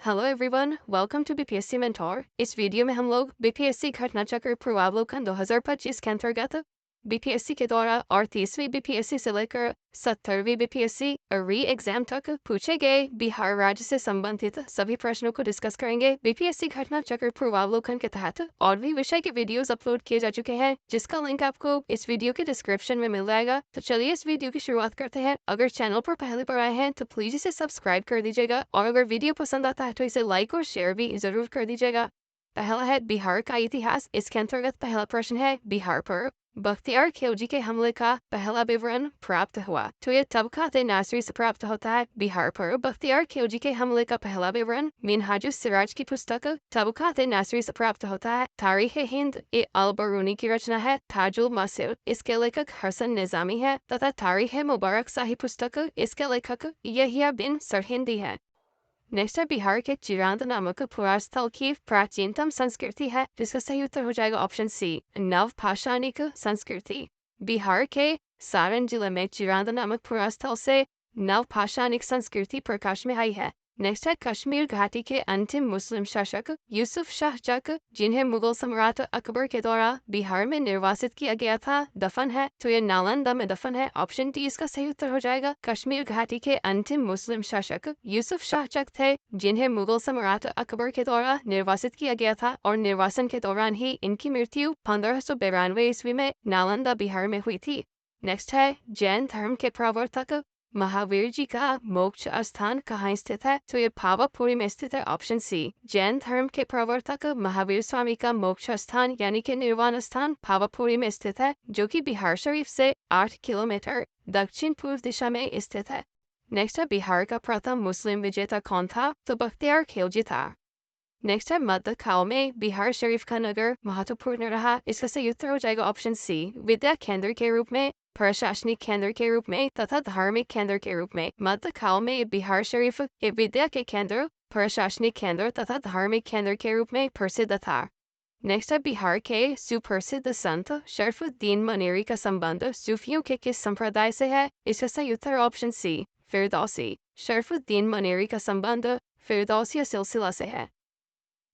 Hello everyone, welcome to BPSC mentor. इस video में हम लोग बीपीएससी घटना चक्र पूर्वावलोकन 2025 के अंतर्गत बीपीएससी के द्वारा और 30वीं बीपीएससी से लेकर 70वीं बीपीएससी री एग्जाम तक पूछे गए बिहार राज्य से संबंधित सभी प्रश्नों को डिस्कस करेंगे। बीपीएससी घटना चक्र पूर्वावलोकन के तहत और भी विषय के वीडियोस अपलोड किए जा चुके हैं, जिसका लिंक आपको इस वीडियो के डिस्क्रिप्शन में मिल जाएगा। तो चलिए इस वीडियो की शुरुआत करते हैं। अगर चैनल पर पहली बार आए हैं तो प्लीज इसे सब्सक्राइब कर दीजिएगा और अगर वीडियो पसंद आता है तो इसे लाइक और शेयर भी जरूर कर दीजिएगा। पहला है बिहार का इतिहास। इसके अंतर्गत पहला प्रश्न है, बिहार पर बख्तियार खिलजी के हमले का पहला विवरण प्राप्त हुआ। तो ये तबकात नासरी से प्राप्त होता है। बिहार पर बख्तियार खिलजी के हमले का पहला विवरण मिनहाजुस सिराज की पुस्तक तबकात नासरी से प्राप्त होता है। तारीख हिंद ए अल बरूनी की रचना है। ताजुल मसूद इसके लेखक हसन निजामी है तथा तारीख मुबारक शाही पुस्तक इसके लेखक यहिया बिन सरहिंदी है। नेक्स्ट है बिहार के चिरांद नामक पुरास्थल की प्राचीनतम संस्कृति है, जिसका सही उत्तर हो जाएगा ऑप्शन सी, नव पाषाणिक संस्कृति। बिहार के सारण जिले में चिरांद नामक पुरास्थल से नव पाषाणिक संस्कृति प्रकाश में आई है। नेक्स्ट है कश्मीर घाटी के अंतिम मुस्लिम शासक यूसुफ शाह चक, जिन्हें मुगल सम्राट अकबर के द्वारा बिहार में निर्वासित किया गया था, दफन है। तो ये नालंदा में दफन है। ऑप्शन डी इसका सही उत्तर हो जाएगा। कश्मीर घाटी के अंतिम मुस्लिम शासक यूसुफ शाह चक थे, जिन्हें मुगल सम्राट अकबर के द्वारा निर्वासित किया गया था और निर्वासन के दौरान ही इनकी मृत्यु 1592 ईस्वी में नालंदा बिहार में हुई थी। नेक्स्ट है जैन धर्म के प्रवर्तक महावीर जी का मोक्ष स्थान कहाँ स्थित है। तो ये पावापुरी में स्थित है। ऑप्शन सी, जैन धर्म के प्रवर्तक महावीर स्वामी का मोक्ष स्थान यानी कि निर्वाण स्थान पावापुरी में स्थित है, जो कि बिहार शरीफ से 8 किलोमीटर दक्षिण पूर्व दिशा में स्थित है। नेक्स्ट है बिहार का प्रथम मुस्लिम विजेता कौन था। तो बख्तियार खिलजी था। नेक्स्ट है मध्यकाल में बिहार शरीफ का नगर महत्वपूर्ण रहा। इसका सही उत्तर हो जाएगा ऑप्शन सी, विद्या केंद्र के रूप में, प्रशासनिक केंद्र के रूप में तथा धार्मिक केंद्र के रूप में। मध्यकाल में बिहार शरीफ एक विद्या के केंद्र, प्रशासनिक केंद्र तथा धार्मिक केंद्र के रूप में प्रसिद्ध था। नेक्स्ट है बिहार के सुप्रसिद्ध संत शरफुद्दीन मनेरी का संबंध सूफियों के किस संप्रदाय से है। इसका सही उत्तर ऑप्शन सी, फिरदौसी। शरफुद्दीन मनेरी का संबंध फिरदौसिया सिलसिला से है।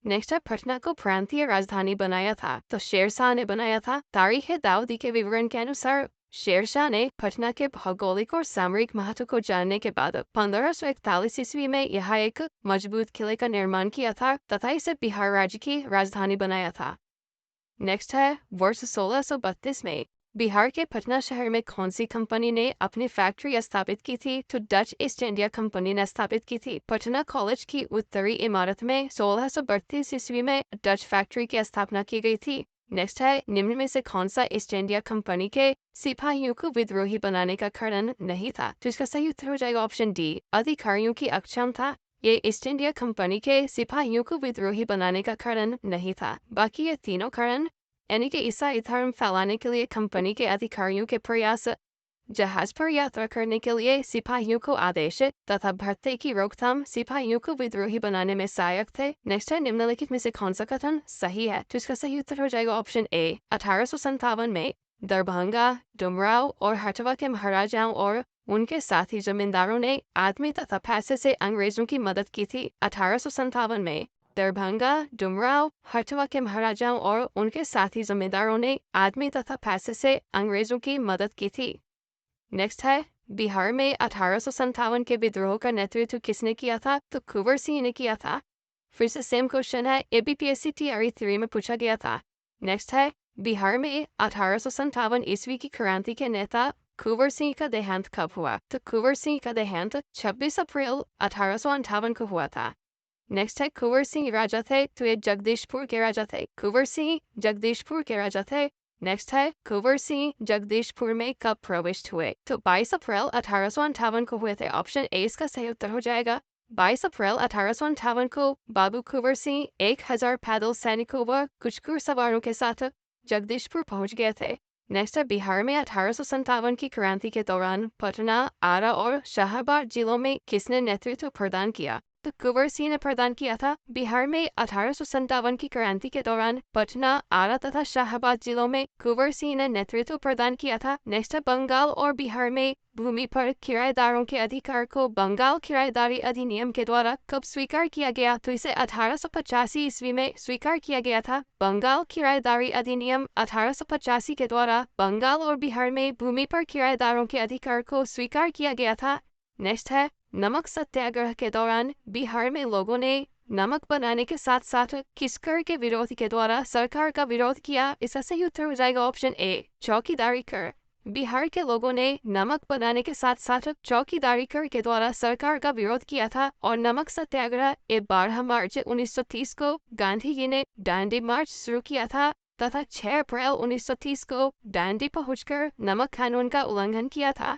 नेक्स्ट है पटना को प्रांतीय राजधानी बनाया था। तो शेरशाह ने बनाया था। तारीख दाऊदी के विवरण के अनुसार शेरशाह ने पटना के भौगोलिक और सामरिक महत्व को जानने के बाद 1541 ईस्वी में यहाँ एक मजबूत किले का निर्माण किया था तथा इसे बिहार राज्य की राजधानी बनाया था। नेक्स्ट है वर्ष 1632 में बिहार के पटना शहर में कौन सी कंपनी ने अपनी फैक्ट्री स्थापित की थी। तो डच ईस्ट इंडिया कंपनी ने स्थापित की थी। पटना कॉलेज की उत्तरी इमारत में 1632 ईस्वी में डच फैक्ट्री की स्थापना की गई थी। नेक्स्ट है निम्न में से कौन सा ईस्ट इंडिया कंपनी के सिपाहियों को विद्रोही बनाने का कारण नहीं था। तो इसका सही उत्तर हो जाएगा ऑप्शन डी, अधिकारियों की अक्षमता। ये ईस्ट इंडिया कंपनी के सिपाहियों को विद्रोही बनाने का कारण नहीं था। बाकी ये तीनों कारण यानी कि ईसाई धर्म फैलाने के लिए कंपनी के अधिकारियों के प्रयास, जहाज पर यात्रा करने के लिए सिपाहियों को आदेश तथा भर्ती की रोकथाम सिपाहियों को विद्रोही बनाने में सहायक थे। नेक्स्ट है निम्नलिखित में से कौन सा कथन सही है। तो इसका सही उत्तर हो जाएगा ऑप्शन ए, 1857 में दरभंगा, डुमराव और हटवा के महाराजाओं और उनके साथी जमींदारों ने आदमी तथा पैसे से अंग्रेजों की मदद की थी। 1857 में दरभंगा, डुमराव, हटवा के महाराजाओं और उनके साथी जमींदारों ने आदमी तथा पैसे से अंग्रेजों की मदद की थी। नेक्स्ट है बिहार में 1857 के विद्रोह का नेतृत्व किसने किया था। तो कुंवर सिंह ने किया था। फिर से सेम क्वेश्चन है, एबीपीएससी टीआरई 3 में पूछा गया था। नेक्स्ट है बिहार में 1857 ईस्वी की क्रांति के नेता कुंवर सिंह का देहांत कब हुआ। तो कुंवर सिंह का देहांत 26 अप्रैल 1858 को हुआ था। नेक्स्ट है कुंवर सिंह राजा थे। तो ये जगदीशपुर के राजा थे। कुंवर सिंह जगदीशपुर के राजा थे। नेक्स्ट है कुंवर सिंह जगदीशपुर में कब प्रविष्ट हुए। तो 22 अप्रैल 1858 को हुए थे। ऑप्शन ए इसका सही उत्तर हो जाएगा। 22 अप्रैल 1858 को बाबू कुंवर सिंह 1000 पैदल सैनिकों व कुछ घुड़सवारों के साथ जगदीशपुर पहुंच गए थे। नेक्स्ट है बिहार में 1857 की क्रांति के दौरान पटना, आरा और शाहाबाद जिलों में किसने नेतृत्व प्रदान किया। तो कुंवर सिंह ने प्रदान किया था। बिहार में 1857 की क्रांति के दौरान पटना, आरा तथा शाहाबाद जिलों में कुंवर सिंह ने नेतृत्व प्रदान किया था। नेक्स्ट है बंगाल और बिहार में भूमि पर किराएदारों के अधिकार को बंगाल किराएदारी अधिनियम के द्वारा कब स्वीकार किया गया? तो इसे 1885 ईस्वी में स्वीकार किया गया था। बंगाल किराएदारी अधिनियम 1885 के द्वारा बंगाल और बिहार में भूमि पर किराएदारों के अधिकार को स्वीकार किया गया था। नेक्स्ट है नमक सत्याग्रह के दौरान बिहार में लोगों ने नमक बनाने के साथ साथ किस कर के विरोध के द्वारा सरकार का विरोध किया? इसका सही उत्तर हो जाएगा ऑप्शन ए, चौकीदारी कर। बिहार के लोगों ने नमक बनाने के साथ साथ चौकीदारी कर के द्वारा सरकार का विरोध किया था और नमक सत्याग्रह 12 मार्च 1930 को गांधी जी ने दांडी मार्च शुरू किया था तथा 6 अप्रैल 1930 को दांडी पहुंचकर नमक कानून का उल्लंघन किया था।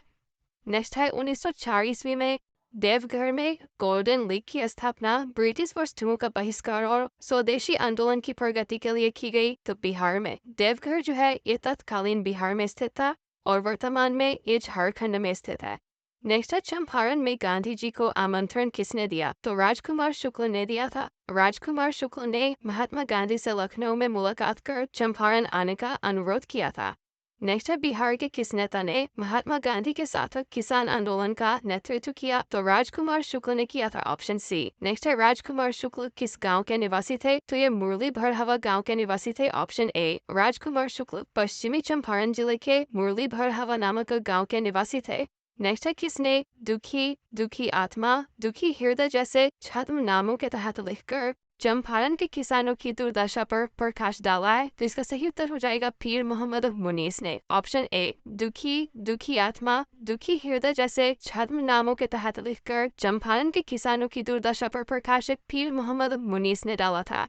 नेक्स्ट है 1904 ईस्वी में देवघर में गोल्डन लीग की स्थापना ब्रिटिश वस्तुओं का बहिष्कार और स्वदेशी आंदोलन की प्रगति के लिए की गई। तो बिहार में देवघर जो है ये तत्कालीन बिहार में स्थित था और वर्तमान में ये झारखंड में स्थित है। नेक्स्ट है चंपारण में गांधी जी को आमंत्रण किसने दिया? तो राजकुमार शुक्ल ने दिया था। राजकुमार शुक्ल ने महात्मा गांधी से लखनऊ में मुलाकात कर चंपारण आने का अनुरोध किया था। नेक्स्ट है बिहार के किस नेता ने महात्मा गांधी के साथ किसान आंदोलन का नेतृत्व किया? तो राजकुमार शुक्ल ने किया था, ऑप्शन सी। नेक्स्ट है राजकुमार शुक्ल किस गांव के निवासी थे? तो ये मुरली भरहवा गांव के निवासी थे, ऑप्शन ए। राजकुमार शुक्ल पश्चिमी चंपारण जिले के मुरली भरहवा नामक गांव के निवासी थे। नेक्स्ट है किसने दुखी आत्मा, दुखी हृदय जैसे छद्म नामों के तहत लिखकर चंपारण के किसानों की दुर्दशा पर प्रकाश डाला है? तो इसका सही उत्तर हो जाएगा पीर मोहम्मद मुनीस ने, ऑप्शन ए। दुखी आत्मा, दुखी हृदय जैसे छद्म नामों के तहत लिखकर चंपारण के किसानों की दुर्दशा पर प्रकाश पीर मोहम्मद मुनीस ने डाला था।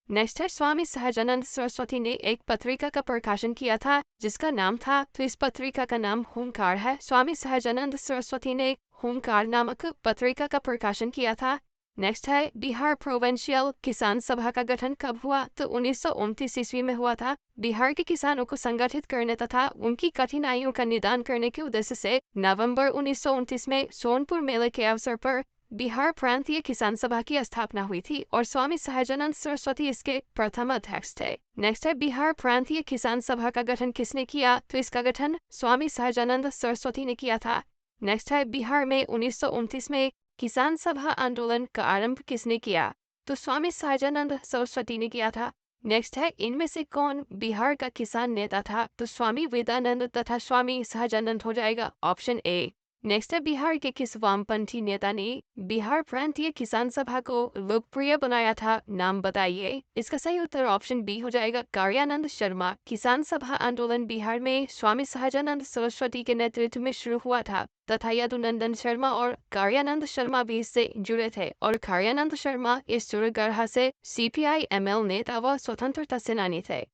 नेक्स्ट है स्वामी सहजानंद सरस्वती ने एक पत्रिका का प्रकाशन किया था जिसका नाम था, तो इस पत्रिका का नाम हुंकार है। स्वामी सहजानंद सरस्वती ने हुंकार नामक पत्रिका का प्रकाशन किया था। नेक्स्ट है बिहार प्रोविंशियल किसान सभा का गठन कब हुआ? तो 1929 ईस्वी में हुआ था। बिहार के किसानों को संगठित करने तथा उनकी कठिनाइयों का निदान करने के उद्देश्य से नवंबर 1929 में सोनपुर मेले के अवसर पर बिहार प्रांतीय किसान सभा की स्थापना हुई थी और स्वामी सहजानंद सरस्वती इसके प्रथम अध्यक्ष थे। नेक्स्ट है बिहार प्रांतीय किसान सभा का गठन किसने किया? तो इसका गठन स्वामी सहजानंद सरस्वती ने किया था। नेक्स्ट है बिहार में 1929 में किसान सभा आंदोलन का आरंभ किसने किया? तो स्वामी सहजानंद सरस्वती ने किया था। नेक्स्ट है इनमें से कौन बिहार का किसान नेता था? तो स्वामी वेदानंद तथा स्वामी सहजानंद हो जाएगा, ऑप्शन ए। नेक्स्ट है बिहार के किस वामपंथी नेता ने बिहार प्रांतीय किसान सभा को लोकप्रिय बनाया था? नाम बताइए। इसका सही उत्तर ऑप्शन बी हो जाएगा, कार्यानंद शर्मा। किसान सभा आंदोलन बिहार में स्वामी सहजानंद सरस्वती के नेतृत्व में शुरू हुआ था तथा यदुनंदन शर्मा और कार्यानंद शर्मा भी इससे जुड़े थे और कार्यानंद शर्मा इस शुरुआत से CPI-ML नेता व स्वतंत्रता सेनानी थे।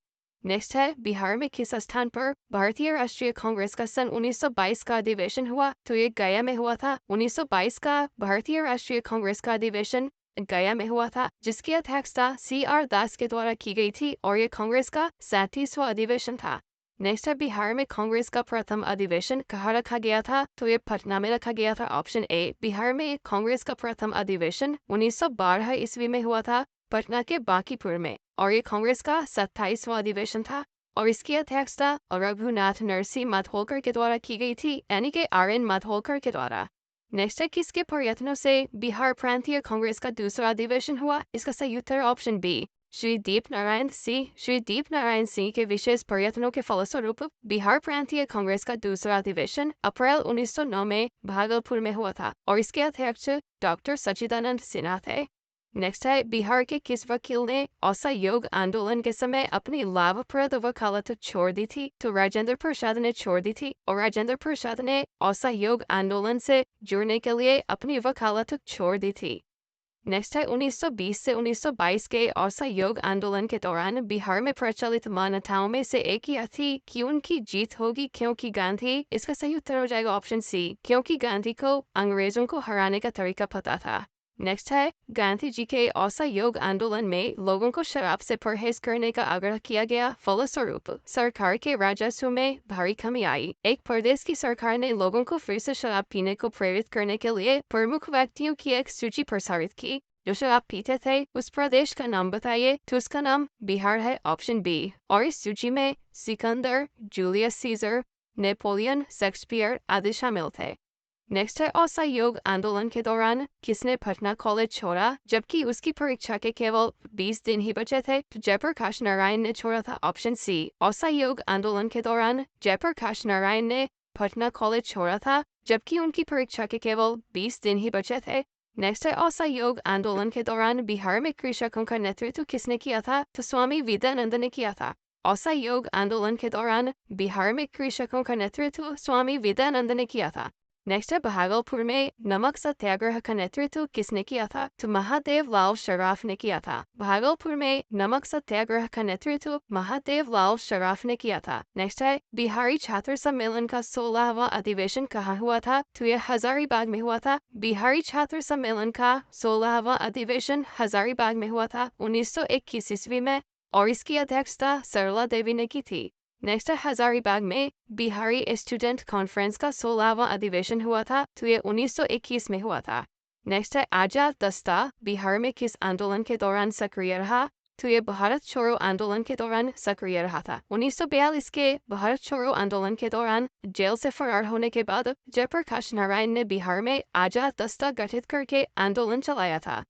नेक्स्ट है बिहार में किस स्थान पर भारतीय राष्ट्रीय कांग्रेस का सन 1922 का अधिवेशन हुआ? तो ये गया में हुआ था। 1922 का भारतीय राष्ट्रीय कांग्रेस का अधिवेशन गया में हुआ था जिसकी अध्यक्षता CR दास के द्वारा की गई थी और ये कांग्रेस का 37वां अधिवेशन था। नेक्स्ट है बिहार में कांग्रेस का प्रथम अधिवेशन कहाँ रखा गया था? तो ये पटना में रखा गया था, ऑप्शन ए। बिहार में कांग्रेस का प्रथम अधिवेशन 1912 ईस्वी में हुआ था पटना के बांकीपुर में और ये कांग्रेस का 27वां अधिवेशन था और इसकी अध्यक्षता रघुनाथ नरसिंह माडखोलकर के द्वारा की गई थी, यानी कि RN माडखोलकर के द्वारा। नेक्स्ट है किसके प्रयत्नों से बिहार प्रांतीय कांग्रेस का दूसरा अधिवेशन हुआ? इसका सही उत्तर ऑप्शन बी, श्री दीप नारायण सिंह। श्री दीप नारायण सिंह के विशेष प्रयत्नों के फलस्वरूप बिहार प्रांतीय कांग्रेस का दूसरा अधिवेशन अप्रैल 1909 में भागलपुर में हुआ था और इसके अध्यक्ष डॉक्टर सच्चिदानंद सिन्हा थे। नेक्स्ट है बिहार के किस वकील ने असहयोग आंदोलन के समय अपनी लाभप्रद वकालत छोड़ दी थी? तो राजेंद्र प्रसाद ने छोड़ दी थी और राजेंद्र प्रसाद ने असहयोग आंदोलन से जुड़ने के लिए अपनी वकालत छोड़ दी थी। नेक्स्ट है 1920 से 1922 के असहयोग आंदोलन के दौरान बिहार में प्रचलित मान्यताओं में से एक यह थी कि उनकी जीत होगी क्योंकि गांधी। इसका सही उत्तर हो जाएगा ऑप्शन सी, क्योंकि गांधी को अंग्रेजों को हराने का तरीका पता था। नेक्स्ट है गांधी जी के असहयोग आंदोलन में लोगों को शराब से परहेज करने का आग्रह किया गया, फलस्वरूप सरकार के राजस्व में भारी कमी आई। एक प्रदेश की सरकार ने लोगों को फिर से शराब पीने को प्रेरित करने के लिए प्रमुख व्यक्तियों की एक सूची प्रसारित की जो शराब पीते थे। उस प्रदेश का नाम बताइए। तो उसका नाम बिहार है, ऑप्शन बी। और इस सूची में Sikandar, Julius Caesar, Napoleon, Shakespeare आदि शामिल थे। नेक्स्ट है असहयोग आंदोलन के दौरान किसने पटना कॉलेज छोड़ा जबकि उसकी परीक्षा के केवल 20 दिन ही बचे थे? तो जयप्रकाश नारायण ने छोड़ा था, ऑप्शन सी। असहयोग आंदोलन के दौरान जयप्रकाश नारायण ने पटना कॉलेज छोड़ा था जबकि उनकी परीक्षा के केवल 20 दिन ही बचे थे। नेक्स्ट है असहयोग आंदोलन के दौरान बिहार में कृषकों का नेतृत्व किसने किया था? तो स्वामी विवेकानंद ने किया था। असहयोग आंदोलन के दौरान बिहार में कृषकों का नेतृत्व स्वामी विवेकानंद ने किया था। नेक्स्ट है भागलपुर में नमक सत्याग्रह का नेतृत्व किसने किया था? तो महादेव लाल शराफ ने किया था। भागलपुर में नमक सत्याग्रह का नेतृत्व महादेव लाल शराफ ने किया था। नेक्स्ट है बिहारी छात्र सम्मेलन का 16वां अधिवेशन कहाँ हुआ था? तो यह हजारीबाग में हुआ था। बिहारी छात्र सम्मेलन का 16वां अधिवेशन हजारीबाग में हुआ था 1921 ईस्वी में और इसकी अध्यक्षता सरला देवी ने की थी। नेक्स्ट है हजारीबाग में बिहारी स्टूडेंट कॉन्फ्रेंस का 16वां अधिवेशन हुआ था तो ये 1921 में हुआ था। नेक्स्ट है आजाद दस्ता बिहार में किस आंदोलन के दौरान सक्रिय रहा? तो ये भारत छोड़ो आंदोलन के दौरान सक्रिय रहा था। 1942 के भारत छोड़ो आंदोलन के दौरान जेल से फरार होने के बाद जयप्रकाश नारायण ने बिहार में आजाद दस्ता गठित करके आंदोलन चलाया था।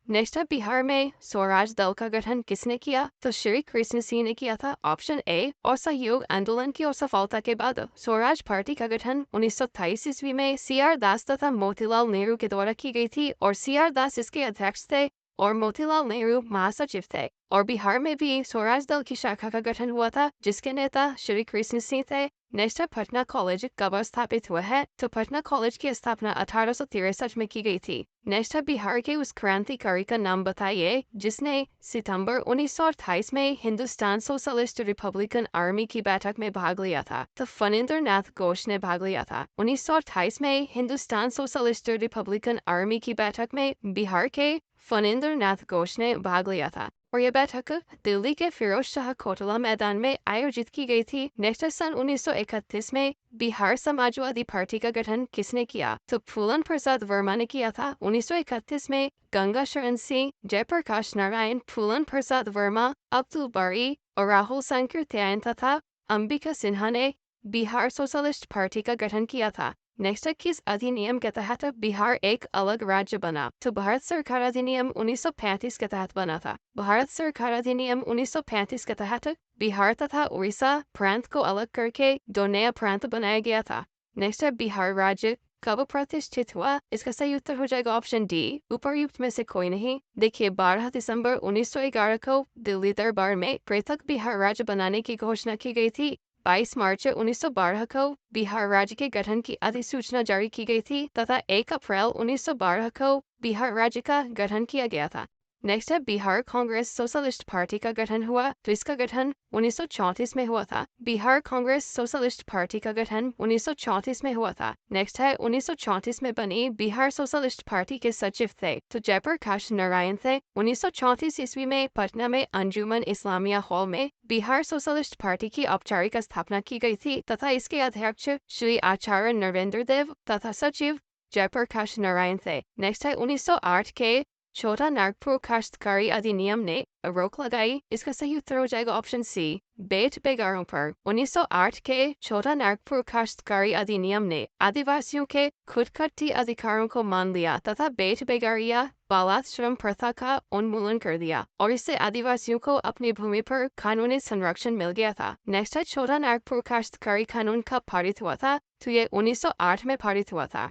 नेक्स्ट है बिहार में स्वराज दल का गठन किसने किया? तो श्री कृष्ण सिंह ने किया था, ऑप्शन ए। और सहयोग आंदोलन की असफलता के बाद स्वराज पार्टी का गठन 1928 ईस्वी में CR दास तथा मोतीलाल नेहरू के द्वारा की गई थी और CR दास इसके अध्यक्ष थे और मोतीलाल नेहरू महासचिव थे। और बिहार में भी स्वराज दल की शाखा का गठन हुआ था जिसके नेता श्री कृष्ण सिंह थे। नेक्स्ट है पटना कॉलेज कब स्थापित हुआ है? तो पटना कॉलेज की स्थापना 1863 में की गई थी। नेक्स्ट है बिहार के उस क्रांतिकारी का नाम बताइए जिसने सितंबर 1928 में हिंदुस्तान सोशलिस्ट रिपब्लिकन आर्मी की बैठक में भाग लिया था। तो फणींद्र नाथ घोष ने भाग लिया था। 1928 में हिंदुस्तान सोशलिस्ट रिपब्लिकन आर्मी की बैठक में बिहार के फणींद्र नाथ घोष ने भाग लिया था और यह बैठक दिल्ली के फिरोज शाह कोटला मैदान में आयोजित की गई थी। नेक्स्ट सन 1931 में बिहार समाजवादी पार्टी का गठन किसने किया? तो फूलन प्रसाद वर्मा ने किया था। 1931 में गंगा शरण सिंह, जयप्रकाश नारायण, फूलन प्रसाद वर्मा, अब्दुल बारी और राहुल सांकृत्यायन तथा अंबिका सिन्हा ने बिहार सोशलिस्ट पार्टी का गठन किया था। नेक्स्ट है किस अधिनियम के तहत बिहार एक अलग राज्य बना? तो भारत सरकार अधिनियम 1935 के तहत बना था। भारत सरकार अधिनियम 1935 के तहत बिहार तथा उड़ीसा प्रांत को अलग करके दो नया प्रांत बनाया गया था। नेक्स्ट है बिहार राज्य कब प्रतिष्ठित हुआ? इसका सही उत्तर हो जाएगा ऑप्शन डी, उपर्युक्त में से कोई नहीं। देखिए 12 दिसंबर 1911 को दिल्ली दरबार में पृथक बिहार राज्य बनाने की घोषणा की गई थी। 22 मार्च 1912 को बिहार राज्य के गठन की अधिसूचना जारी की गई थी तथा 1 अप्रैल 1912 को बिहार राज्य का गठन किया गया था। नेक्स्ट है बिहार कांग्रेस सोशलिस्ट पार्टी का गठन हुआ तो इसका गठन 1934 में हुआ था। बिहार कांग्रेस सोशलिस्ट पार्टी का गठन 1934 में हुआ था। नेक्स्ट है 1934 में बनी बिहार सोशलिस्ट पार्टी के सचिव थे तो जयप्रकाश नारायण थे। 1934 ईस्वी में पटना में अंजुमन इस्लामिया हॉल में बिहार सोशलिस्ट पार्टी की औपचारिक स्थापना की गई थी तथा इसके अध्यक्ष श्री आचार्य नरेंद्र देव तथा सचिव जयप्रकाश नारायण थे। नेक्स्ट है 1908 के छोटा नागपुर काश्तकारी अधिनियम ने रोक लगाई। इसका सही उत्तर हो जाएगा ऑप्शन सी, बेट बेगारों पर। 1908 के छोटा नागपुर काश्तकारी अधिनियम ने आदिवासियों के खुदकर्ती अधिकारों को मान लिया तथा बेट बेगारिया बालात श्रम प्रथा का उन्मूलन कर दिया और इससे आदिवासियों को अपनी भूमि पर कानूनी संरक्षण मिल गया था। नेक्स्ट है छोटा नागपुर काश्तकारी कानून कब पारित हुआ था? तो ये 1908 में पारित हुआ था।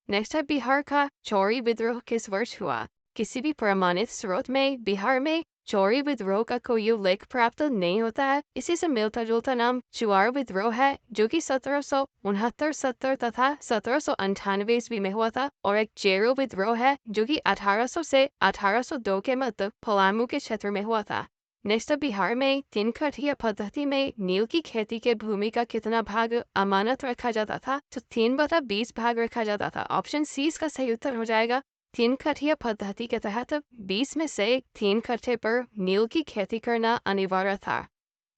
नेक्स्ट है बिहार का चौरी विद्रोह किस वर्ष हुआ? किसी भी प्रमाणित स्रोत में बिहार में चौरी विद्रोह का कोई उल्लेख प्राप्त नहीं होता है। इसी से मिलता जुलता नाम चुआर विद्रोह है जो कि 1769-70 तथा 1798 ईस्वी में हुआ था और एक चेरो विद्रोह है जो कि 1800 से 1802 के मध्य पलामू के क्षेत्र में हुआ था। नेक्स्ट बिहार में 3 कठिया पद्धति में नील की खेती के भूमि का कितना भाग अमानत रखा जाता था? तो 3/20 भाग रखा जाता था। ऑप्शन सी इसका सही उत्तर हो जाएगा। 3 कठिया पद्धति के तहत 20 में से 3 कट्ठे पर नील की खेती करना अनिवार्य था।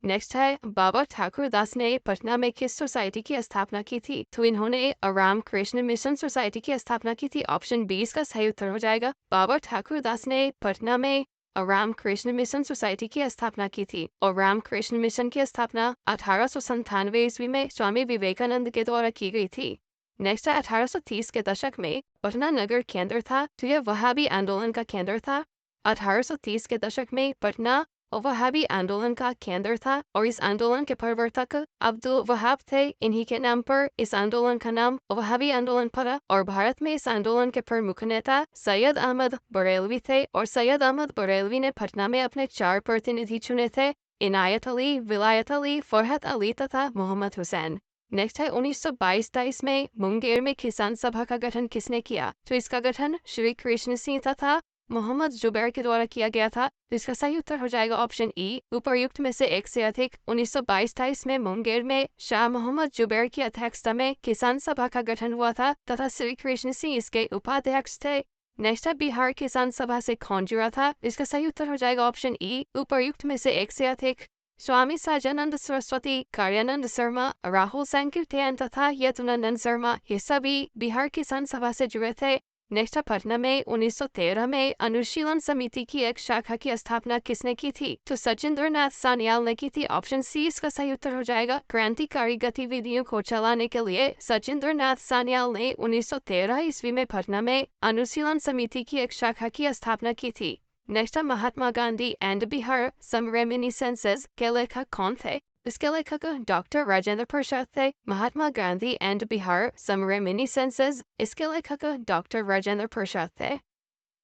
नेक्स्ट है, बाबा ठाकुर दास ने पटना में किस सोसाइटी की स्थापना की थी? तो इन्होंने राम कृष्ण मिशन सोसाइटी की स्थापना की थी। ऑप्शन 20 का सही उत्तर हो जाएगा। बाबा ठाकुर दास ने पटना में राम कृष्ण मिशन सोसाइटी की स्थापना की थी और राम कृष्ण मिशन की स्थापना 1897 ईस्वी में स्वामी विवेकानंद के द्वारा की गई थी। नेक्स्ट है, 1830 के दशक में पटना नगर केंद्र था, तो यह वहाबी आंदोलन का केंद्र था। 1830 के दशक में पटना वहाबी आंदोलन का केंद्र था और इस आंदोलन के प्रवर्तक अब्दुल वहाब थे। इन्हीं के नाम पर इस आंदोलन का नाम वहाबी आंदोलन पड़ा और भारत में इस आंदोलन के प्रमुख नेता सैयद अहमद बरेलवी थे और सैयद अहमद बरेलवी ने पटना में अपने 4 प्रतिनिधि चुने थे, इनायत अली, विलायत अली, फरहत अली तथा मोहम्मद हुसैन। नेक्स्ट है, 1922-23 में मुंगेर में किसान सभा का गठन किसने किया? तो इसका गठन श्री कृष्ण सिंह तथा मोहम्मद जुबैर के द्वारा किया गया था। तो इसका सही उत्तर हो जाएगा ऑप्शन ई, उपर्युक्त में से एक से अधिक। 1922-23 में मुंगेर में शाह मोहम्मद जुबैर की अध्यक्षता में किसान सभा का गठन हुआ था तथा श्री कृष्ण सिंह इसके उपाध्यक्ष थे। नेक्स्ट है, बिहार किसान सभा से कौन जुड़ा था? इसका सही उत्तर हो जाएगा ऑप्शन ई, उपर्युक्त में से एक से अधिक। स्वामी साजानंद सरस्वती, कार्यानंद शर्मा, राहुल संकीर्तन तथा यदुनंदन शर्मा ये सभी बिहार किसान सभा से जुड़े थे। नेक्स्ट, पटना में 1913 में अनुशीलन समिति की एक शाखा की स्थापना किसने की थी? तो सचिंद्र नाथ सान्याल ने की थी। ऑप्शन सी इसका सही उत्तर हो जाएगा। क्रांतिकारी गतिविधियों को चलाने के लिए सचिंद्र नाथ सान्याल ने 1913 ईस्वी में पटना में अनुशीलन समिति की एक शाखा की स्थापना की थी। Next, Mahatma Gandhi and Bihar some reminiscences के लेखक कौन थे? इसके लेखक डॉक्टर राजेंद्र प्रसाद थे। महात्मा Gandhi and Bihar some reminiscences, इसके लेखक डॉक्टर राजेंद्र प्रसाद थे।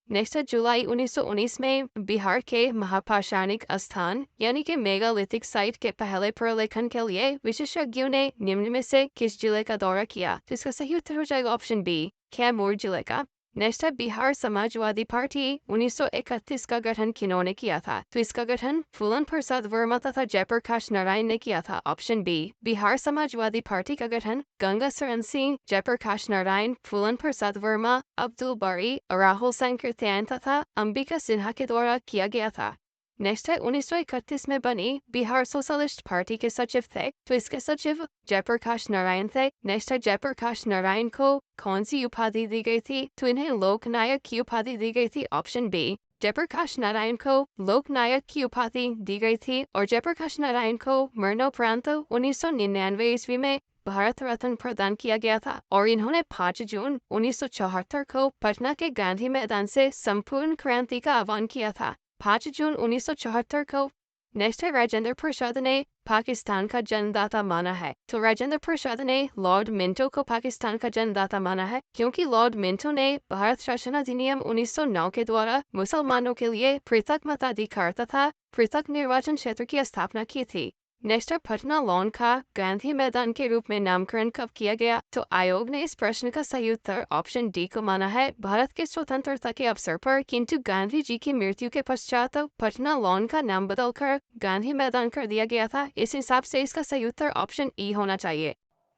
नेक्स्ट, जुलाई 1919 में बिहार के महापाषाणिक स्थान यानी कि मेगालिथिक साइट के पहले प्रलेखन के लिए विशेषज्ञों ने निम्न में से किस जिले का दौरा किया? तो इसका सही उत्तर हो जाएगा ऑप्शन बी, कैमूर जिले का। नेक्स्ट है, बिहार समाजवादी पार्टी 1931 का गठन किन्होंने किया था? तो इसका गठन फूलन प्रसाद वर्मा तथा जयप्रकाश नारायण ने किया था। Option B, Bihar Samajwadi party का गठन गंगा शरण सिंह, जयप्रकाश नारायण, फूलन प्रसाद वर्मा, अब्दुल बारी, राहुल संकीर्तन तथा अंबिका सिन्हा के द्वारा किया गया था। नेक्स्ट है, 1931 में बनी बिहार सोशलिस्ट पार्टी के सचिव थे। तो इसके सचिव जयप्रकाश नारायण थे। नेक्स्ट है, जयप्रकाश नारायण को कौन सी उपाधि दी गई थी? तो इन्हें लोकनायक की उपाधि दी गई थी। ऑप्शन बी, जयप्रकाश नारायण को लोकनायक की उपाधि दी गई थी और जयप्रकाश नारायण को मरणोपरांत 1999 ईस्वी में भारत रत्न प्रदान किया गया था और इन्होंने 5 जून 1974 को पटना के गांधी मैदान से संपूर्ण क्रांति का आह्वान किया था। 5 जून 1974 को। नेक्स्ट है, राजेंद्र प्रसाद ने पाकिस्तान का जन्मदाता माना है। तो राजेंद्र प्रसाद ने लॉर्ड मिंटो को पाकिस्तान का जन्मदाता माना है क्योंकि लॉर्ड मिंटो ने भारत शासन अधिनियम 1909 के द्वारा मुसलमानों के लिए पृथक मताधिकार तथा पृथक निर्वाचन क्षेत्र की स्थापना की थी। नेक्स्ट है, पटना लॉन का गांधी मैदान के रूप में नामकरण कब किया गया? तो आयोग ने इस प्रश्न का सही उत्तर ऑप्शन डी को माना है भारत के स्वतंत्रता के अवसर पर, किंतु गांधी जी की मृत्यु के पश्चात पटना लॉन का नाम बदलकर गांधी मैदान कर दिया गया था। इस हिसाब से इसका सही उत्तर ऑप्शन ई होना चाहिए।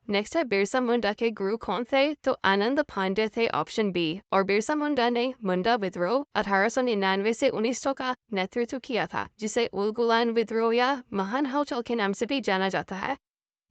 नेक्स्ट है, बिरसा मुंडा के गुरु कौन थे? तो आनंद पांडे थे। Option B. और बिरसा मुंडा ने मुंडा विद्रोह 1899 से 1900 का नेतृत्व किया था, जिसे उलगुलान विद्रोह या महान हलचल के नाम से भी जाना जाता है।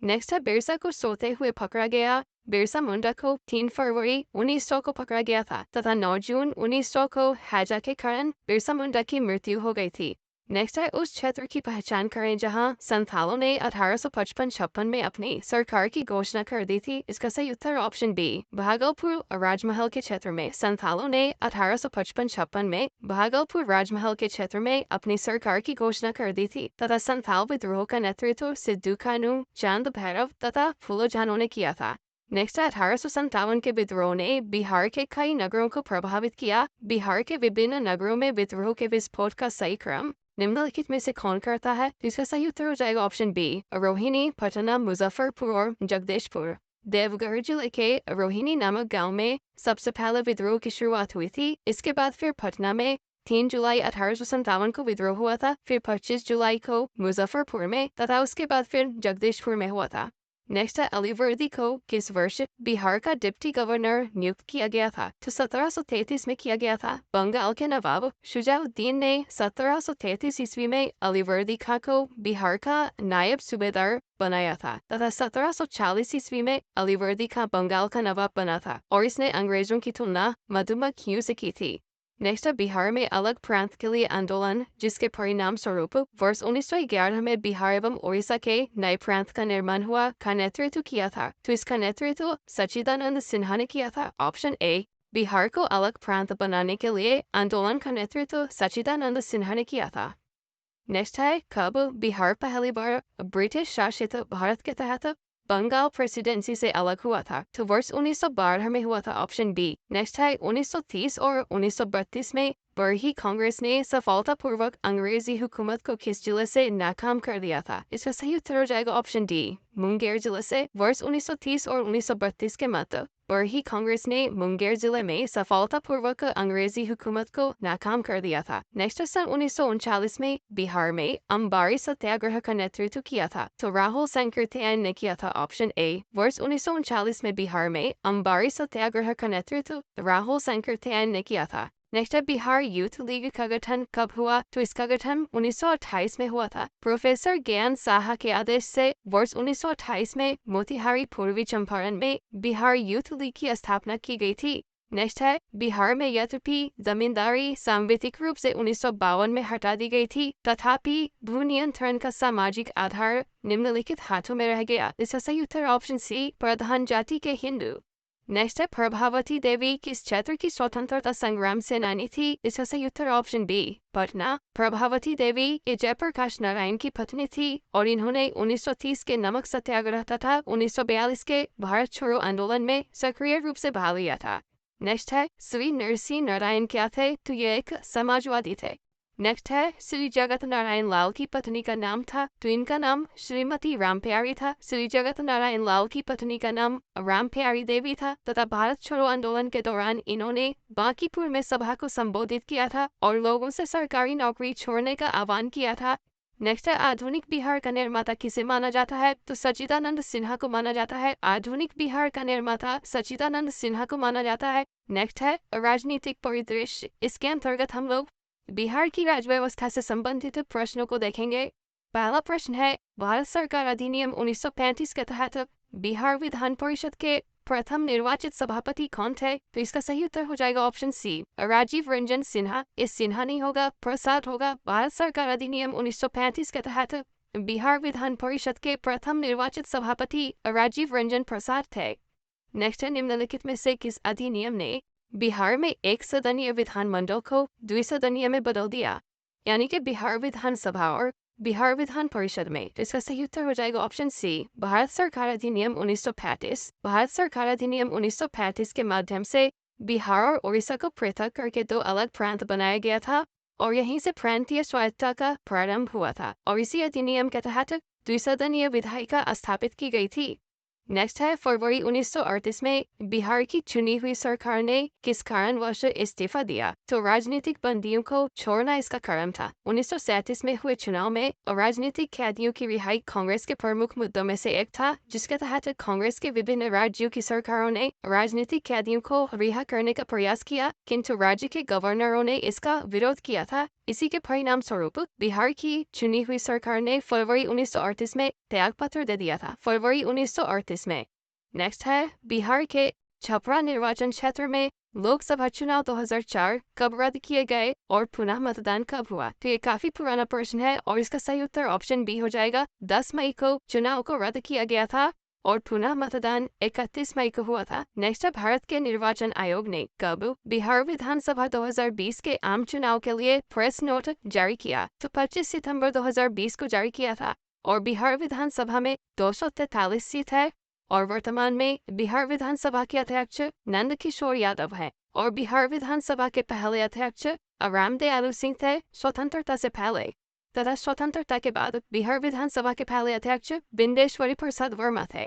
नेक्स्ट है, बिरसा को सोते हुए पकड़ा गया। बिरसा मुंडा को 3 फरवरी 1900 को पकड़ा गया था तथा 9 जून 1900 को हैजा के कारण बिरसा मुंडा की मृत्यु हो गई थी। नेक्स्ट है, उस क्षेत्र की पहचान करें जहां संथालों ने 1855-56 में अपनी सरकार की घोषणा कर दी थी। इसका सही उत्तर ऑप्शन बी, भागलपुर राजमहल के क्षेत्र में संथालों ने 1855-56 में भागलपुर राजमहल के क्षेत्र में अपनी सरकार की घोषणा कर दी थी तथा संथाल विद्रोह का नेतृत्व सिद्धू कानू, चांद भैरव तथा फूलो झानो ने किया था। नेक्स्ट, 1857 के विद्रोह ने बिहार के कई नगरों को प्रभावित किया। बिहार के विभिन्न नगरों में विद्रोह के विस्फोट का सही क्रम निम्नलिखित में से कौन करता है? इसका सही उत्तर हो जाएगा ऑप्शन बी, रोहिणी, पटना, मुजफ्फरपुर और जगदीशपुर। देवघर जिले के रोहिणी नामक गांव में सबसे पहले विद्रोह की शुरुआत हुई थी। इसके बाद फिर पटना में 3 जुलाई 1857 को विद्रोह हुआ था, फिर 25 जुलाई को मुजफ्फरपुर में तथा उसके बाद फिर जगदीशपुर में हुआ था। नेक्स्ट है अली वर्दी को किस वर्ष बिहार का डिप्टी गवर्नर नियुक्त किया गया था? तो 1733 में किया गया था। बंगाल के नवाब शुजाउद्दीन ने 1733 ईस्वी में अली वर्दी खां को बिहार का नायब सूबेदार बनाया था तथा 1740 ईस्वी में अली वर्दी खां बंगाल का नवाब बना था और इसने अंग्रेजों की तुलना मधुमक्खियों से की थी। नेक्स्ट है बिहार में अलग प्रांत के लिए आंदोलन, जिसके परिणाम स्वरूप वर्ष 1911 में बिहार एवं उड़ीसा के नए प्रांत का निर्माण हुआ, का नेतृत्व किया था। तो इसका नेतृत्व सच्चिदानंद सिन्हा ने किया था। ऑप्शन ए, बिहार को अलग प्रांत बनाने के लिए आंदोलन का नेतृत्व सच्चिदानंद सिन्हा ने किया था। नेक्स्ट है कब बिहार पहली बार ब्रिटिश शासित भारत के तहत बंगाल प्रेसिडेंसी से अलग हुआ था? तो वर्ष 1912 में हुआ था। Option B. नेक्स्ट है 1930 और 1932 में बरही कांग्रेस ने सफलतापूर्वक अंग्रेजी हुकूमत को किस जिले से नाकाम कर दिया था? इसका सही उत्तर हो जाएगा ऑप्शन डी, मुंगेर जिले से। वर्ष 1930 और 1932 के मध्य बरही कांग्रेस ने मुंगेर जिले में सफलतापूर्वक अंग्रेजी हुकूमत को नाकाम कर दिया था। नेक्स्ट सन 1939 में बिहार में अंबारी सत्याग्रह का नेतृत्व किया था। तो राहुल संकृत्यायन ने किया था। Option A. वर्ष 1939 में बिहार में अंबारी सत्याग्रह का नेतृत्व राहुल संकृत्यायन ने किया था। नेक्स्ट है बिहार यूथ लीग का गठन कब हुआ? तो इसका गठन 1928 में हुआ था। प्रोफेसर ज्ञान साहा के आदेश से वर्ष 1928 में मोतिहारी पूर्वी चंपारण में बिहार यूथ लीग की स्थापना की गई थी। नेक्स्ट है बिहार में यद्यपि जमींदारी सांविधिक रूप से 1952 में हटा दी गई थी, तथापि भू नियंत्रण का सामाजिक आधार निम्नलिखित हाथों में रह गया। इसका सही उत्तर ऑप्शन सी, प्रधान जाति के हिंदू। नेक्स्ट है प्रभावती देवी किस क्षेत्र की स्वतंत्रता संग्राम सेनानी थी? इसका सही उत्तर ऑप्शन बी, पटना। प्रभावती देवी ये जयप्रकाश नारायण की पत्नी थी और इन्होंने 1930 के नमक सत्याग्रह तथा 1942 के भारत छोड़ो आंदोलन में सक्रिय रूप से भाग लिया था। नेक्स्ट है श्री नरसिंह नारायण क्या थे? तो ये एक समाजवादी थे। नेक्स्ट है श्री जगत नारायण लाल की पत्नी का नाम था? तो इनका नाम श्रीमती रामप्यारी था। श्री जगत नारायण लाल की पत्नी का नाम रामप्यारी देवी था तथा भारत छोड़ो आंदोलन के दौरान इन्होंने बांकीपुर में सभा को संबोधित किया था और लोगों से सरकारी नौकरी छोड़ने का आह्वान किया था। नेक्स्ट है आधुनिक बिहार का निर्माता किसे माना जाता है? तो सच्चिदानंद सिन्हा को माना जाता है। आधुनिक बिहार का निर्माता सच्चिदानंद सिन्हा को माना जाता है। नेक्स्ट है राजनीतिक परिदृश्य। इसके अंतर्गत हम लोग बिहार की राज्य व्यवस्था से संबंधित प्रश्नों को देखेंगे। पहला प्रश्न है भारत सरकार अधिनियम 1935 के तहत बिहार विधान परिषद के प्रथम निर्वाचित सभापति कौन थे? तो इसका सही उत्तर हो जाएगा ऑप्शन सी, राजीव रंजन सिन्हा। इस सिन्हा नहीं होगा, प्रसाद होगा। भारत सरकार अधिनियम 1935 के तहत बिहार विधान परिषद के प्रथम निर्वाचित सभापति राजीव रंजन प्रसाद थे। नेक्स्ट है निम्नलिखित में से किस अधिनियम ने बिहार में एक सदनीय विधानमंडल को द्विसदनीय में बदल दिया? यानी कि बिहार विधानसभा और बिहार विधान परिषद में। तो इसका सही उत्तर हो जाएगा ऑप्शन सी, भारत सरकार अधिनियम 1935। भारत सरकार अधिनियम 1935 के माध्यम से बिहार और उड़ीसा को पृथक करके दो अलग प्रांत बनाया गया था और यहीं से प्रांतीय स्वायत्तता का प्रारंभ हुआ था और इसी अधिनियम के तहत द्विसदनीय विधायिका स्थापित की गई थी। नेक्स्ट है फरवरी 1938 में बिहार की चुनी हुई सरकार ने किस कारणवश इस्तीफा दिया? तो राजनीतिक बंदियों को छोड़ना इसका कारण था। 1937 में हुए चुनाव में राजनीतिक कैदियों की रिहाई कांग्रेस के प्रमुख मुद्दों में से एक था, जिसके तहत कांग्रेस के विभिन्न राज्यों की सरकारों ने राजनीतिक कैदियों को रिहा करने का प्रयास किया, किंतु राज्य के गवर्नरों ने इसका विरोध किया था। इसी के परिणाम स्वरूप बिहार की चुनी हुई सरकार ने फरवरी 1938 में त्यागपत्र दे दिया था। फरवरी 1938 में। नेक्स्ट है बिहार के छपरा निर्वाचन क्षेत्र में लोकसभा चुनाव 2004 कब रद्द किए गए और पुनः मतदान कब हुआ? तो ये काफी पुराना प्रश्न है और इसका सही उत्तर ऑप्शन बी हो जाएगा। 10 मई को चुनाव को रद्द किया गया था और पुनः मतदान 31 मई को हुआ था। नेक्स्ट है भारत के निर्वाचन आयोग ने कब बिहार विधानसभा 2020 के आम चुनाव के लिए प्रेस नोट जारी किया? तो 25 सितंबर 2020 को जारी किया था और बिहार विधानसभा में 243 सीट है और वर्तमान में बिहार विधानसभा के अध्यक्ष नंद किशोर यादव हैं और बिहार विधानसभा के पहले अध्यक्ष रामदयालु सिंह थे स्वतंत्रता से पहले, तथा स्वतंत्रता के बाद बिहार विधानसभा के पहले अध्यक्ष बिंदेश्वरी प्रसाद वर्मा थे।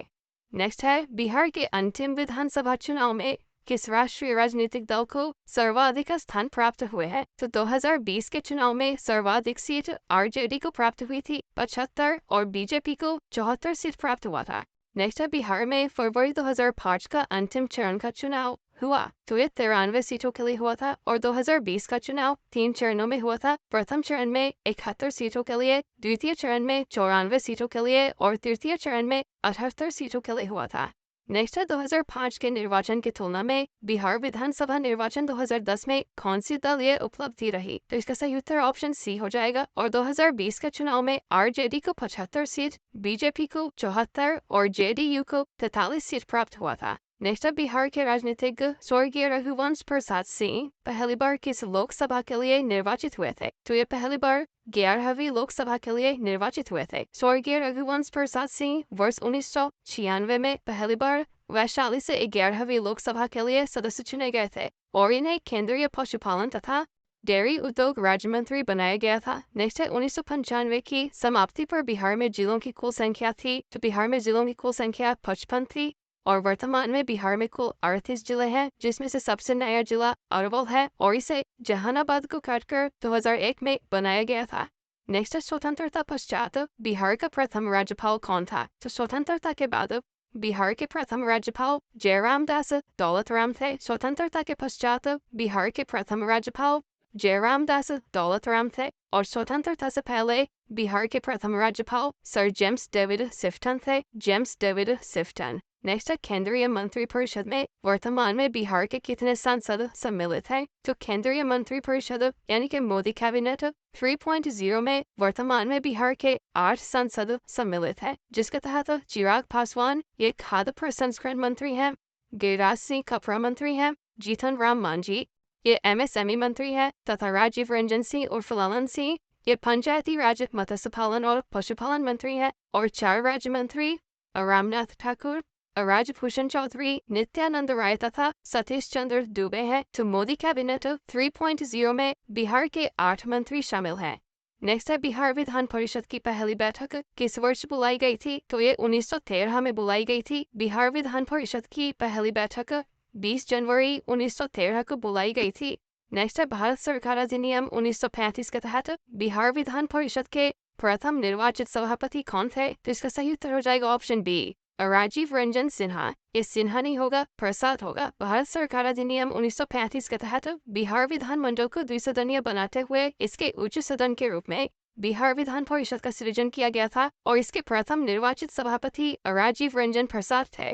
नेक्स्ट है बिहार के अंतिम विधानसभा चुनाव में किस राष्ट्रीय राजनीतिक दल को सर्वाधिक स्थान प्राप्त हुए हैं? तो 2020 के चुनाव में सर्वाधिक सीट आरजेडी को प्राप्त हुई थी 75 और बीजेपी को 74 सीट प्राप्त हुआ था। नेक्स्ट है बिहार में फरवरी 2005 का अंतिम चरण का चुनाव हुआ तो ये 93 सीटों के लिए हुआ था और 2020 का चुनाव 3 चरणों में हुआ था। प्रथम चरण में 71 सीटों के लिए, द्वितीय चरण में 94 सीटों के लिए और तृतीय चरण में 78 सीटों के लिए हुआ था। नेक्स्ट है 2005 के निर्वाचन की तुलना में बिहार विधानसभा निर्वाचन 2010 में कौन सी दलीय उपलब्धि रही, तो इसका सही उत्तर ऑप्शन सी हो जाएगा। और 2020 के चुनाव में आरजेडी को 75 सीट, बीजेपी को 74 और जेडीयू को 43 सीट प्राप्त हुआ था। नेक्स्ट है बिहार के राजनीतिज्ञ स्वर्गीय रघुवंश प्रसाद सिंह पहली बार किस लोकसभा के लिए निर्वाचित हुए थे, तो ये पहली बार 11वीं लोकसभा के लिए निर्वाचित हुए थे। स्वर्गीय रघुवंश प्रसाद सिंह वर्ष 1996 में पहली बार वैशाली से 11वीं लोकसभा के लिए सदस्य चुने गए थे और इन्हें केंद्रीय पशुपालन तथा डेयरी उद्योग राज्य मंत्री बनाया गया था। नेक्स्ट है 1995 की समाप्ति पर बिहार में जिलों की कुल संख्या थी, तो बिहार में जिलों की कुल संख्या 55 थी और वर्तमान में बिहार में कुल 38 जिले हैं, जिसमें से सबसे नया जिला अरवल है और इसे जहानाबाद को काटकर 2001 में बनाया गया था। नेक्स्ट है स्वतंत्रता पश्चात बिहार का प्रथम राज्यपाल कौन था, तो स्वतंत्रता के बाद बिहार के प्रथम राज्यपाल जयराम दास दौलतराम थे। स्वतंत्रता के पश्चात बिहार के प्रथम राज्यपाल जयराम दास दौलतराम थे और स्वतंत्रता से पहले बिहार के प्रथम राज्यपाल सर जेम्स डेविड सिफ्टन थे। James David सिफ्टन। नेक्स्ट है केंद्रीय मंत्रिपरिषद में वर्तमान में बिहार के कितने सांसद सम्मिलित हैं, तो केंद्रीय मंत्रिपरिषद यानी कि मोदी कैबिनेट 3.0 में वर्तमान में बिहार के 8 सांसद सम्मिलित हैं, जिसके तहत चिराग पासवान ये खाद्य प्रसंस्करण मंत्री हैं, गिरिराज सिंह कपड़ा मंत्री हैं, जीतन राम मांझी ये एमएसएमई मंत्री हैं तथा राजीव रंजन सिंह और फलालन सिंह ये पंचायती राज मत्स्य पालन और पशुपालन मंत्री हैं और 4 राज्य मंत्री रामनाथ ठाकुर, राजभूषण चौधरी, नित्यानंद राय तथा सतीश चंद्र दुबे हैं। तो मोदी कैबिनेट 3.0 में बिहार के 8 मंत्री शामिल हैं। नेक्स्ट है बिहार विधान परिषद की पहली बैठक किस वर्ष बुलाई गई थी, तो ये 1913 में बुलाई गई थी। बिहार विधान परिषद की पहली बैठक 20 जनवरी 1913 को बुलाई गई थी। नेक्स्ट है भारत सरकार अधिनियम 1935 के तहत बिहार विधान परिषद के प्रथम निर्वाचित सभापति कौन थे, तो इसका सही उत्तर हो जाएगा ऑप्शन बी राजीव रंजन सिन्हा। ये सिन्हा नहीं होगा, प्रसाद होगा। भारत सरकार अधिनियम 1935 के तहत बिहार विधानमंडल को द्विसदनीय बनाते हुए इसके उच्च सदन के रूप में बिहार विधान परिषद का सृजन किया गया था और इसके प्रथम निर्वाचित सभापति राजीव रंजन प्रसाद थे।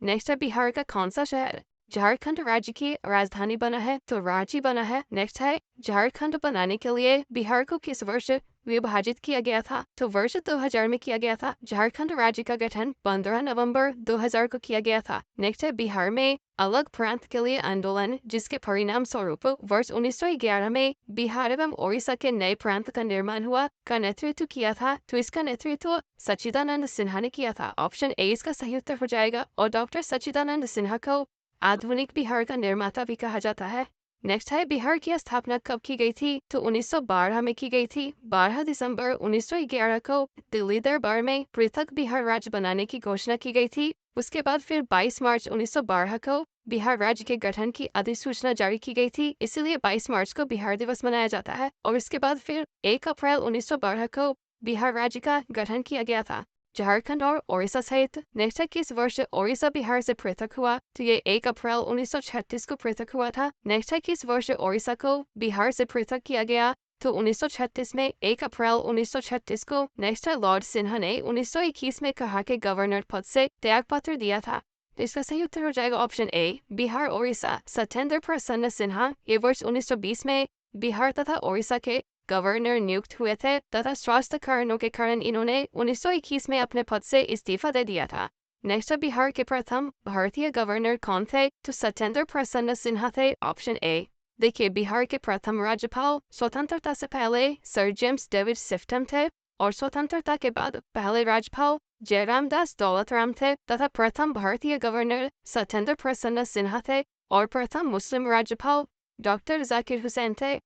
नेक्स्ट है बिहार का कौन सा शहर झारखंड राज्य की राजधानी बना है, तो रांची बना है। नेक्स्ट है झारखंड बनाने के लिए बिहार को किस वर्ष विभाजित किया गया था, तो वर्ष 2000 में किया गया था। झारखंड राज्य का गठन 15 नवंबर 2000 को किया गया था। नेक्स्ट है बिहार में अलग प्रांत के लिए आंदोलन, जिसके परिणाम स्वरूप वर्ष 1911 में बिहार एवं ओडिशा के नए प्रांत का निर्माण हुआ, का नेतृत्व किया था, तो इसका नेतृत्व सच्चिदानंद सिन्हा ने किया था। ऑप्शन ए इसका सही उत्तर हो जाएगा और डॉक्टर सच्चिदानंद सिन्हा को आधुनिक बिहार का निर्माता भी कहा जाता है। नेक्स्ट है बिहार की स्थापना कब की गई थी, तो 1912 में की गई थी। 12 दिसंबर 1911 को दिल्ली दरबार में पृथक बिहार राज्य बनाने की घोषणा की गई थी। उसके बाद फिर 22 मार्च 1912 को बिहार राज्य के गठन की अधिसूचना जारी की गई थी, इसीलिए 22 मार्च को बिहार दिवस मनाया जाता है। और इसके बाद फिर 1 अप्रैल 1912 को बिहार राज्य का गठन किया गया था। झारखंड और ओडिशा सहित। नेक्स्ट है किस वर्ष ओडिशा बिहार से पृथक हुआ, तो ये 1 अप्रैल 1936 को पृथक हुआ था। नेक्स्ट है किस वर्ष ओडिशा को बिहार से पृथक किया गया, तो 1936 में 1 अप्रैल 1936 को। नेक्स्ट है लॉर्ड सिन्हा ने 1921 में कहा कि गवर्नर पद से त्यागपत्र दिया था, तो इसका सही उत्तर हो जाएगा ऑप्शन ए बिहार ओडिशा। सत्येंद्र प्रसन्न सिन्हा ये वर्ष 1920 में बिहार तथा ओडिशा के गवर्नर नियुक्त हुए थे तथा स्वास्थ्य कारणों के कारण इन्होंने 1921 में अपने पद से इस्तीफा दे दिया था। नेक्स्ट बिहार के प्रथम भारतीय गवर्नर कौन थे, तो सत्येंद्र प्रसन्न सिन्हा थे। Option A. देखिए बिहार के प्रथम राज्यपाल स्वतंत्रता से पहले सर जेम्स डेविड सिफ्टन थे और स्वतंत्रता के बाद पहले राज्यपाल जयराम दास दौलतराम थे तथा प्रथम भारतीय गवर्नर सत्येंद्र प्रसन्न सिन्हा थे और प्रथम मुस्लिम राज्यपाल डॉक्टर जाकिर हुसैन थे।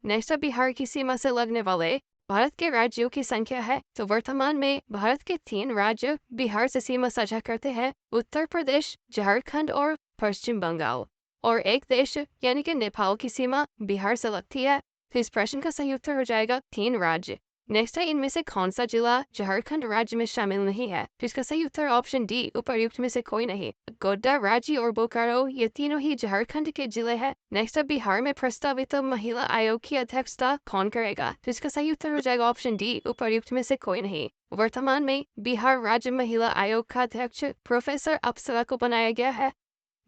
नेक्स्ट बिहार की सीमा से लगने वाले भारत के राज्यों की संख्या है, तो वर्तमान में भारत के 3 राज्य बिहार से सीमा साझा करते हैं, उत्तर प्रदेश, झारखंड और पश्चिम बंगाल। और एक देश यानी कि नेपाल की सीमा बिहार से लगती है। तो इस प्रश्न का सही उत्तर हो जाएगा 3 राज्य। नेक्स्ट है इनमें से कौन सा जिला झारखंड राज्य में शामिल नहीं है? तो इसका सही उत्तर ऑप्शन डी उपर्युक्त में से कोई नहीं। गोड्डा, रांची और बोकारो ये तीनों ही झारखंड के जिले हैं। नेक्स्ट है बिहार में प्रस्तावित महिला आयोग की अध्यक्षता कौन करेगा? तो इसका सही उत्तर हो जाएगा ऑप्शन डी उपर्युक्त में से कोई नहीं। वर्तमान में बिहार राज्य महिला आयोग का अध्यक्ष प्रोफेसर अप्सरा को बनाया गया है।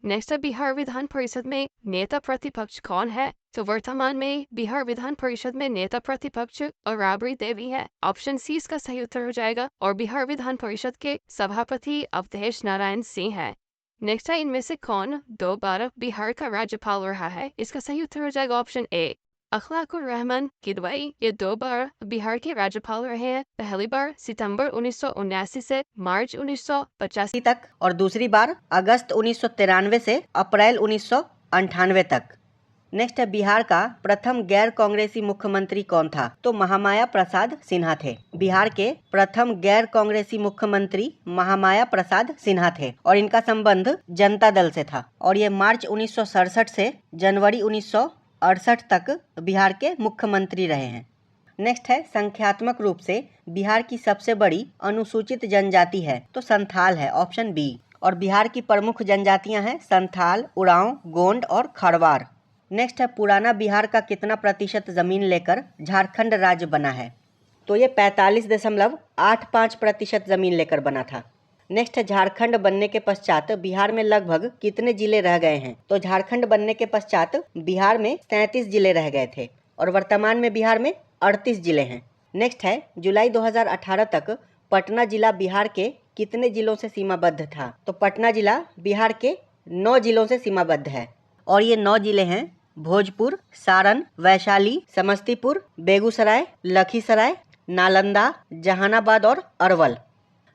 नेक्स्ट है बिहार विधान परिषद में नेता प्रतिपक्ष कौन है? तो वर्तमान में बिहार विधान परिषद में नेता प्रतिपक्ष राबड़ी देवी है। ऑप्शन सी इसका सही उत्तर हो जाएगा और बिहार विधान परिषद के सभापति अवधेश नारायण सिंह है। नेक्स्ट है इनमें से कौन 2 बार बिहार का राज्यपाल रहा है? इसका सही उत्तर हो जाएगा ऑप्शन ए अखलाकुर रहमान किदवई। ये 2 बार बिहार के राज्यपाल रहे हैं। पहली बार सितंबर 1979 से मार्च 1985 तक और दूसरी बार अगस्त 1993 से अप्रैल 1998 तक। नेक्स्ट है बिहार का प्रथम गैर कांग्रेसी मुख्यमंत्री कौन था? तो महामाया प्रसाद सिन्हा थे। बिहार के प्रथम गैर कांग्रेसी मुख्यमंत्री महामाया प्रसाद सिन्हा थे और इनका संबंध जनता दल से था और ये मार्च 1967 से जनवरी 1968 तक बिहार के मुख्यमंत्री रहे हैं। नेक्स्ट है संख्यात्मक रूप से बिहार की सबसे बड़ी अनुसूचित जनजाति है? तो संथाल है, ऑप्शन बी। और बिहार की प्रमुख जनजातियां हैं संथाल, उरांव, गोंड और खरवार। नेक्स्ट है पुराना बिहार का कितना प्रतिशत जमीन लेकर झारखंड राज्य बना है? तो ये 45.85% जमीन लेकर बना था। नेक्स्ट है झारखंड बनने के पश्चात बिहार में लगभग कितने जिले रह गए हैं? तो झारखंड बनने के पश्चात बिहार में 33 जिले रह गए थे और वर्तमान में बिहार में 38 जिले हैं। नेक्स्ट है जुलाई 2018 तक पटना जिला बिहार के कितने जिलों से सीमाबद्ध था? तो पटना जिला बिहार के 9 जिलों से सीमाबद्ध है और ये 9 जिले हैं भोजपुर, सारण, वैशाली, समस्तीपुर, बेगूसराय, लखीसराय, नालंदा, जहानाबाद और अरवल।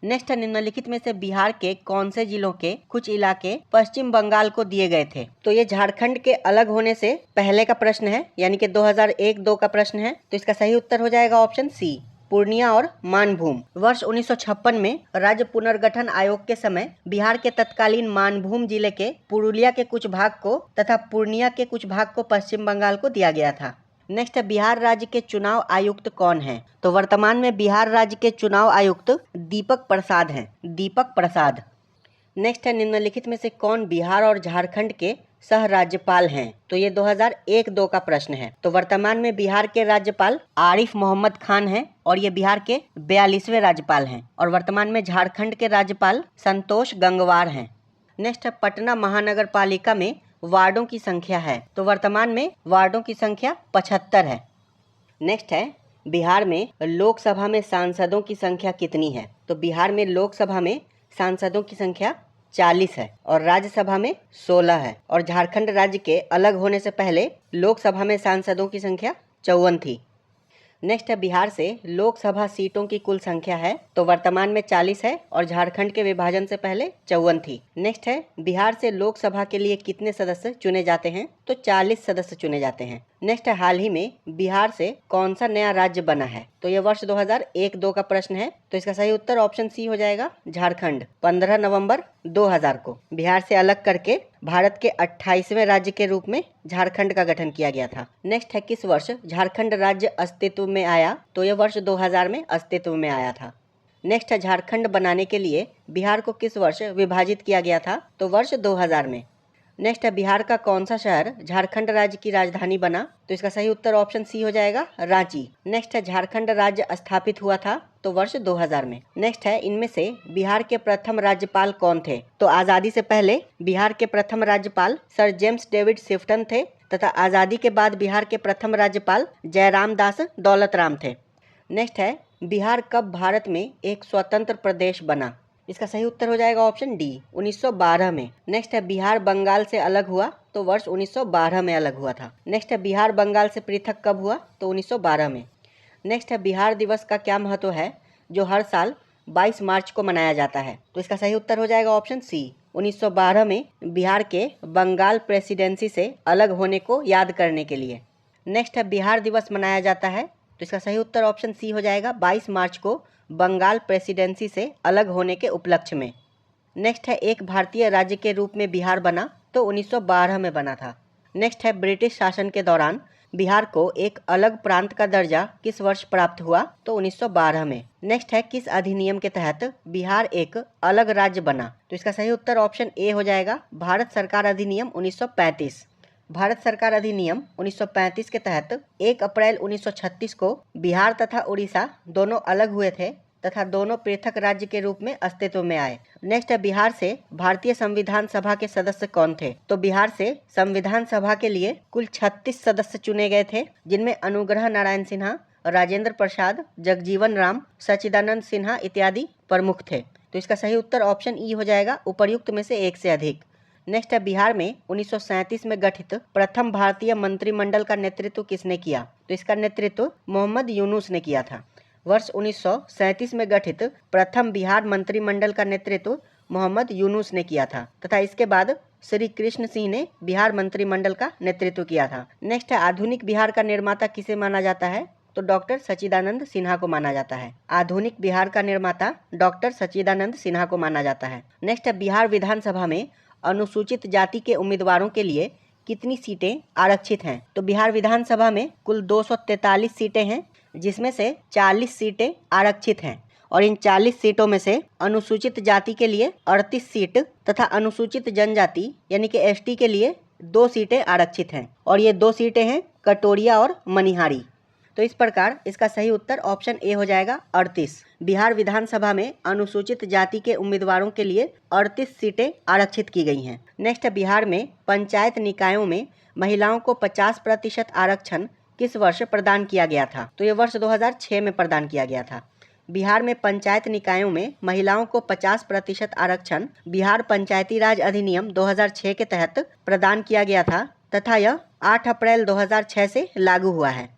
नेक्स्ट है निम्नलिखित में से बिहार के कौन से जिलों के कुछ इलाके पश्चिम बंगाल को दिए गए थे? तो ये झारखंड के अलग होने से पहले का प्रश्न है, यानी कि 2001-2 का प्रश्न है। तो इसका सही उत्तर हो जाएगा ऑप्शन सी पूर्णिया और मानभूम। वर्ष 1956 में राज्य पुनर्गठन आयोग के समय बिहार के तत्कालीन मानभूम जिले के पुरुलिया के कुछ भाग को तथा पूर्णिया के कुछ भाग को पश्चिम बंगाल को दिया गया था। नेक्स्ट है बिहार राज्य के चुनाव आयुक्त कौन हैं? तो वर्तमान में बिहार राज्य के चुनाव आयुक्त दीपक प्रसाद हैं, दीपक प्रसाद। नेक्स्ट है निम्नलिखित में से कौन बिहार और झारखंड के सह राज्यपाल हैं? तो ये 2001-2 का प्रश्न है। तो वर्तमान में बिहार के राज्यपाल आरिफ मोहम्मद खान हैं और ये बिहार के 42वें राज्यपाल हैं और वर्तमान में झारखंड के राज्यपाल संतोष गंगवार हैं। नेक्स्ट है पटना महानगर पालिका में वार्डों की संख्या है? तो वर्तमान में वार्डों की संख्या 75 है। नेक्स्ट है बिहार में लोकसभा में सांसदों की संख्या कितनी है? तो बिहार में लोकसभा में सांसदों की संख्या 40 है और राज्यसभा में 16 है और झारखंड राज्य के अलग होने से पहले लोकसभा में सांसदों की संख्या 54 थी। नेक्स्ट है बिहार से लोकसभा सीटों की कुल संख्या है? तो वर्तमान में 40 है और झारखंड के विभाजन से पहले 54 थी। नेक्स्ट है बिहार से लोकसभा के लिए कितने सदस्य चुने जाते हैं? तो 40 सदस्य चुने जाते हैं। नेक्स्ट है हाल ही में बिहार से कौन सा नया राज्य बना है? तो ये वर्ष 2001-2 का प्रश्न है। तो इसका सही उत्तर ऑप्शन सी हो जाएगा झारखंड। 15 नवंबर 2000 को बिहार से अलग करके भारत के 28वें राज्य के रूप में झारखंड का गठन किया गया था। नेक्स्ट है किस वर्ष झारखंड राज्य अस्तित्व में आया? तो यह वर्ष 2000 में अस्तित्व में आया था। नेक्स्ट है झारखंड बनाने के लिए बिहार को किस वर्ष विभाजित किया गया था? तो वर्ष 2000 में। नेक्स्ट है बिहार का कौन सा शहर झारखंड राज्य की राजधानी बना? तो इसका सही उत्तर ऑप्शन सी हो जाएगा रांची। नेक्स्ट है झारखंड राज्य स्थापित हुआ था? तो वर्ष 2000 में। नेक्स्ट है इनमें से बिहार के प्रथम राज्यपाल कौन थे? तो आज़ादी से पहले बिहार के प्रथम राज्यपाल सर जेम्स डेविड शिफ्टन थे तथा आज़ादी के बाद बिहार के प्रथम राज्यपाल जयराम दास दौलतराम थे। नेक्स्ट है बिहार कब भारत में एक स्वतंत्र प्रदेश बना? इसका सही उत्तर हो जाएगा ऑप्शन डी 1912 में। नेक्स्ट है बिहार बंगाल से अलग हुआ? तो वर्ष 1912 में अलग हुआ था। नेक्स्ट है बिहार बंगाल से पृथक कब हुआ? तो 1912 में। नेक्स्ट है बिहार दिवस का क्या महत्व है जो हर साल 22 मार्च को मनाया जाता है? तो इसका सही उत्तर हो जाएगा ऑप्शन सी 1912 में बिहार के बंगाल प्रेसिडेंसी से अलग होने को याद करने के लिए। नेक्स्ट है बिहार दिवस मनाया जाता है? तो इसका सही उत्तर ऑप्शन सी हो जाएगा 22 मार्च को बंगाल प्रेसिडेंसी से अलग होने के उपलक्ष्य में। नेक्स्ट है एक भारतीय राज्य के रूप में बिहार बना? तो 1912 में बना था। नेक्स्ट है ब्रिटिश शासन के दौरान बिहार को एक अलग प्रांत का दर्जा किस वर्ष प्राप्त हुआ? तो 1912 में। नेक्स्ट है, किस अधिनियम के तहत बिहार एक अलग राज्य बना? तो इसका सही उत्तर ऑप्शन ए हो जाएगा, भारत सरकार अधिनियम 1935। भारत सरकार अधिनियम 1935 के तहत 1 अप्रैल 1936 को बिहार तथा उड़ीसा दोनों अलग हुए थे तथा दोनों पृथक राज्य के रूप में अस्तित्व में आए। नेक्स्ट है, बिहार से भारतीय संविधान सभा के सदस्य कौन थे? तो बिहार से संविधान सभा के लिए कुल 36 सदस्य चुने गए थे, जिनमें अनुग्रह नारायण सिन्हा, राजेंद्र प्रसाद, जगजीवन राम, सच्चिदानंद सिन्हा इत्यादि प्रमुख थे। तो इसका सही उत्तर ऑप्शन ई हो जाएगा, उपर्युक्त में से एक से अधिक। नेक्स्ट है, बिहार में 1937 में गठित प्रथम भारतीय मंत्रिमंडल का नेतृत्व किसने किया? तो इसका नेतृत्व मोहम्मद यूनुस ने किया था। वर्ष 1937 में गठित प्रथम बिहार मंत्रिमंडल का नेतृत्व मोहम्मद यूनुस ने किया था तथा इसके बाद श्री कृष्ण सिंह ने बिहार मंत्रिमंडल का नेतृत्व किया था। नेक्स्ट है, आधुनिक बिहार का निर्माता किसे माना जाता है? तो डॉक्टर सच्चिदानंद सिन्हा को माना जाता है। आधुनिक बिहार का निर्माता डॉक्टर सच्चिदानंद सिन्हा को माना जाता है। नेक्स्ट है, बिहार विधानसभा में अनुसूचित जाति के उम्मीदवारों के लिए कितनी सीटें आरक्षित हैं? तो बिहार विधानसभा में कुल 243 सीटें हैं, जिसमें से 40 सीटें आरक्षित हैं और इन 40 सीटों में से अनुसूचित जाति के लिए 38 सीट तथा अनुसूचित जनजाति यानी कि एसटी के लिए 2 सीटें आरक्षित हैं और ये 2 सीटें हैं कटोरिया और मनिहारी। तो इस प्रकार इसका सही उत्तर ऑप्शन ए हो जाएगा, 38। बिहार विधानसभा में अनुसूचित जाति के उम्मीदवारों के लिए 38 सीटें आरक्षित की गई हैं। नेक्स्ट, बिहार में पंचायत निकायों में महिलाओं को 50% आरक्षण किस वर्ष प्रदान किया गया था? तो ये वर्ष 2006 में प्रदान किया गया था। बिहार में पंचायत निकायों में महिलाओं को 50% आरक्षण बिहार पंचायती राज अधिनियम 2006 के तहत प्रदान किया गया था तथा यह 8 अप्रैल 2006 से लागू हुआ है।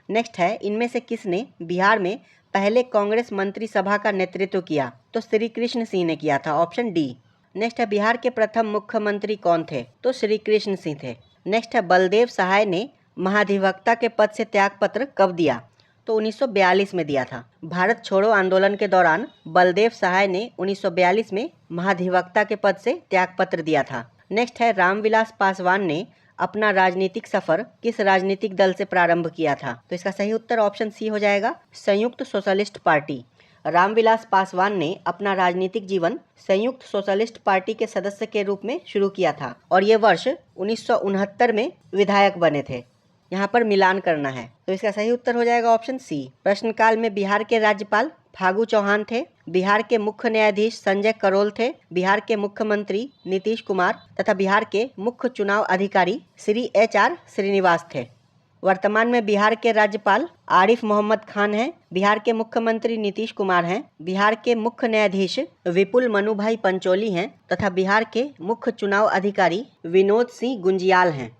नेक्स्ट है, इनमें से किसने बिहार में पहले कांग्रेस मंत्रिसभा का नेतृत्व किया? तो श्री कृष्ण सिंह ने किया था, ऑप्शन डी। नेक्स्ट है, बिहार के प्रथम मुख्यमंत्री कौन थे? तो श्री कृष्ण सिंह थे। नेक्स्ट है, बलदेव सहाय ने महाधिवक्ता के पद से त्यागपत्र कब दिया? तो 1942 में दिया था। भारत छोड़ो आंदोलन के दौरान बलदेव सहाय ने 1942 में महाधिवक्ता के पद से त्यागपत्र दिया था। नेक्स्ट है, रामविलास पासवान ने अपना राजनीतिक सफर किस राजनीतिक दल से प्रारंभ किया था? तो इसका सही उत्तर ऑप्शन सी हो जाएगा, संयुक्त सोशलिस्ट पार्टी। रामविलास पासवान ने अपना राजनीतिक जीवन संयुक्त सोशलिस्ट पार्टी के सदस्य के रूप में शुरू किया था और ये वर्ष 1969 में विधायक बने थे। यहाँ पर मिलान करना है, तो इसका सही उत्तर हो जाएगा ऑप्शन सी। प्रश्नकाल में बिहार के राज्यपाल फागू चौहान थे, बिहार के मुख्य न्यायाधीश संजय करोल थे, बिहार के मुख्यमंत्री नीतीश कुमार तथा बिहार के मुख्य चुनाव अधिकारी श्री HR श्रीनिवास थे। वर्तमान में बिहार के राज्यपाल आरिफ मोहम्मद खान हैं, बिहार के मुख्यमंत्री नीतीश कुमार हैं, बिहार के मुख्य न्यायाधीश विपुल मनुभाई पंचोली हैं तथा बिहार के मुख्य चुनाव अधिकारी विनोद सिंह गुंजियाल हैं।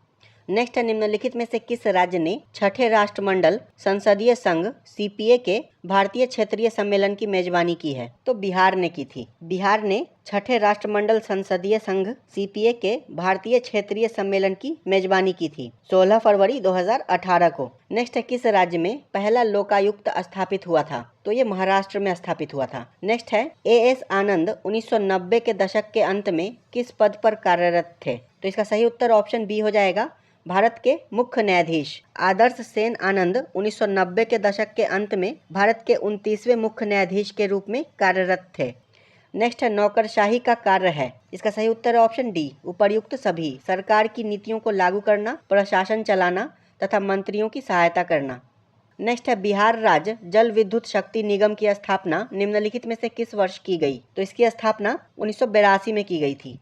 नेक्स्ट, निम्नलिखित में से किस राज्य ने छठे राष्ट्रमंडल संसदीय संघ CPA के भारतीय क्षेत्रीय सम्मेलन की मेजबानी की है? तो बिहार ने की थी। बिहार ने छठे राष्ट्रमंडल संसदीय संघ CPA के भारतीय क्षेत्रीय सम्मेलन की मेजबानी की थी 16 फरवरी 2018 को। नेक्स्ट, किस राज्य में पहला लोकायुक्त स्थापित हुआ था? तो ये महाराष्ट्र में स्थापित हुआ था। नेक्स्ट है, AS आनंद 1990 के दशक के अंत में किस पद पर कार्यरत थे? तो इसका सही उत्तर ऑप्शन बी हो जाएगा, भारत के मुख्य न्यायाधीश। आदर्श सेन आनंद 1990 के दशक के अंत में भारत के 29वें मुख्य न्यायाधीश के रूप में कार्यरत थे। नेक्स्ट है, नौकरशाही का कार्य है? इसका सही उत्तर है ऑप्शन डी, उपर्युक्त सभी। सरकार की नीतियों को लागू करना, प्रशासन चलाना तथा मंत्रियों की सहायता करना। नेक्स्ट है, बिहार राज्य जल विद्युत शक्ति निगम की स्थापना निम्नलिखित में से किस वर्ष की गई? तो इसकी स्थापना 1982 में की गई थी।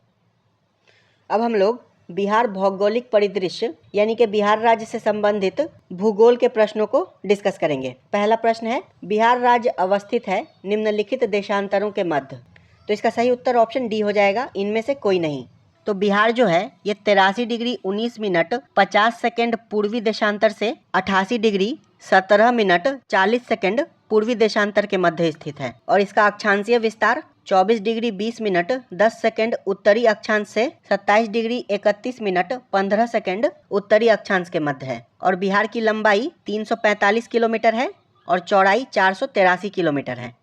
अब हम लोग बिहार भौगोलिक परिदृश्य यानी कि बिहार राज्य से संबंधित भूगोल के प्रश्नों को डिस्कस करेंगे। पहला प्रश्न है, बिहार राज्य अवस्थित है निम्नलिखित देशांतरों के मध्य? तो इसका सही उत्तर ऑप्शन डी हो जाएगा, इनमें से कोई नहीं। तो बिहार जो है ये 83 डिग्री 19 मिनट 50 सेकेंड पूर्वी देशांतर से 88 डिग्री 17 मिनट 40 सेकेंड पूर्वी देशांतर के मध्य स्थित है और इसका अक्षांशीय विस्तार 24 डिग्री 20 मिनट 10 सेकेंड उत्तरी अक्षांश से 27 डिग्री 31 मिनट 15 सेकेंड उत्तरी अक्षांश के मध्य है और बिहार की लंबाई 345 किलोमीटर है और चौड़ाई 483 किलोमीटर है।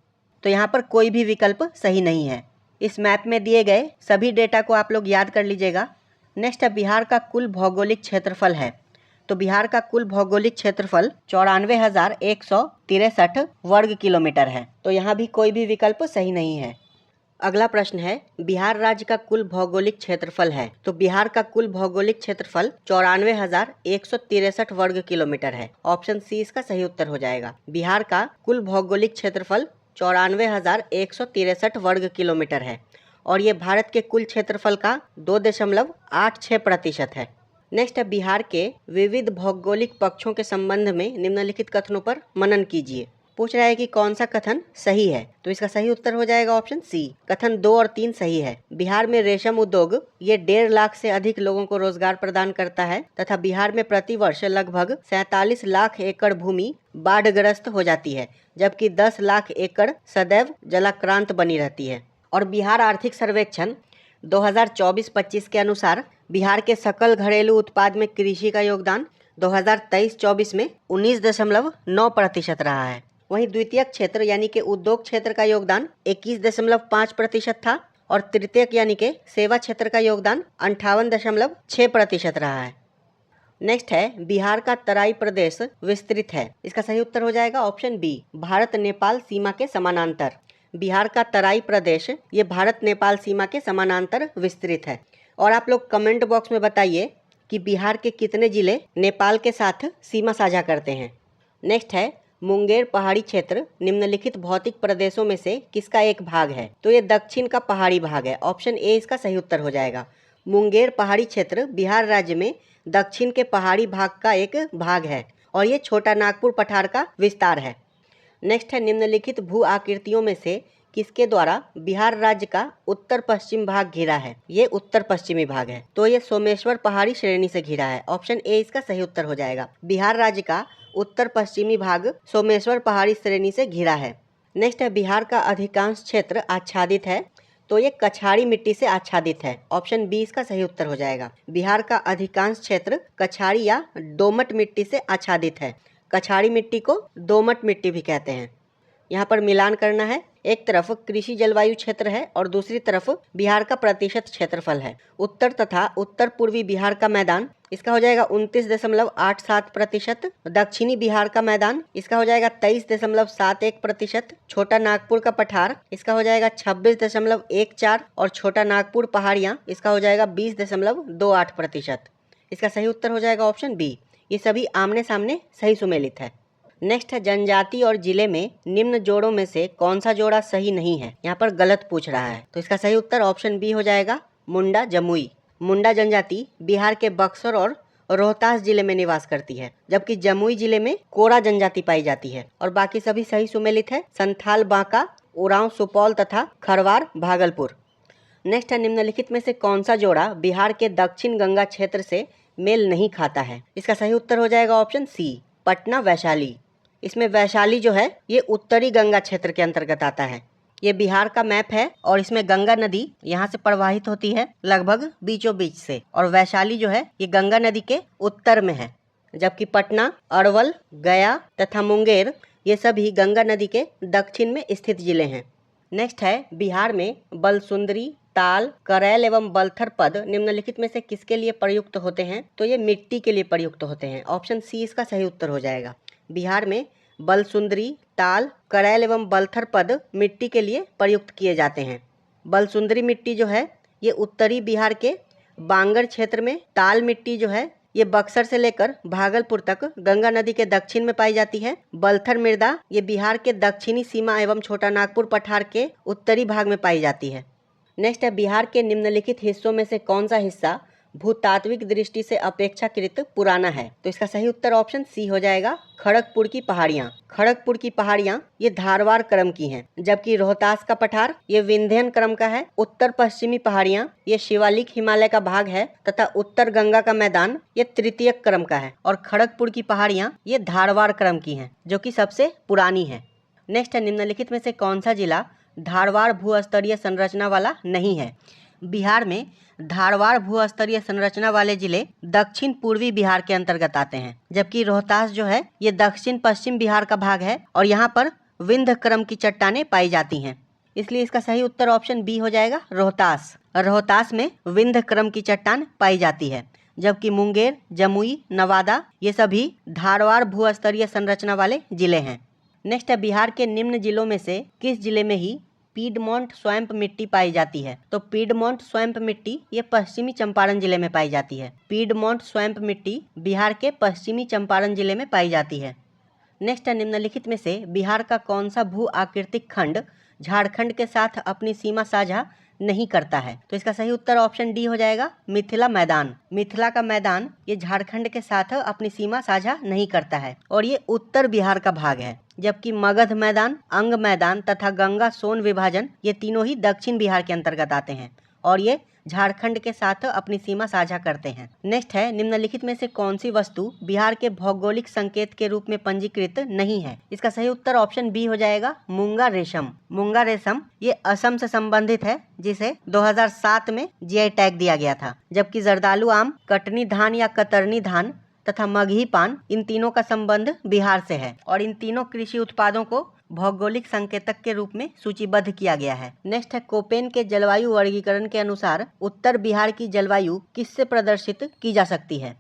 तो यहाँ पर कोई भी विकल्प सही नहीं है। इस मैप में दिए गए सभी डेटा को आप लोग याद कर लीजिएगा। नेक्स्ट, बिहार का कुल भौगोलिक क्षेत्रफल है तो बिहार का कुल भौगोलिक क्षेत्रफल 94,163 वर्ग किलोमीटर है। तो यहाँ भी कोई भी विकल्प सही नहीं है। अगला प्रश्न है, बिहार राज्य का कुल भौगोलिक क्षेत्रफल है। तो बिहार का कुल भौगोलिक क्षेत्रफल 94,163 वर्ग किलोमीटर है। ऑप्शन सी इसका सही उत्तर हो जाएगा। बिहार का कुल भौगोलिक क्षेत्रफल 94,163 वर्ग किलोमीटर है और ये भारत के कुल क्षेत्रफल का 2.86% है। नेक्स्ट है, बिहार के विविध भौगोलिक पक्षों के संबंध में निम्नलिखित कथनों पर मनन कीजिए। पूछ रहा है कि कौन सा कथन सही है। तो इसका सही उत्तर हो जाएगा ऑप्शन सी। कथन 2 और 3 सही है। बिहार में रेशम उद्योग ये 1.5 लाख से अधिक लोगों को रोजगार प्रदान करता है तथा बिहार में प्रति वर्ष लगभग 47 लाख एकड़ भूमि बाढ़ग्रस्त हो जाती है, जबकि 10 लाख एकड़ सदैव जलाक्रांत बनी रहती है। और बिहार आर्थिक सर्वेक्षण 2024-25 के अनुसार बिहार के सकल घरेलू उत्पाद में कृषि का योगदान 2023-24 में 19.9% रहा है। वहीं द्वितीयक क्षेत्र यानी कि उद्योग क्षेत्र का योगदान 21.5% था और तृतीयक यानी कि सेवा क्षेत्र का योगदान 58.6% रहा है। नेक्स्ट है, बिहार का तराई प्रदेश विस्तृत है। इसका सही उत्तर हो जाएगा ऑप्शन बी, भारत नेपाल सीमा के समानांतर। बिहार का तराई प्रदेश ये भारत नेपाल सीमा के समानांतर विस्तृत है। और आप लोग कमेंट बॉक्स में बताइए कि बिहार के कितने जिले नेपाल के साथ सीमा साझा करते हैं। नेक्स्ट है, मुंगेर पहाड़ी क्षेत्र निम्नलिखित भौतिक प्रदेशों में से किसका एक भाग है। तो ये दक्षिण का पहाड़ी भाग है। ऑप्शन ए इसका सही उत्तर हो जाएगा। मुंगेर पहाड़ी क्षेत्र बिहार राज्य में दक्षिण के पहाड़ी भाग का एक भाग है और ये छोटा नागपुर पठार का विस्तार है। नेक्स्ट है, निम्नलिखित भू आकृतियों में से किसके द्वारा बिहार राज्य का उत्तर पश्चिम भाग घिरा है। ये उत्तर पश्चिमी भाग है। तो ये सोमेश्वर पहाड़ी श्रेणी से घिरा है। ऑप्शन ए इसका सही उत्तर हो जाएगा। बिहार राज्य का उत्तर पश्चिमी भाग सोमेश्वर पहाड़ी श्रेणी से घिरा है। नेक्स्ट है, बिहार का अधिकांश क्षेत्र आच्छादित है। तो ये कछाड़ी मिट्टी से आच्छादित है। ऑप्शन बी इसका सही उत्तर हो जाएगा। बिहार का अधिकांश क्षेत्र कछाड़ी या दोमट मिट्टी से आच्छादित है। कछाड़ी मिट्टी को दोमट मिट्टी भी कहते हैं। यहाँ पर मिलान करना है। एक तरफ कृषि जलवायु क्षेत्र है और दूसरी तरफ बिहार का प्रतिशत क्षेत्रफल है। उत्तर तथा उत्तर पूर्वी बिहार का मैदान इसका हो जाएगा 29.87%। दक्षिणी बिहार का मैदान इसका हो जाएगा 23.71%। छोटा नागपुर का पठार इसका हो जाएगा 26.14 और छोटा नागपुर पहाड़ियाँ इसका हो जाएगा 20.28%। इसका सही उत्तर हो जाएगा ऑप्शन बी। ये सभी आमने सामने सही सुमेलित है। नेक्स्ट है, जनजाति और जिले में निम्न जोड़ों में से कौन सा जोड़ा सही नहीं है। यहाँ पर गलत पूछ रहा है। तो इसका सही उत्तर ऑप्शन बी हो जाएगा, मुंडा जमुई। मुंडा जनजाति बिहार के बक्सर और रोहतास जिले में निवास करती है, जबकि जमुई जिले में कोरा जनजाति पाई जाती है और बाकी सभी सही सुमेलित है। संथाल बांका, उरांव सुपौल तथा खरवार भागलपुर। नेक्स्ट है, निम्नलिखित में से कौन सा जोड़ा बिहार के दक्षिण गंगा क्षेत्र से मेल नहीं खाता है। इसका सही उत्तर हो जाएगा ऑप्शन सी, पटना वैशाली। इसमें वैशाली जो है ये उत्तरी गंगा क्षेत्र के अंतर्गत आता है। ये बिहार का मैप है और इसमें गंगा नदी यहाँ से प्रवाहित होती है लगभग बीचों बीच से, और वैशाली जो है ये गंगा नदी के उत्तर में है, जबकि पटना, अरवल, गया तथा मुंगेर ये सभी गंगा नदी के दक्षिण में स्थित जिले हैं। नेक्स्ट है, बिहार में बलसुंदरी, ताल, करैल एवं बलथर पद निम्नलिखित में से किसके लिए प्रयुक्त होते हैं। तो ये मिट्टी के लिए प्रयुक्त होते हैं। ऑप्शन सी इसका सही उत्तर हो जाएगा। बिहार में बलसुंदरी, ताल, करैल एवं बलथर पद मिट्टी के लिए प्रयुक्त किए जाते हैं। बलसुंदरी मिट्टी जो है ये उत्तरी बिहार के बांगर क्षेत्र में, ताल मिट्टी जो है ये बक्सर से लेकर भागलपुर तक गंगा नदी के दक्षिण में पाई जाती है। बलथर मृदा ये बिहार के दक्षिणी सीमा एवं छोटा नागपुर पठार के उत्तरी भाग में पाई जाती है। नेक्स्ट है, बिहार के निम्नलिखित हिस्सों में से कौन सा हिस्सा भूतात्विक दृष्टि से अपेक्षाकृत पुराना है। तो इसका सही उत्तर ऑप्शन सी हो जाएगा, खड़गपुर की पहाड़ियाँ। खड़गपुर की पहाड़ियाँ ये धारवाड़ क्रम की हैं, जबकि रोहतास का पठार ये विंध्यन क्रम का है। उत्तर पश्चिमी पहाड़ियाँ ये शिवालिक हिमालय का भाग है तथा उत्तर गंगा का मैदान ये तृतीयक क्रम का है और खड़गपुर की पहाड़ियाँ ये धारवाड़ क्रम की हैं, जो कि सबसे पुरानी है। नेक्स्ट है, निम्नलिखित में से कौन सा जिला धारवाड़ भूस्तरीय संरचना वाला नहीं है। बिहार में धारवाड़ भूस्तरीय संरचना वाले जिले दक्षिण पूर्वी बिहार के अंतर्गत आते हैं, जबकि रोहतास जो है ये दक्षिण पश्चिम बिहार का भाग है और यहाँ पर विंध्य क्रम की चट्टानें पाई जाती हैं। इसलिए इसका सही उत्तर ऑप्शन बी हो जाएगा, रोहतास। रोहतास में विंध्य क्रम की चट्टान पाई जाती है, जबकि मुंगेर, जमुई, नवादा ये सभी धारवाड़ भूस्तरीय संरचना वाले जिले हैं। नेक्स्ट है बिहार के निम्न जिलों में से किस जिले में ही पीडमोंट स्वैम्प मिट्टी पाई जाती है? तो पीडमोंट स्वैम्प मिट्टी ये पश्चिमी चंपारण जिले में पाई जाती है। पीडमोंट स्वैम्प मिट्टी बिहार के पश्चिमी चंपारण जिले में पाई जाती है। नेक्स्ट है निम्नलिखित में से बिहार का कौन सा भू आकृतिक खंड झारखंड के साथ अपनी सीमा साझा नहीं करता है? तो इसका सही उत्तर ऑप्शन डी हो जाएगा, मिथिला मैदान। मिथिला का मैदान ये झारखंड के साथ अपनी सीमा साझा नहीं करता है और ये उत्तर बिहार का भाग है, जबकि मगध मैदान, अंग मैदान तथा गंगा सोन विभाजन ये तीनों ही दक्षिण बिहार के अंतर्गत आते हैं और ये झारखंड के साथ अपनी सीमा साझा करते हैं। नेक्स्ट है निम्नलिखित में से कौन सी वस्तु बिहार के भौगोलिक संकेत के रूप में पंजीकृत नहीं है? इसका सही उत्तर ऑप्शन बी हो जाएगा, मूंगा रेशम। मूंगा रेशम ये असम से संबंधित है, जिसे 2007 में जीआई टैग दिया गया था, जबकि जर्दालू आम, कटनी धान या कतरनी धान तथा मगही पान इन तीनों का संबंध बिहार से है और इन तीनों कृषि उत्पादों को भौगोलिक संकेतक के रूप में सूचीबद्ध किया गया है। नेक्स्ट है कोपेन के जलवायु वर्गीकरण के अनुसार उत्तर बिहार की जलवायु किससे प्रदर्शित की जा सकती है?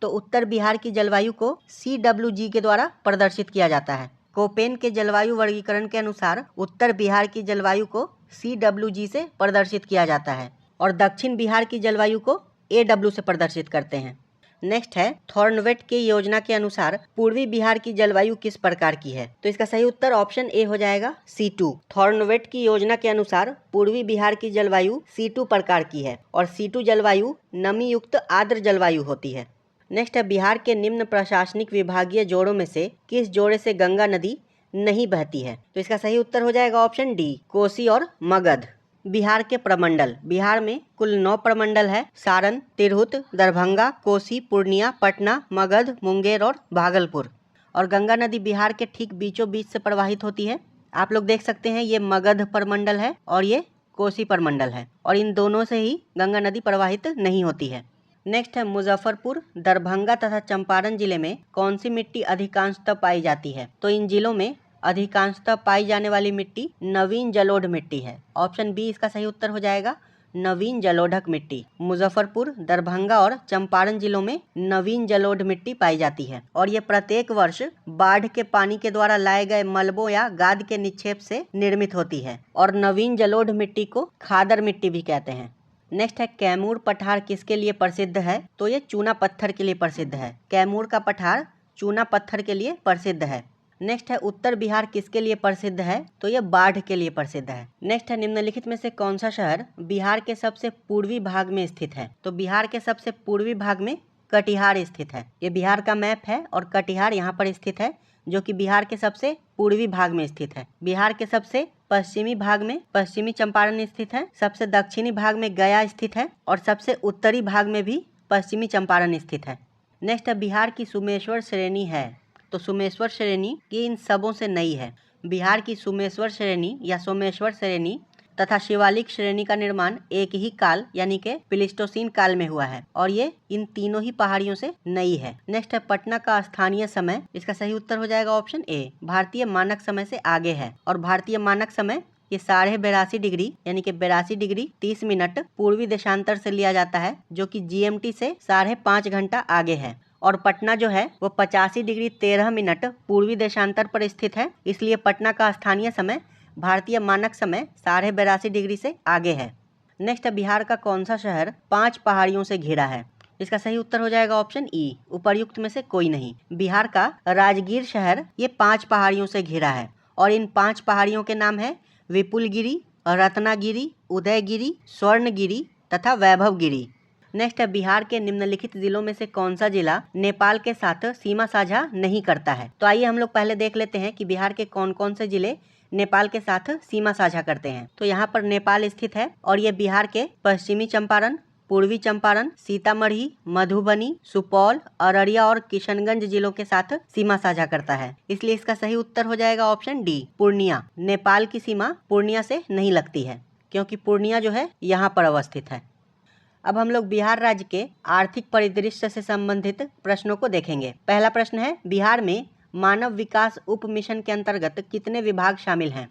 तो उत्तर बिहार की जलवायु को CWG के द्वारा प्रदर्शित किया जाता है। कोपेन के जलवायु वर्गीकरण के अनुसार उत्तर बिहार की जलवायु को CWG से प्रदर्शित किया जाता है और दक्षिण बिहार की जलवायु को AW से प्रदर्शित करते हैं। नेक्स्ट है थॉर्नवेट के योजना के अनुसार पूर्वी बिहार की जलवायु किस प्रकार की है? तो इसका सही उत्तर ऑप्शन ए हो जाएगा, C2। थॉर्नवेट की योजना के अनुसार पूर्वी बिहार की जलवायु C2 प्रकार की है और C2 जलवायु नमी युक्त आर्द्र जलवायु होती है। नेक्स्ट है बिहार के निम्न प्रशासनिक विभागीय जोड़ों में से किस जोड़े से गंगा नदी नहीं बहती है? तो इसका सही उत्तर हो जाएगा ऑप्शन डी, कोसी और मगध। बिहार के प्रमंडल, बिहार में कुल 9 प्रमंडल है, सारण, तिरहुत, दरभंगा, कोसी, पूर्णिया, पटना, मगध, मुंगेर और भागलपुर। और गंगा नदी बिहार के ठीक बीचों बीच से प्रवाहित होती है। आप लोग देख सकते हैं ये मगध प्रमंडल है और ये कोसी प्रमंडल है और इन दोनों से ही गंगा नदी प्रवाहित नहीं होती है। नेक्स्ट है मुजफ्फरपुर, दरभंगा तथा चंपारण जिले में कौन सी मिट्टी अधिकांशतः पाई जाती है? तो इन जिलों में अधिकांशतः पाई जाने वाली मिट्टी नवीन जलोढ़ मिट्टी है। ऑप्शन बी इसका सही उत्तर हो जाएगा, नवीन जलोढ़क मिट्टी। मुजफ्फरपुर, दरभंगा और चंपारण जिलों में नवीन जलोढ़ मिट्टी पाई जाती है और ये प्रत्येक वर्ष बाढ़ के पानी के द्वारा लाए गए मलबों या गाद के निक्षेप से निर्मित होती है और नवीन जलोढ़ मिट्टी को खादर मिट्टी भी कहते हैं। नेक्स्ट है कैमूर पठार किसके लिए प्रसिद्ध है? तो ये चूना पत्थर के लिए प्रसिद्ध है। कैमूर का पठार चूना पत्थर के लिए प्रसिद्ध है। नेक्स्ट है उत्तर बिहार किसके लिए प्रसिद्ध है? तो यह बाढ़ के लिए प्रसिद्ध है। नेक्स्ट है निम्नलिखित में से कौन सा शहर बिहार के सबसे पूर्वी भाग में स्थित है? तो बिहार के सबसे पूर्वी भाग में कटिहार स्थित है। ये बिहार का मैप है और कटिहार यहाँ पर स्थित है, जो कि बिहार के सबसे पूर्वी भाग में स्थित है। बिहार के सबसे पश्चिमी भाग में पश्चिमी चंपारण स्थित है, सबसे दक्षिणी भाग में गया स्थित है और सबसे उत्तरी भाग में भी पश्चिमी चंपारण स्थित है। नेक्स्ट है बिहार की सुमेश्वर श्रेणी है। तो सुमेश्वर श्रेणी ये इन सबों से नई है। बिहार की सुमेश्वर श्रेणी या सोमेश्वर श्रेणी तथा शिवालिक श्रेणी का निर्माण एक ही काल यानी कि प्लीस्टोसीन काल में हुआ है और ये इन तीनों ही पहाड़ियों से नई है। नेक्स्ट है पटना का स्थानीय समय। इसका सही उत्तर हो जाएगा ऑप्शन ए, भारतीय मानक समय से आगे है और भारतीय मानक समय ये 82.5 डिग्री यानी कि 82 डिग्री 30 मिनट पूर्वी देशांतर से लिया जाता है, जो कि GMT से 5.5 घंटा आगे है। और पटना जो है वो 85 डिग्री 13 मिनट पूर्वी देशांतर पर स्थित है, इसलिए पटना का स्थानीय समय भारतीय मानक समय 82.5 डिग्री से आगे है। नेक्स्ट बिहार का कौन सा शहर 5 पहाड़ियों से घिरा है? इसका सही उत्तर हो जाएगा ऑप्शन ई, उपर्युक्त में से कोई नहीं। बिहार का राजगीर शहर ये 5 पहाड़ियों से घिरा है और इन 5 पहाड़ियों के नाम है विपुलगिरी, रत्नागिरी, उदयगिरी, स्वर्णगिरी तथा वैभवगिरी। नेक्स्ट है बिहार के निम्नलिखित जिलों में से कौन सा जिला नेपाल के साथ सीमा साझा नहीं करता है? तो आइए हम लोग पहले देख लेते हैं कि बिहार के कौन कौन से जिले नेपाल के साथ सीमा साझा करते हैं। तो यहाँ पर नेपाल स्थित है और ये बिहार के पश्चिमी चंपारण, पूर्वी चंपारण, सीतामढ़ी, मधुबनी, सुपौल, अररिया और किशनगंज जिलों के साथ सीमा साझा करता है, इसलिए इसका सही उत्तर हो जाएगा ऑप्शन डी, पूर्णिया। नेपाल की सीमा पूर्णिया से नहीं लगती है क्योंकि पूर्णिया जो है यहाँ पर अवस्थित है। अब हम लोग बिहार राज्य के आर्थिक परिदृश्य से संबंधित प्रश्नों को देखेंगे। पहला प्रश्न है बिहार में मानव विकास उप मिशन के अंतर्गत कितने विभाग शामिल हैं?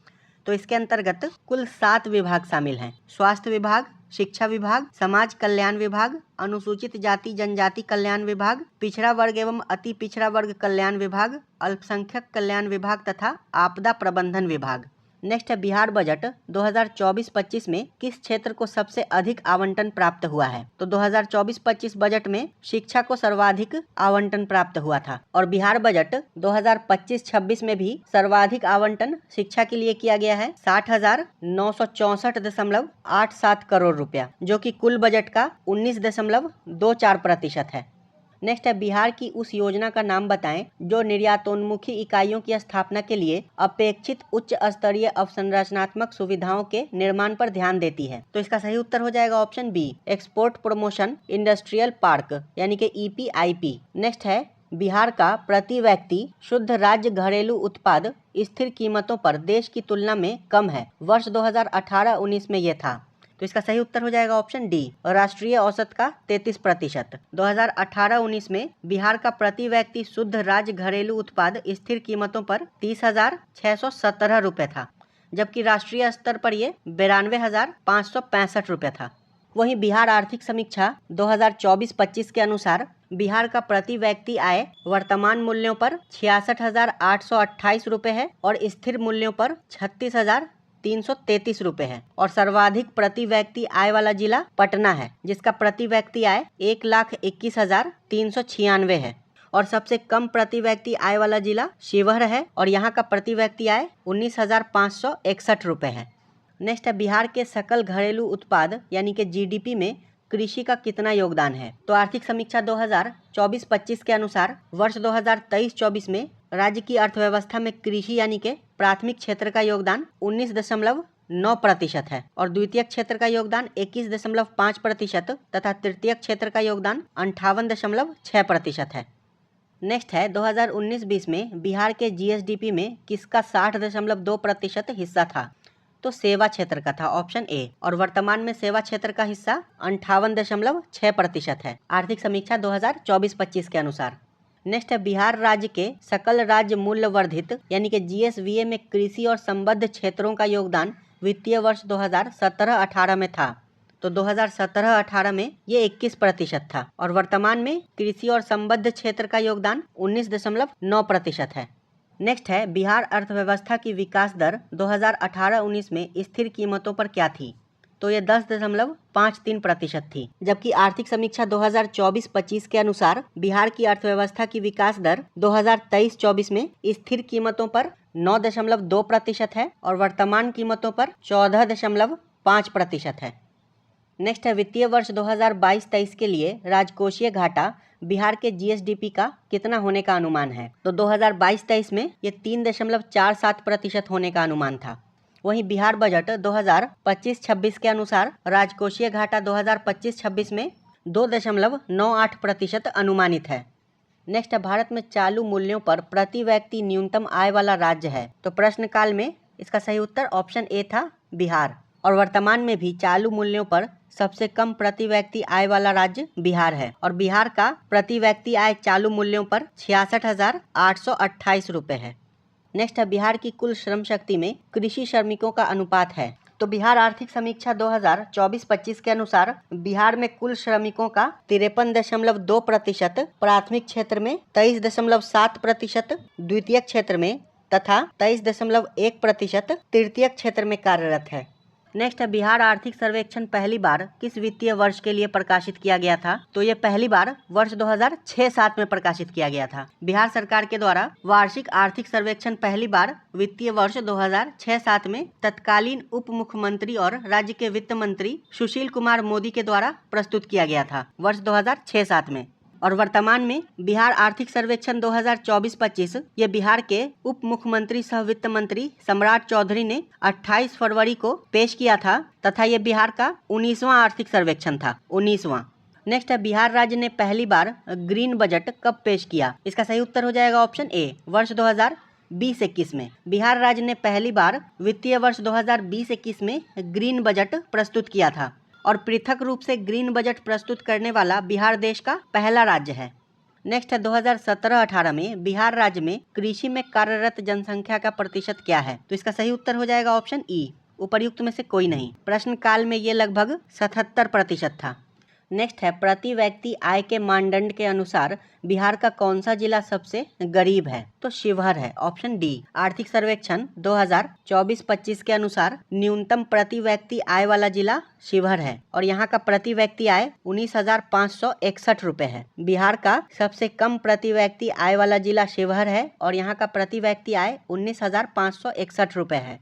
तो इसके अंतर्गत कुल 7 विभाग शामिल हैं। स्वास्थ्य विभाग, शिक्षा विभाग, समाज कल्याण विभाग, अनुसूचित जाति जनजाति कल्याण विभाग, पिछड़ा वर्ग एवं अति पिछड़ा वर्ग कल्याण विभाग, अल्पसंख्यक कल्याण विभाग तथा आपदा प्रबंधन विभाग। नेक्स्ट है बिहार बजट 2024-25 में किस क्षेत्र को सबसे अधिक आवंटन प्राप्त हुआ है? तो 2024-25 बजट में शिक्षा को सर्वाधिक आवंटन प्राप्त हुआ था और बिहार बजट 2025-26 में भी सर्वाधिक आवंटन शिक्षा के लिए किया गया है 60,964.87 करोड़ रुपया, जो कि कुल बजट का 19.24% है। नेक्स्ट है बिहार की उस योजना का नाम बताएं जो निर्यातोन्मुखी इकाइयों की स्थापना के लिए अपेक्षित उच्च स्तरीय अवसंरचनात्मक सुविधाओं के निर्माण पर ध्यान देती है। तो इसका सही उत्तर हो जाएगा option B, export promotion industrial park यानी कि EPIP। नेक्स्ट है बिहार का प्रति व्यक्ति शुद्ध राज्य घरेलू उत्पाद स्थिर कीमतों पर देश की तुलना में कम है, वर्ष 2018-19 में यह था। तो इसका सही उत्तर हो जाएगा ऑप्शन डी, राष्ट्रीय औसत का 33%। 2018-19 में बिहार का प्रति व्यक्ति शुद्ध राज्य घरेलू उत्पाद स्थिर कीमतों पर 30,617 रुपये था, जबकि राष्ट्रीय स्तर पर ये 92,565 रुपये था। वहीं बिहार आर्थिक समीक्षा 2024-25 के अनुसार बिहार का प्रति व्यक्ति आय वर्तमान मूल्यों पर 66,828 रुपये है और स्थिर मूल्यों पर 36,333 रुपये है और सर्वाधिक प्रति व्यक्ति आय वाला जिला पटना है, जिसका प्रति व्यक्ति आय 1,21,396 है और सबसे कम प्रति व्यक्ति आय वाला जिला शिवहर है और यहाँ का प्रति व्यक्ति आय 19,561 रुपये है। नेक्स्ट है बिहार के सकल घरेलू उत्पाद यानी कि GDP में कृषि का कितना योगदान है? तो आर्थिक समीक्षा 2024-25 के अनुसार वर्ष 2023-24 में राज्य की अर्थव्यवस्था में कृषि यानी कि प्राथमिक क्षेत्र का योगदान 19.9% है और द्वितीयक क्षेत्र का योगदान 21.5% तथा तृतीयक क्षेत्र का योगदान 58.6% है। नेक्स्ट है 2019-20 में बिहार के GSDP में किसका 60.2% हिस्सा था? तो सेवा क्षेत्र का था, ऑप्शन ए, और वर्तमान में सेवा क्षेत्र का हिस्सा 58.6% है आर्थिक समीक्षा 2024-25 के अनुसार। नेक्स्ट है बिहार राज्य के सकल राज्य मूल्य वर्धित यानी कि GSVA में कृषि और संबद्ध क्षेत्रों का योगदान वित्तीय वर्ष 2017-18 में था। तो 2017-18 में ये 21% था और वर्तमान में कृषि और संबद्ध क्षेत्र का योगदान 19.9% है। नेक्स्ट है बिहार अर्थव्यवस्था की विकास दर 2018-19 में स्थिर कीमतों पर क्या थी? तो ये 10.53% थी, जबकि आर्थिक समीक्षा 2024-25 के अनुसार बिहार की अर्थव्यवस्था की विकास दर 2023-24 में स्थिर कीमतों पर 9.2% है और वर्तमान कीमतों पर 14.5% है। नेक्स्ट है वित्तीय वर्ष 2022-23 के लिए राजकोषीय घाटा बिहार के GSDP का कितना होने का अनुमान है? तो 2022-23 में ये 3.47% होने का अनुमान था। वहीं बिहार बजट 2025-26 के अनुसार राजकोषीय घाटा 2025-26 में 2.98% अनुमानित है। नेक्स्ट, भारत में चालू मूल्यों पर प्रति व्यक्ति न्यूनतम आय वाला राज्य है। तो प्रश्न काल में इसका सही उत्तर ऑप्शन ए था, बिहार। और वर्तमान में भी चालू मूल्यों पर सबसे कम प्रति व्यक्ति आय वाला राज्य बिहार है और बिहार का प्रति व्यक्ति आय चालू मूल्यों पर 66,828 रुपये है। नेक्स्ट है बिहार की कुल श्रम शक्ति में कृषि श्रमिकों का अनुपात है। तो बिहार आर्थिक समीक्षा 2024-25 के अनुसार बिहार में कुल श्रमिकों का 53.2%, प्राथमिक क्षेत्र में 23.7%, द्वितीयक क्षेत्र में तथा 23.1% तृतीयक क्षेत्र में कार्यरत है। नेक्स्ट है बिहार आर्थिक सर्वेक्षण पहली बार किस वित्तीय वर्ष के लिए प्रकाशित किया गया था? तो ये पहली बार वर्ष 2006-07 में प्रकाशित किया गया था। बिहार सरकार के द्वारा वार्षिक आर्थिक सर्वेक्षण पहली बार वित्तीय वर्ष 2006-07 में तत्कालीन उप मुख्यमंत्री और राज्य के वित्त मंत्री सुशील कुमार मोदी के द्वारा प्रस्तुत किया गया था वर्ष 2006-07 में। और वर्तमान में बिहार आर्थिक सर्वेक्षण 2024-25 ये बिहार के उप मुख्यमंत्री सह वित्त मंत्री सम्राट चौधरी ने 28 फरवरी को पेश किया था तथा ये बिहार का 19वां आर्थिक सर्वेक्षण था, 19वां। नेक्स्ट है बिहार राज्य ने पहली बार ग्रीन बजट कब पेश किया? इसका सही उत्तर हो जाएगा ऑप्शन ए, वर्ष 2020-21 में। बिहार राज्य ने पहली बार वित्तीय वर्ष 2020-21 में ग्रीन बजट प्रस्तुत किया था और पृथक रूप से ग्रीन बजट प्रस्तुत करने वाला बिहार देश का पहला राज्य है। नेक्स्ट है 2017-18 में बिहार राज्य में कृषि में कार्यरत जनसंख्या का प्रतिशत क्या है? तो इसका सही उत्तर हो जाएगा ऑप्शन ई, उपर्युक्त में से कोई नहीं। प्रश्न काल में ये लगभग 77% था। नेक्स्ट है प्रति व्यक्ति आय के मानदंड के अनुसार बिहार का कौन सा जिला सबसे गरीब है? तो शिवहर है, ऑप्शन डी। आर्थिक सर्वेक्षण 2024-25 के अनुसार न्यूनतम प्रति व्यक्ति आय वाला जिला शिवहर है और यहाँ का प्रति व्यक्ति आय 19,561 रुपए है। बिहार का सबसे कम प्रति व्यक्ति आय वाला जिला शिवहर है और यहाँ का प्रति व्यक्ति आय 19,561 रुपए है।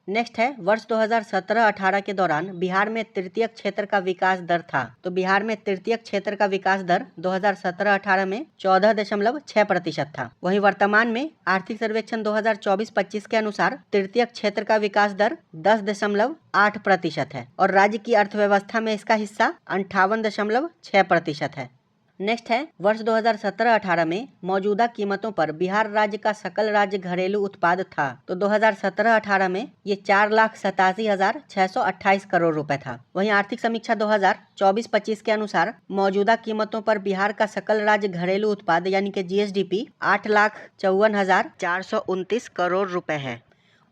नेक्स्ट है वर्ष 2017-18 के दौरान बिहार में तृतीयक क्षेत्र का विकास दर था। तो बिहार में तृतीयक क्षेत्र का विकास दर 2017-18 में 14.6% था। वहीं वर्तमान में आर्थिक सर्वेक्षण 2024-25 के अनुसार तृतीयक क्षेत्र का विकास दर 10.8% है और राज्य की अर्थव्यवस्था में इसका हिस्सा 58.6% है। नेक्स्ट है वर्ष 2017-18 में मौजूदा कीमतों पर बिहार राज्य का सकल राज्य घरेलू उत्पाद था। तो 2017-18 में ये 4,87,628 करोड़ रुपए था। वहीं आर्थिक समीक्षा 2024-25 के अनुसार मौजूदा कीमतों पर बिहार का सकल राज्य घरेलू उत्पाद यानी कि GSDP 8,54,429 करोड़ रुपए है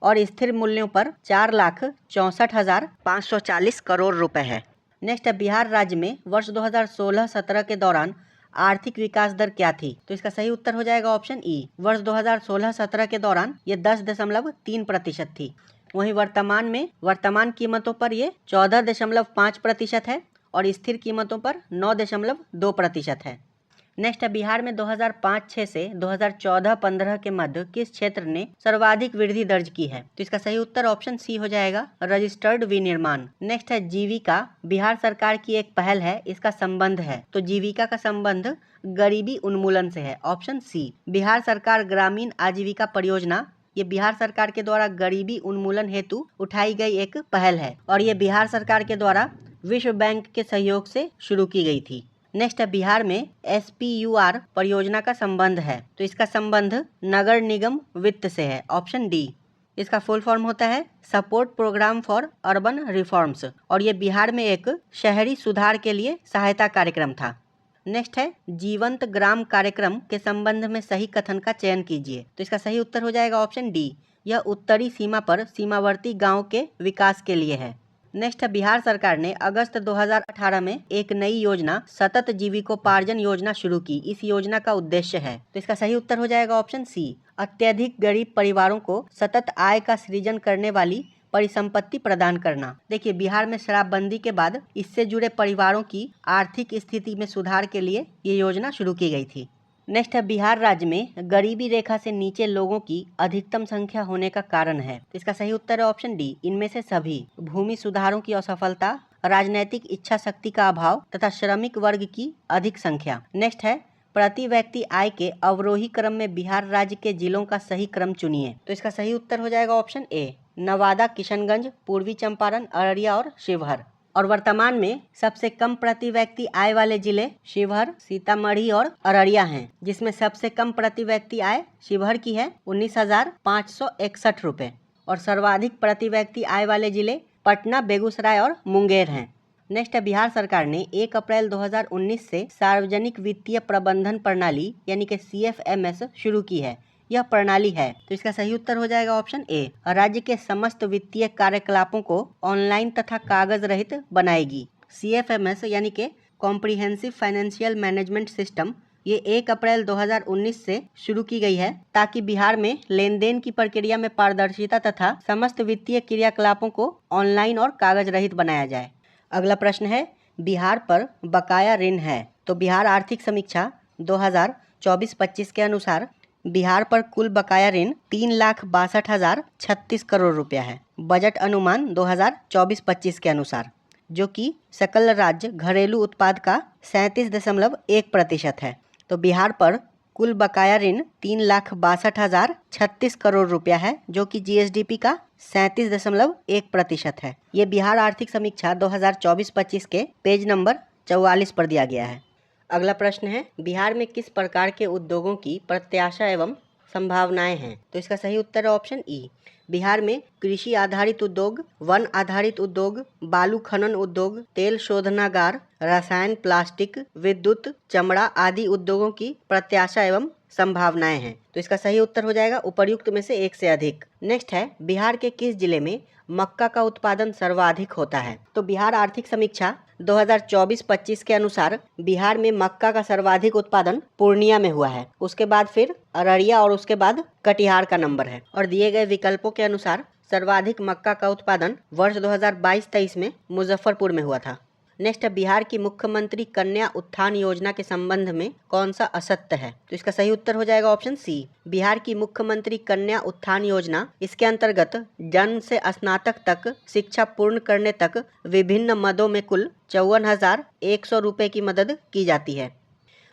और स्थिर मूल्यों पर 4,64,540 करोड़ रुपए है। नेक्स्ट है बिहार राज्य में वर्ष 2016-17 के दौरान आर्थिक विकास दर क्या थी? तो इसका सही उत्तर हो जाएगा ऑप्शन ई। वर्ष 2016-17 के दौरान ये 10.3% थी। वहीं वर्तमान कीमतों पर ये 14.5% है और स्थिर कीमतों पर 9.2% है। नेक्स्ट है बिहार में 2005-6 से 2014-15 के मध्य किस क्षेत्र ने सर्वाधिक वृद्धि दर्ज की है? तो इसका सही उत्तर ऑप्शन सी हो जाएगा, रजिस्टर्ड विनिर्माण। नेक्स्ट है जीविका बिहार सरकार की एक पहल है, इसका संबंध है। तो जीविका का संबंध गरीबी उन्मूलन से है, ऑप्शन सी। बिहार सरकार ग्रामीण आजीविका परियोजना ये बिहार सरकार के द्वारा गरीबी उन्मूलन हेतु उठाई गई एक पहल है और ये बिहार सरकार के द्वारा विश्व बैंक के सहयोग से शुरू की गई थी। नेक्स्ट है बिहार में SPUR परियोजना का संबंध है। तो इसका संबंध नगर निगम वित्त से है, ऑप्शन डी। इसका फुल फॉर्म होता है support program for urban reforms और ये बिहार में एक शहरी सुधार के लिए सहायता कार्यक्रम था। नेक्स्ट है जीवंत ग्राम कार्यक्रम के संबंध में सही कथन का चयन कीजिए। तो इसका सही उत्तर हो जाएगा ऑप्शन डी। यह उत्तरी सीमा पर सीमावर्ती गाँव के विकास के लिए है। नेक्स्ट है बिहार सरकार ने अगस्त 2018 में एक नई योजना सतत जीविकोपार्जन योजना शुरू की। इस योजना का उद्देश्य है, तो इसका सही उत्तर हो जाएगा ऑप्शन सी, अत्यधिक गरीब परिवारों को सतत आय का सृजन करने वाली परिसंपत्ति प्रदान करना। देखिए बिहार में शराबबंदी के बाद इससे जुड़े परिवारों की आर्थिक स्थिति में सुधार के लिए ये योजना शुरू की गई थी। नेक्स्ट है बिहार राज्य में गरीबी रेखा से नीचे लोगों की अधिकतम संख्या होने का कारण है। इसका सही उत्तर है ऑप्शन डी, इनमें से सभी। भूमि सुधारों की असफलता, राजनैतिक इच्छा शक्ति का अभाव तथा श्रमिक वर्ग की अधिक संख्या। नेक्स्ट है प्रति व्यक्ति आय के अवरोही क्रम में बिहार राज्य के जिलों का सही क्रम चुनिए। तो इसका सही उत्तर हो जाएगा ऑप्शन ए, नवादा, किशनगंज, पूर्वी चंपारण, अररिया और शिवहर। और वर्तमान में सबसे कम प्रति व्यक्ति आय वाले जिले शिवहर, सीतामढ़ी और अररिया हैं, जिसमें सबसे कम प्रति व्यक्ति आय शिवहर की है 19,561 रुपए और सर्वाधिक प्रति व्यक्ति आय वाले जिले पटना, बेगूसराय और मुंगेर हैं। नेक्स्ट है बिहार सरकार ने 1 अप्रैल 2019 से सार्वजनिक वित्तीय प्रबंधन प्रणाली यानी कि CFMS शुरू की है। यह प्रणाली है, तो इसका सही उत्तर हो जाएगा ऑप्शन ए, राज्य के समस्त वित्तीय कार्यकलापों को ऑनलाइन तथा कागज रहित बनाएगी। CFMS यानी कि कॉम्प्रिहेंसिव फाइनेंशियल मैनेजमेंट सिस्टम ये 1 अप्रैल 2019 से शुरू की गई है ताकि बिहार में लेन देन की प्रक्रिया में पारदर्शिता तथा समस्त वित्तीय क्रियाकलापों को ऑनलाइन और कागज रहित बनाया जाए। अगला प्रश्न है बिहार पर बकाया ऋण है। तो बिहार आर्थिक समीक्षा 2024-25 के अनुसार बिहार पर कुल बकाया ऋण 3,62,036 करोड़ रुपया है बजट अनुमान 2024-25 के अनुसार, जो कि सकल राज्य घरेलू उत्पाद का 37.1% है। तो बिहार पर कुल बकाया ऋण 3,62,036 करोड़ रुपया है, जो कि GSDP का 37.1% है। ये बिहार आर्थिक समीक्षा 2024-25 के पेज नंबर 44 पर दिया गया है। अगला प्रश्न है बिहार में किस प्रकार के उद्योगों की प्रत्याशा एवं संभावनाएं हैं? तो इसका सही उत्तर है ऑप्शन ई। बिहार में कृषि आधारित उद्योग, वन आधारित उद्योग, बालू खनन उद्योग, तेल शोधनागार, रसायन, प्लास्टिक, विद्युत, चमड़ा आदि उद्योगों की प्रत्याशा एवं संभावनाएं हैं। तो इसका सही उत्तर हो जाएगा उपर्युक्त में से एक से अधिक। नेक्स्ट है, बिहार के किस जिले में मक्का का उत्पादन सर्वाधिक होता है? तो बिहार आर्थिक समीक्षा 2024-25 के अनुसार बिहार में मक्का का सर्वाधिक उत्पादन पूर्णिया में हुआ है, उसके बाद फिर अररिया और उसके बाद कटिहार का नंबर है। और दिए गए विकल्पों के अनुसार सर्वाधिक मक्का का उत्पादन वर्ष 2022-23 में मुजफ्फरपुर में हुआ था। नेक्स्ट है, बिहार की मुख्यमंत्री कन्या उत्थान योजना के संबंध में कौन सा असत्य है? तो इसका सही उत्तर हो जाएगा ऑप्शन सी। बिहार की मुख्यमंत्री कन्या उत्थान योजना, इसके अंतर्गत जन्म से स्नातक तक शिक्षा पूर्ण करने तक विभिन्न मदों में कुल 54,100 रुपए की मदद की जाती है।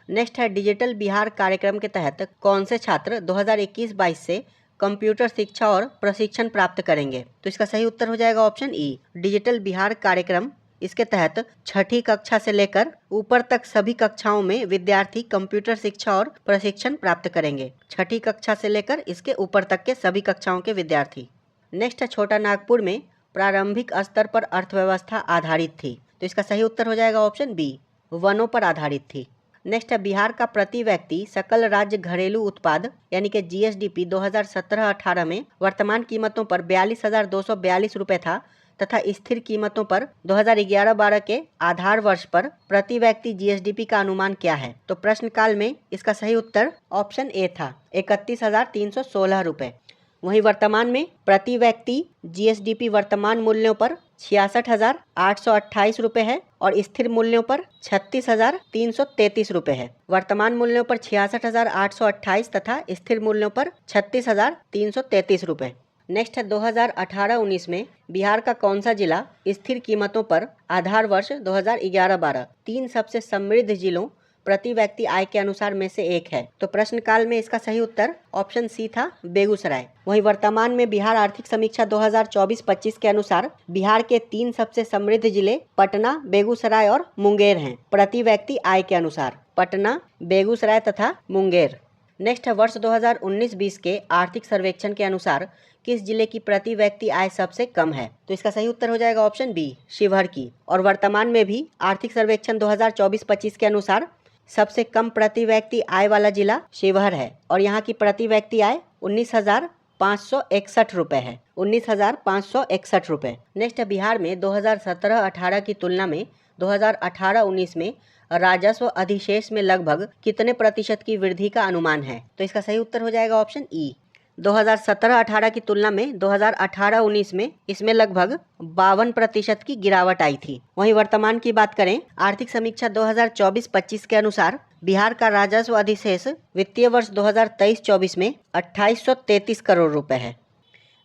नेक्स्ट है, डिजिटल बिहार कार्यक्रम के तहत कौन से छात्र 2021-22 से कंप्यूटर शिक्षा और प्रशिक्षण प्राप्त करेंगे? तो इसका सही उत्तर हो जाएगा ऑप्शन ई। डिजिटल बिहार कार्यक्रम, इसके तहत छठी कक्षा से लेकर ऊपर तक सभी कक्षाओं में विद्यार्थी कंप्यूटर शिक्षा और प्रशिक्षण प्राप्त करेंगे। छठी कक्षा से लेकर इसके ऊपर तक के सभी कक्षाओं के विद्यार्थी। नेक्स्ट है, छोटा नागपुर में प्रारंभिक स्तर पर अर्थव्यवस्था आधारित थी। तो इसका सही उत्तर हो जाएगा ऑप्शन बी, वनों पर आधारित थी। नेक्स्ट है, बिहार का प्रति व्यक्ति सकल राज्य घरेलू उत्पाद यानी कि जीएसडीपी 2017-18 में वर्तमान कीमतों पर 42,242 रुपये था तथा स्थिर कीमतों पर 2011-12 के आधार वर्ष पर प्रति व्यक्ति जीएसडीपी का अनुमान क्या है? तो प्रश्न काल में इसका सही उत्तर ऑप्शन ए था, 31,316 रुपये। वहीं वर्तमान में प्रति व्यक्ति जीएसडीपी वर्तमान मूल्यों पर 66,828 रुपये है और स्थिर मूल्यों पर 36,333 रुपये है। वर्तमान मूल्यों पर 66,828 तथा स्थिर मूल्यों पर 36,333 रुपये। नेक्स्ट है, 2018-19 में बिहार का कौन सा जिला स्थिर कीमतों पर आधार वर्ष 2011-12 तीन सबसे समृद्ध जिलों प्रति व्यक्ति आय के अनुसार में से एक है? तो प्रश्न काल में इसका सही उत्तर ऑप्शन सी था, बेगूसराय। वहीं वर्तमान में बिहार आर्थिक समीक्षा 2024-25 के अनुसार बिहार के तीन सबसे समृद्ध जिले पटना, बेगूसराय और मुंगेर हैं प्रति व्यक्ति आय के अनुसार। पटना, बेगूसराय तथा मुंगेर। नेक्स्ट है, वर्ष 2019-20 के आर्थिक सर्वेक्षण के अनुसार किस जिले की प्रति व्यक्ति आय सबसे कम है? तो इसका सही उत्तर हो जाएगा ऑप्शन बी, शिवहर की। और वर्तमान में भी आर्थिक सर्वेक्षण 2024-25 के अनुसार सबसे कम प्रति व्यक्ति आय वाला जिला शिवहर है और यहाँ की प्रति व्यक्ति आय 19,561 रुपये है, 19,561 रुपये। नेक्स्ट है, बिहार में 2017-18 की तुलना में 2018-19 में राजस्व अधिशेष में लगभग कितने प्रतिशत की वृद्धि का अनुमान है? तो इसका सही उत्तर हो जाएगा ऑप्शन ई। 2017-18 की तुलना में 2018-19 में इसमें लगभग 52% की गिरावट आई थी। वहीं वर्तमान की बात करें, आर्थिक समीक्षा 2024-25 के अनुसार बिहार का राजस्व अधिशेष वित्तीय वर्ष 2023-24 में 2833 करोड़ रुपए है।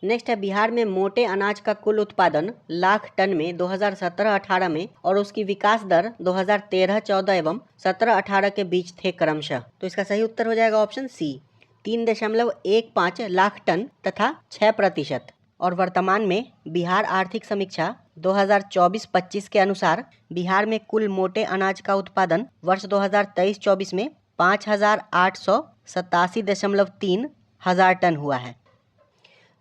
नेक्स्ट है, बिहार में मोटे अनाज का कुल उत्पादन लाख टन में 2017-18 में और उसकी विकास दर 2013-14 एवं 17-18 के बीच थे क्रमशः। तो इसका सही उत्तर हो जाएगा ऑप्शन सी, 3.15 लाख टन तथा 6%। और वर्तमान में बिहार आर्थिक समीक्षा 2024-25 के अनुसार बिहार में कुल मोटे अनाज का उत्पादन वर्ष 2023-24 में 5,887.3 हजार टन हुआ है।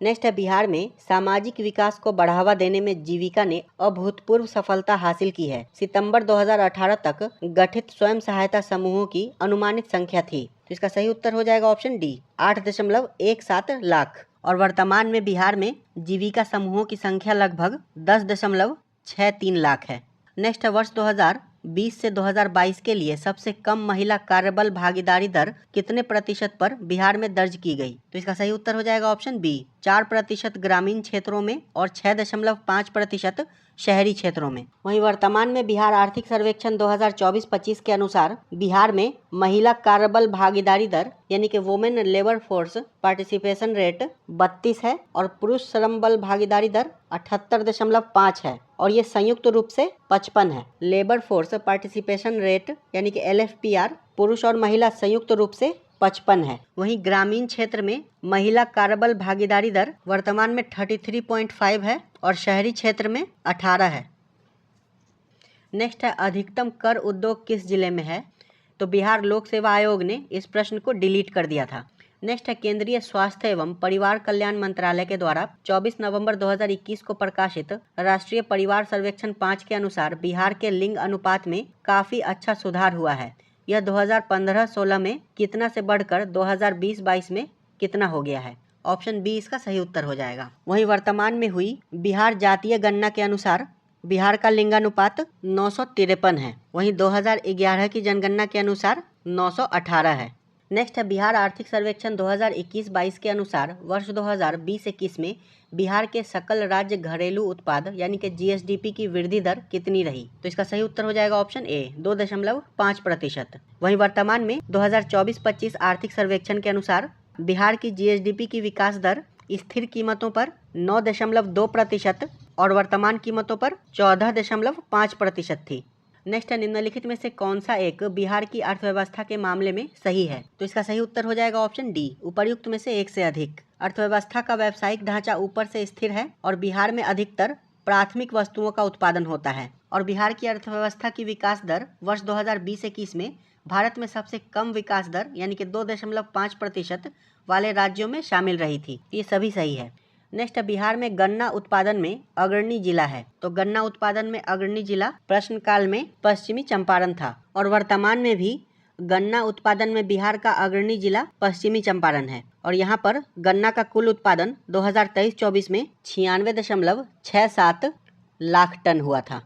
नेक्स्ट है, बिहार में सामाजिक विकास को बढ़ावा देने में जीविका ने अभूतपूर्व सफलता हासिल की है। सितंबर 2018 तक गठित स्वयं सहायता समूहों की अनुमानित संख्या थी। तो इसका सही उत्तर हो जाएगा ऑप्शन डी, 8.17 लाख। और वर्तमान में बिहार में जीविका समूहों की संख्या लगभग 10.63 लाख है। नेक्स्ट है, वर्ष 2020 से 2022 के लिए सबसे कम महिला कार्यबल भागीदारी दर कितने प्रतिशत पर बिहार में दर्ज की गई? तो इसका सही उत्तर हो जाएगा ऑप्शन बी, 4% ग्रामीण क्षेत्रों में और 6.5% शहरी क्षेत्रों में। वहीं वर्तमान में बिहार आर्थिक सर्वेक्षण 2024-25 के अनुसार बिहार में महिला कार्यबल भागीदारी दर यानी कि women labour force participation rate 32 है और पुरुष श्रम बल भागीदारी दर 78.5 है और ये संयुक्त रूप से 55 है। लेबर फोर्स पार्टिसिपेशन रेट यानी कि LFPR पुरुष और महिला संयुक्त रूप से 55 है। वहीं ग्रामीण क्षेत्र में महिला कार्यबल भागीदारी दर वर्तमान में 33.5 है और शहरी क्षेत्र में 18 है। नेक्स्ट है, अधिकतम कर उद्योग किस जिले में है? तो बिहार लोक सेवा आयोग ने इस प्रश्न को डिलीट कर दिया था। नेक्स्ट है केंद्रीय स्वास्थ्य एवं परिवार कल्याण मंत्रालय के द्वारा 24 नवंबर 2021 को प्रकाशित राष्ट्रीय परिवार सर्वेक्षण 5 के अनुसार बिहार के लिंग अनुपात में काफी अच्छा सुधार हुआ है। यह 2015-16 में कितना से बढ़कर 2020-22 में कितना हो गया है? ऑप्शन बी इसका सही उत्तर हो जाएगा। वहीं वर्तमान में हुई बिहार जातीय गणना के अनुसार बिहार का लिंगानुपात 953 है। वहीं 2011 की जनगणना के अनुसार 918 है। नेक्स्ट है बिहार आर्थिक सर्वेक्षण 2021-22 के अनुसार वर्ष 2020-21 में बिहार के सकल राज्य घरेलू उत्पाद यानी कि जीएसडीपी की वृद्धि दर कितनी रही? तो इसका सही उत्तर हो जाएगा ऑप्शन ए 2.5%। वहीं वर्तमान में 2024-25 आर्थिक सर्वेक्षण के अनुसार बिहार की जीएसडीपी की विकास दर स्थिर कीमतों पर 9.2% और वर्तमान कीमतों पर 14.5% थी। नेक्स्ट है निम्नलिखित में से कौन सा एक बिहार की अर्थव्यवस्था के मामले में सही है? तो इसका सही उत्तर हो जाएगा ऑप्शन डी उपर्युक्त में से एक से अधिक। अर्थव्यवस्था का व्यावसायिक ढांचा ऊपर से स्थिर है और बिहार में अधिकतर प्राथमिक वस्तुओं का उत्पादन होता है और बिहार की अर्थव्यवस्था की विकास दर वर्ष 2020-21 में भारत में सबसे कम विकास दर यानी कि 2.5% वाले राज्यों में शामिल रही थी। ये सभी सही है। नेक्स्ट बिहार में गन्ना उत्पादन में अग्रणी जिला है। तो गन्ना उत्पादन में अग्रणी जिला प्रश्न काल में पश्चिमी चंपारण था और वर्तमान में भी गन्ना उत्पादन में बिहार का अग्रणी जिला पश्चिमी चंपारण है और यहाँ पर गन्ना का कुल उत्पादन 2023-24 में 96.67 लाख टन हुआ था।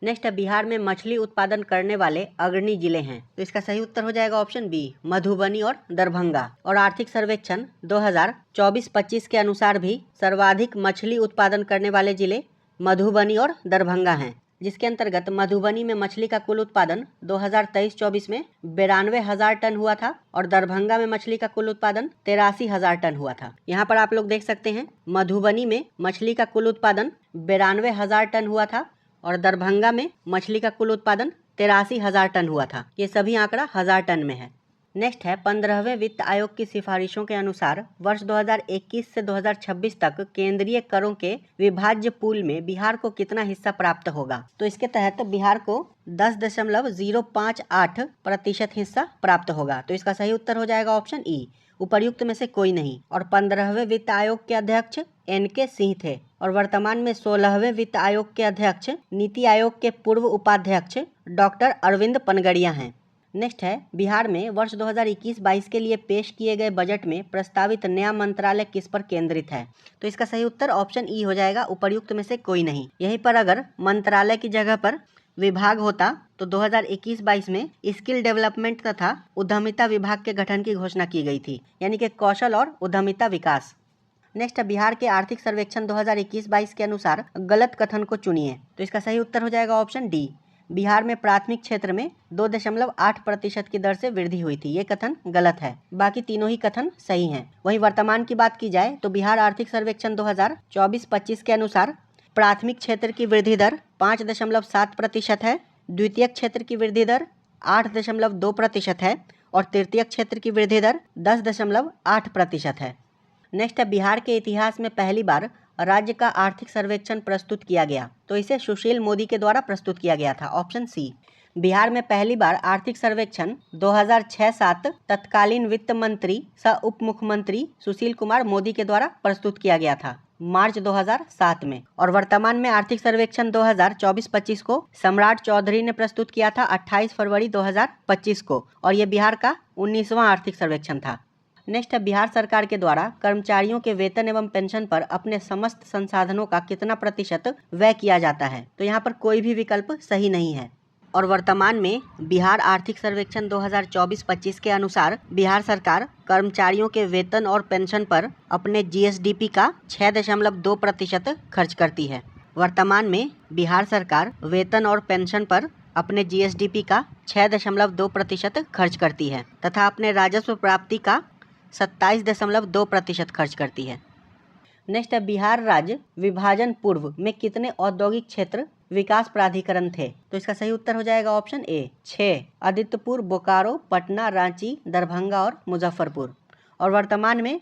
नेक्स्ट बिहार में मछली उत्पादन करने वाले अग्रणी जिले हैं। तो इसका सही उत्तर हो जाएगा ऑप्शन बी मधुबनी और दरभंगा। और आर्थिक सर्वेक्षण 2024-25 के अनुसार भी सर्वाधिक मछली उत्पादन करने वाले जिले मधुबनी और दरभंगा हैं, जिसके अंतर्गत मधुबनी में मछली का कुल उत्पादन 2023-24 में 92,000 टन हुआ था और दरभंगा में मछली का कुल उत्पादन 83,000 टन हुआ था। यहाँ पर आप लोग देख सकते हैं मधुबनी में मछली का कुल उत्पादन 92,000 टन हुआ था और दरभंगा में मछली का कुल उत्पादन 83,000 टन हुआ था। ये सभी आंकड़ा 1000 टन में है। नेक्स्ट है 15वें वित्त आयोग की सिफारिशों के अनुसार वर्ष 2021 से 2026 तक केंद्रीय करों के विभाज्य पूल में बिहार को कितना हिस्सा प्राप्त होगा? तो इसके तहत बिहार को 10.058% हिस्सा प्राप्त होगा। तो इसका सही उत्तर हो जाएगा ऑप्शन ई उपर्युक्त में से कोई नहीं। और 15वें वित्त आयोग के अध्यक्ष NK सिंह थे और वर्तमान में 16वें वित्त आयोग के अध्यक्ष नीति आयोग के पूर्व उपाध्यक्ष डॉक्टर अरविंद पनगड़िया हैं। नेक्स्ट है बिहार में वर्ष 2021-22 के लिए पेश किए गए बजट में प्रस्तावित नया मंत्रालय किस पर केंद्रित है? तो इसका सही उत्तर ऑप्शन ई हो जाएगा उपर्युक्त में से कोई नहीं। यहीं पर अगर मंत्रालय की जगह पर विभाग होता तो 2021-22 में स्किल डेवलपमेंट तथा उद्यमिता विभाग के गठन की घोषणा की गई थी, यानी कि कौशल और उद्यमिता विकास। नेक्स्ट बिहार के आर्थिक सर्वेक्षण 2021-22 के अनुसार गलत कथन को चुनिए। तो इसका सही उत्तर हो जाएगा ऑप्शन डी बिहार में प्राथमिक क्षेत्र में 2.8% की दर से वृद्धि हुई थी। ये कथन गलत है, बाकी तीनों ही कथन सही हैं। वहीं वर्तमान की बात की जाए तो बिहार आर्थिक सर्वेक्षण 2024-25 के अनुसार प्राथमिक क्षेत्र की वृद्धि दर 5.7% है, द्वितीयक क्षेत्र की वृद्धि दर 8.2% है और तृतीयक क्षेत्र की वृद्धि दर 10.8% है। नेक्स्ट बिहार के इतिहास में पहली बार राज्य का आर्थिक सर्वेक्षण प्रस्तुत किया गया। तो इसे सुशील मोदी के द्वारा प्रस्तुत किया गया था। ऑप्शन सी बिहार में पहली बार आर्थिक सर्वेक्षण 2006-07 तत्कालीन वित्त मंत्री सह उप मुख्यमंत्री सुशील कुमार मोदी के द्वारा प्रस्तुत किया गया था मार्च 2007 में। और वर्तमान में आर्थिक सर्वेक्षण 2024-25 को सम्राट चौधरी ने प्रस्तुत किया था 28 फरवरी 2025 को और ये बिहार का 19वां आर्थिक सर्वेक्षण था। नेक्स्ट है बिहार सरकार के द्वारा कर्मचारियों के वेतन एवं पेंशन पर अपने समस्त संसाधनों का कितना प्रतिशत व्यय किया जाता है? तो यहाँ पर कोई भी विकल्प सही नहीं है। और वर्तमान में बिहार आर्थिक सर्वेक्षण 2024-25 के अनुसार बिहार सरकार कर्मचारियों के वेतन और पेंशन पर अपने जीएसडीपी का 6.2% खर्च करती है। वर्तमान में बिहार सरकार वेतन और पेंशन पर अपने जीएसडीपी का 6.2% खर्च करती है तथा अपने राजस्व प्राप्ति का 27.2% खर्च करती है। नेक्स्ट है बिहार राज्य विभाजन पूर्व में कितने औद्योगिक क्षेत्र विकास प्राधिकरण थे? तो इसका सही उत्तर हो जाएगा ऑप्शन ए 6 आदित्यपुर, बोकारो, पटना, रांची, दरभंगा और मुजफ्फरपुर। और वर्तमान में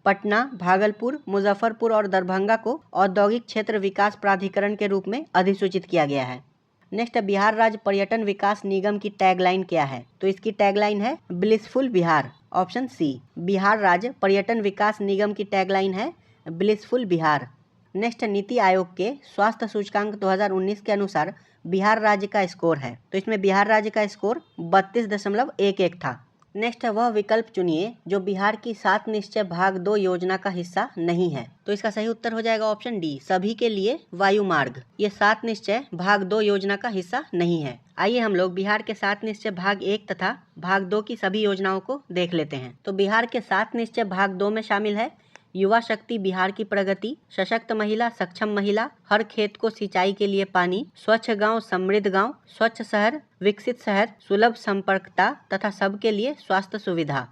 पटना, भागलपुर, मुजफ्फरपुर और दरभंगा को औद्योगिक क्षेत्र विकास प्राधिकरण के रूप में अधिसूचित किया गया है। नेक्स्ट, बिहार राज्य पर्यटन विकास निगम की टैगलाइन क्या है? तो इसकी टैगलाइन है blissful Bihar, option C. Bihar राज्य पर्यटन विकास निगम की टैगलाइन है ब्लिसफुल बिहार। नेक्स्ट, नीति आयोग के स्वास्थ्य सूचकांक 2019 के अनुसार बिहार राज्य का स्कोर है, तो इसमें बिहार राज्य का स्कोर 32.11 था। नेक्स्ट, वह विकल्प चुनिए जो बिहार की 7 निश्चय भाग 2 योजना का हिस्सा नहीं है, तो इसका सही उत्तर हो जाएगा ऑप्शन डी, सभी के लिए वायु मार्ग। ये 7 निश्चय भाग 2 योजना का हिस्सा नहीं है। आइए हम लोग बिहार के 7 निश्चय भाग 1 तथा भाग 2 की सभी योजनाओं को देख लेते हैं। तो बिहार के 7 निश्चय भाग 2 में शामिल है युवा शक्ति बिहार की प्रगति, सशक्त महिला, सक्षम महिला, हर खेत को सिंचाई के लिए पानी, स्वच्छ गांव समृद्ध गांव, स्वच्छ शहर विकसित शहर, सुलभ संपर्कता तथा सबके लिए स्वास्थ्य सुविधा।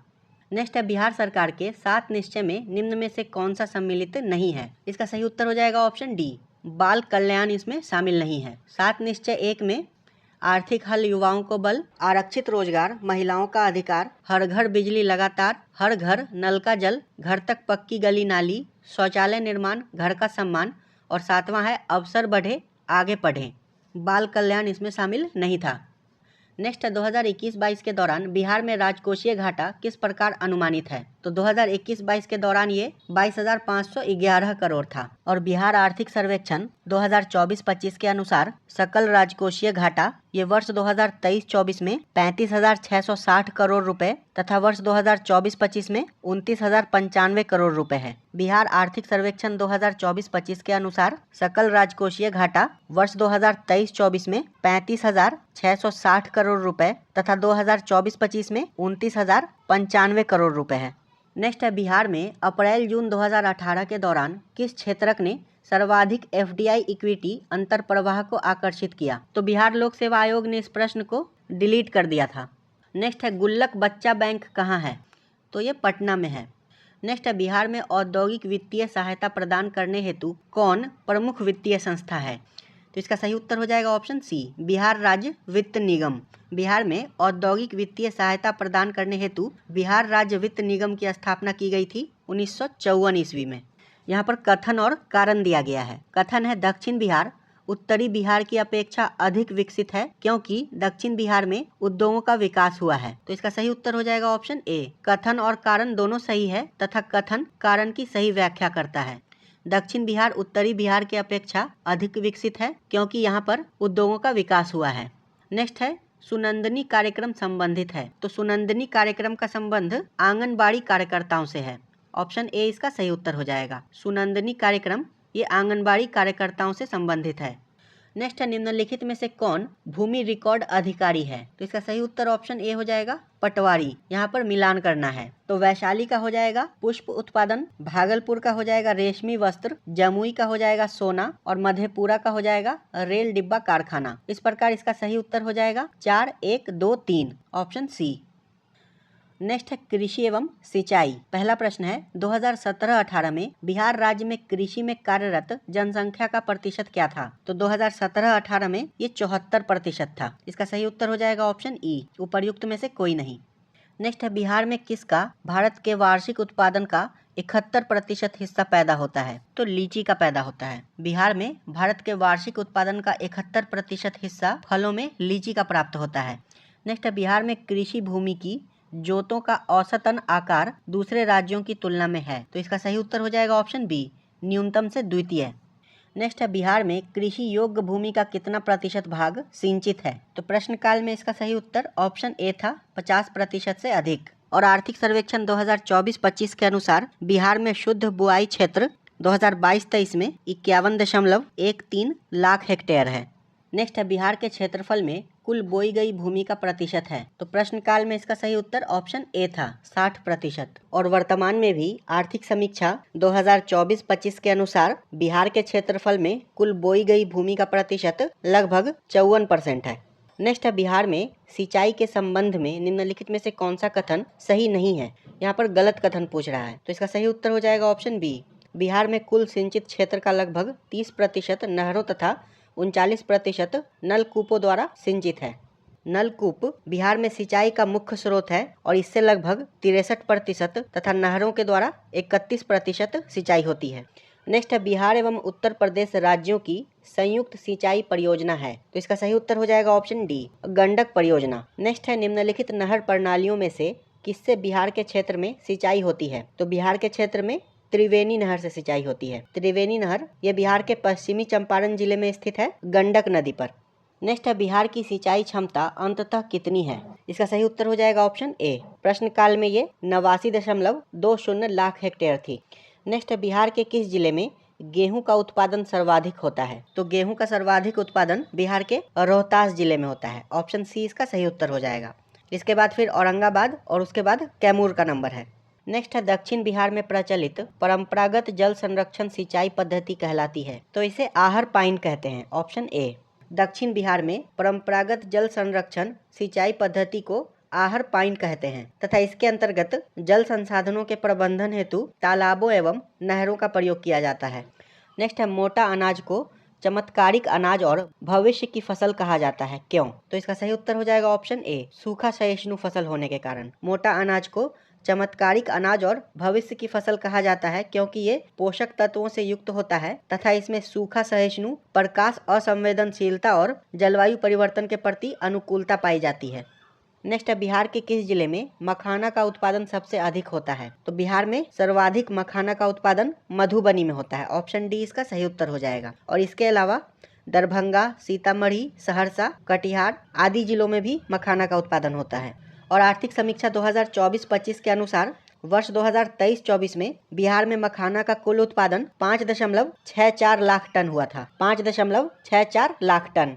नेक्स्ट है, बिहार सरकार के 7 निश्चय में निम्न में से कौन सा सम्मिलित नहीं है? इसका सही उत्तर हो जाएगा ऑप्शन डी, बाल कल्याण इसमें शामिल नहीं है। 7 निश्चय 1 में आर्थिक हल, युवाओं को बल, आरक्षित रोजगार, महिलाओं का अधिकार, हर घर बिजली लगातार, हर घर नल का जल, घर तक पक्की गली नाली, शौचालय निर्माण, घर का सम्मान, और 7वां है अवसर बढ़े आगे पढ़े। बाल कल्याण इसमें शामिल नहीं था। नेक्स्ट, 2021-22 के दौरान बिहार में राजकोषीय घाटा किस प्रकार अनुमानित है? तो 2021-22 के दौरान ये 22,511 करोड़ था, और बिहार आर्थिक सर्वेक्षण 2024-25 के अनुसार सकल राजकोषीय घाटा ये वर्ष 2023-24 में 35,660 करोड़ रुपए तथा वर्ष 2024-25 में 29,095 करोड़ रुपए है। बिहार आर्थिक सर्वेक्षण 2024-25 के अनुसार सकल राजकोषीय घाटा वर्ष 2023-24 में 35,660 करोड़ रुपए तथा 2024-25 में 29,095 करोड़ रुपए है। नेक्स्ट है, बिहार में अप्रैल जून 2018 के दौरान किस क्षेत्रक ने सर्वाधिक एफडीआई इक्विटी अंतर प्रवाह को आकर्षित किया? तो बिहार लोक सेवा आयोग ने इस प्रश्न को डिलीट कर दिया था। नेक्स्ट है, गुल्लक बच्चा बैंक कहाँ है? तो ये पटना में है। नेक्स्ट है, बिहार में औद्योगिक वित्तीय सहायता प्रदान करने हेतु कौन प्रमुख वित्तीय संस्था है? तो इसका सही उत्तर हो जाएगा ऑप्शन सी, बिहार राज्य वित्त निगम। बिहार में औद्योगिक वित्तीय सहायता प्रदान करने हेतु बिहार राज्य वित्त निगम की स्थापना की गई थी 1954 ईस्वी में। यहाँ पर कथन और कारण दिया गया है। कथन है, दक्षिण बिहार उत्तरी बिहार की अपेक्षा अधिक विकसित है क्योंकि दक्षिण बिहार में उद्योगों का विकास हुआ है। तो इसका सही उत्तर हो जाएगा ऑप्शन ए, कथन और कारण दोनों सही है तथा कथन कारण की सही व्याख्या करता है। दक्षिण बिहार उत्तरी बिहार की अपेक्षा अधिक विकसित है क्योंकि यहाँ पर उद्योगों का विकास हुआ है। नेक्स्ट है, सुनंदनी कार्यक्रम संबंधित है। तो सुनंदनी कार्यक्रम का संबंध आंगनबाड़ी कार्यकर्ताओं से है। ऑप्शन ए इसका सही उत्तर हो जाएगा। सुनंदनी कार्यक्रम ये आंगनबाड़ी कार्यकर्ताओं से संबंधित है। नेक्स्ट है, निम्नलिखित में से कौन भूमि रिकॉर्ड अधिकारी है? तो इसका सही उत्तर ऑप्शन ए हो जाएगा, पटवारी। यहाँ पर मिलान करना है। तो वैशाली का हो जाएगा पुष्प उत्पादन, भागलपुर का हो जाएगा रेशमी वस्त्र, जमुई का हो जाएगा सोना, और मधेपुरा का हो जाएगा रेल डिब्बा कारखाना। इस प्रकार इसका सही उत्तर हो जाएगा 4, 1, 2, 3, ऑप्शन सी। नेक्स्ट है, कृषि एवं सिंचाई। पहला प्रश्न है, 2017-18 में बिहार राज्य में कृषि में कार्यरत जनसंख्या का प्रतिशत क्या था? तो 2017-18 में ये 74% था। इसका सही उत्तर हो जाएगा ऑप्शन ई, उपर्युक्त में से कोई नहीं। नेक्स्ट है, बिहार में किसका भारत के वार्षिक उत्पादन का 71% हिस्सा पैदा होता है? तो लीची का पैदा होता है। बिहार में भारत के वार्षिक उत्पादन का 71% हिस्सा फलों में लीची का प्राप्त होता है। नेक्स्ट है, बिहार में कृषि भूमि की जोतों का औसतन आकार दूसरे राज्यों की तुलना में है। तो इसका सही उत्तर हो जाएगा ऑप्शन बी, न्यूनतम से द्वितीय। नेक्स्ट है, बिहार में कृषि योग्य भूमि का कितना प्रतिशत भाग सिंचित है? तो प्रश्न काल में इसका सही उत्तर ऑप्शन ए था, 50% से अधिक। और आर्थिक सर्वेक्षण 2024-25 के अनुसार बिहार में शुद्ध बुआई क्षेत्र 2022-23 में 51.13 लाख हेक्टेयर है। नेक्स्ट है, बिहार के क्षेत्रफल में कुल बोई गई भूमि का प्रतिशत है। तो प्रश्न काल में इसका सही उत्तर ऑप्शन ए था, 60%। और वर्तमान में भी आर्थिक समीक्षा 2024-25 के अनुसार बिहार के क्षेत्रफल में कुल बोई गई भूमि का प्रतिशत लगभग 54% है। नेक्स्ट है, बिहार में सिंचाई के संबंध में निम्नलिखित में से कौन सा कथन सही नहीं है? यहाँ पर गलत कथन पूछ रहा है। तो इसका सही उत्तर हो जाएगा ऑप्शन बी, बिहार में कुल सिंचित क्षेत्र का लगभग 30% नहरों तथा 39% नलकूपों द्वारा सिंचित है। नलकूप बिहार में सिंचाई का मुख्य स्रोत है और इससे लगभग 63% तथा नहरों के द्वारा 31% सिंचाई होती है। नेक्स्ट है बिहार एवं उत्तर प्रदेश राज्यों की संयुक्त सिंचाई परियोजना है, तो इसका सही उत्तर हो जाएगा ऑप्शन डी, गंडक परियोजना। नेक्स्ट है निम्नलिखित नहर प्रणालियों में से किससे बिहार के क्षेत्र में सिंचाई होती है? तो बिहार के क्षेत्र में त्रिवेणी नहर से सिंचाई होती है। त्रिवेणी नहर ये बिहार के पश्चिमी चंपारण जिले में स्थित है, गंडक नदी पर। नेक्स्ट है बिहार की सिंचाई क्षमता अंततः कितनी है? इसका सही उत्तर हो जाएगा ऑप्शन ए, प्रश्नकाल में ये 89.20 लाख हेक्टेयर थी। नेक्स्ट है बिहार के किस जिले में गेहूं का उत्पादन सर्वाधिक होता है? तो गेहूं का सर्वाधिक उत्पादन बिहार के रोहतास जिले में होता है। ऑप्शन सी इसका सही उत्तर हो जाएगा। इसके बाद फिर औरंगाबाद और उसके बाद कैमूर का नंबर है। नेक्स्ट है दक्षिण बिहार में प्रचलित परंपरागत जल संरक्षण सिंचाई पद्धति कहलाती है, तो इसे आहर पाइन कहते हैं। ऑप्शन ए, दक्षिण बिहार में परंपरागत जल संरक्षण सिंचाई पद्धति को आहर पाइन कहते हैं तथा इसके अंतर्गत जल संसाधनों के प्रबंधन हेतु तालाबों एवं नहरों का प्रयोग किया जाता है। नेक्स्ट है मोटा अनाज को चमत्कारिक अनाज और भविष्य की फसल कहा जाता है, क्यों? तो इसका सही उत्तर हो जाएगा ऑप्शन ए, सूखा सहिष्णु फसल होने के कारण मोटा अनाज को चमत्कारिक अनाज और भविष्य की फसल कहा जाता है, क्योंकि ये पोषक तत्वों से युक्त होता है तथा इसमें सूखा सहिष्णु, प्रकाश असंवेदनशीलता और जलवायु परिवर्तन के प्रति अनुकूलता पाई जाती है। नेक्स्ट है बिहार के किस जिले में मखाना का उत्पादन सबसे अधिक होता है? तो बिहार में सर्वाधिक मखाना का उत्पादन मधुबनी में होता है। ऑप्शन डी इसका सही उत्तर हो जाएगा। और इसके अलावा दरभंगा, सीतामढ़ी, सहरसा, कटिहार आदि जिलों में भी मखाना का उत्पादन होता है। और आर्थिक समीक्षा 2024-25 के अनुसार वर्ष 2023-24 में बिहार में मखाना का कुल उत्पादन 5.64 लाख टन हुआ था। 5.64 लाख टन।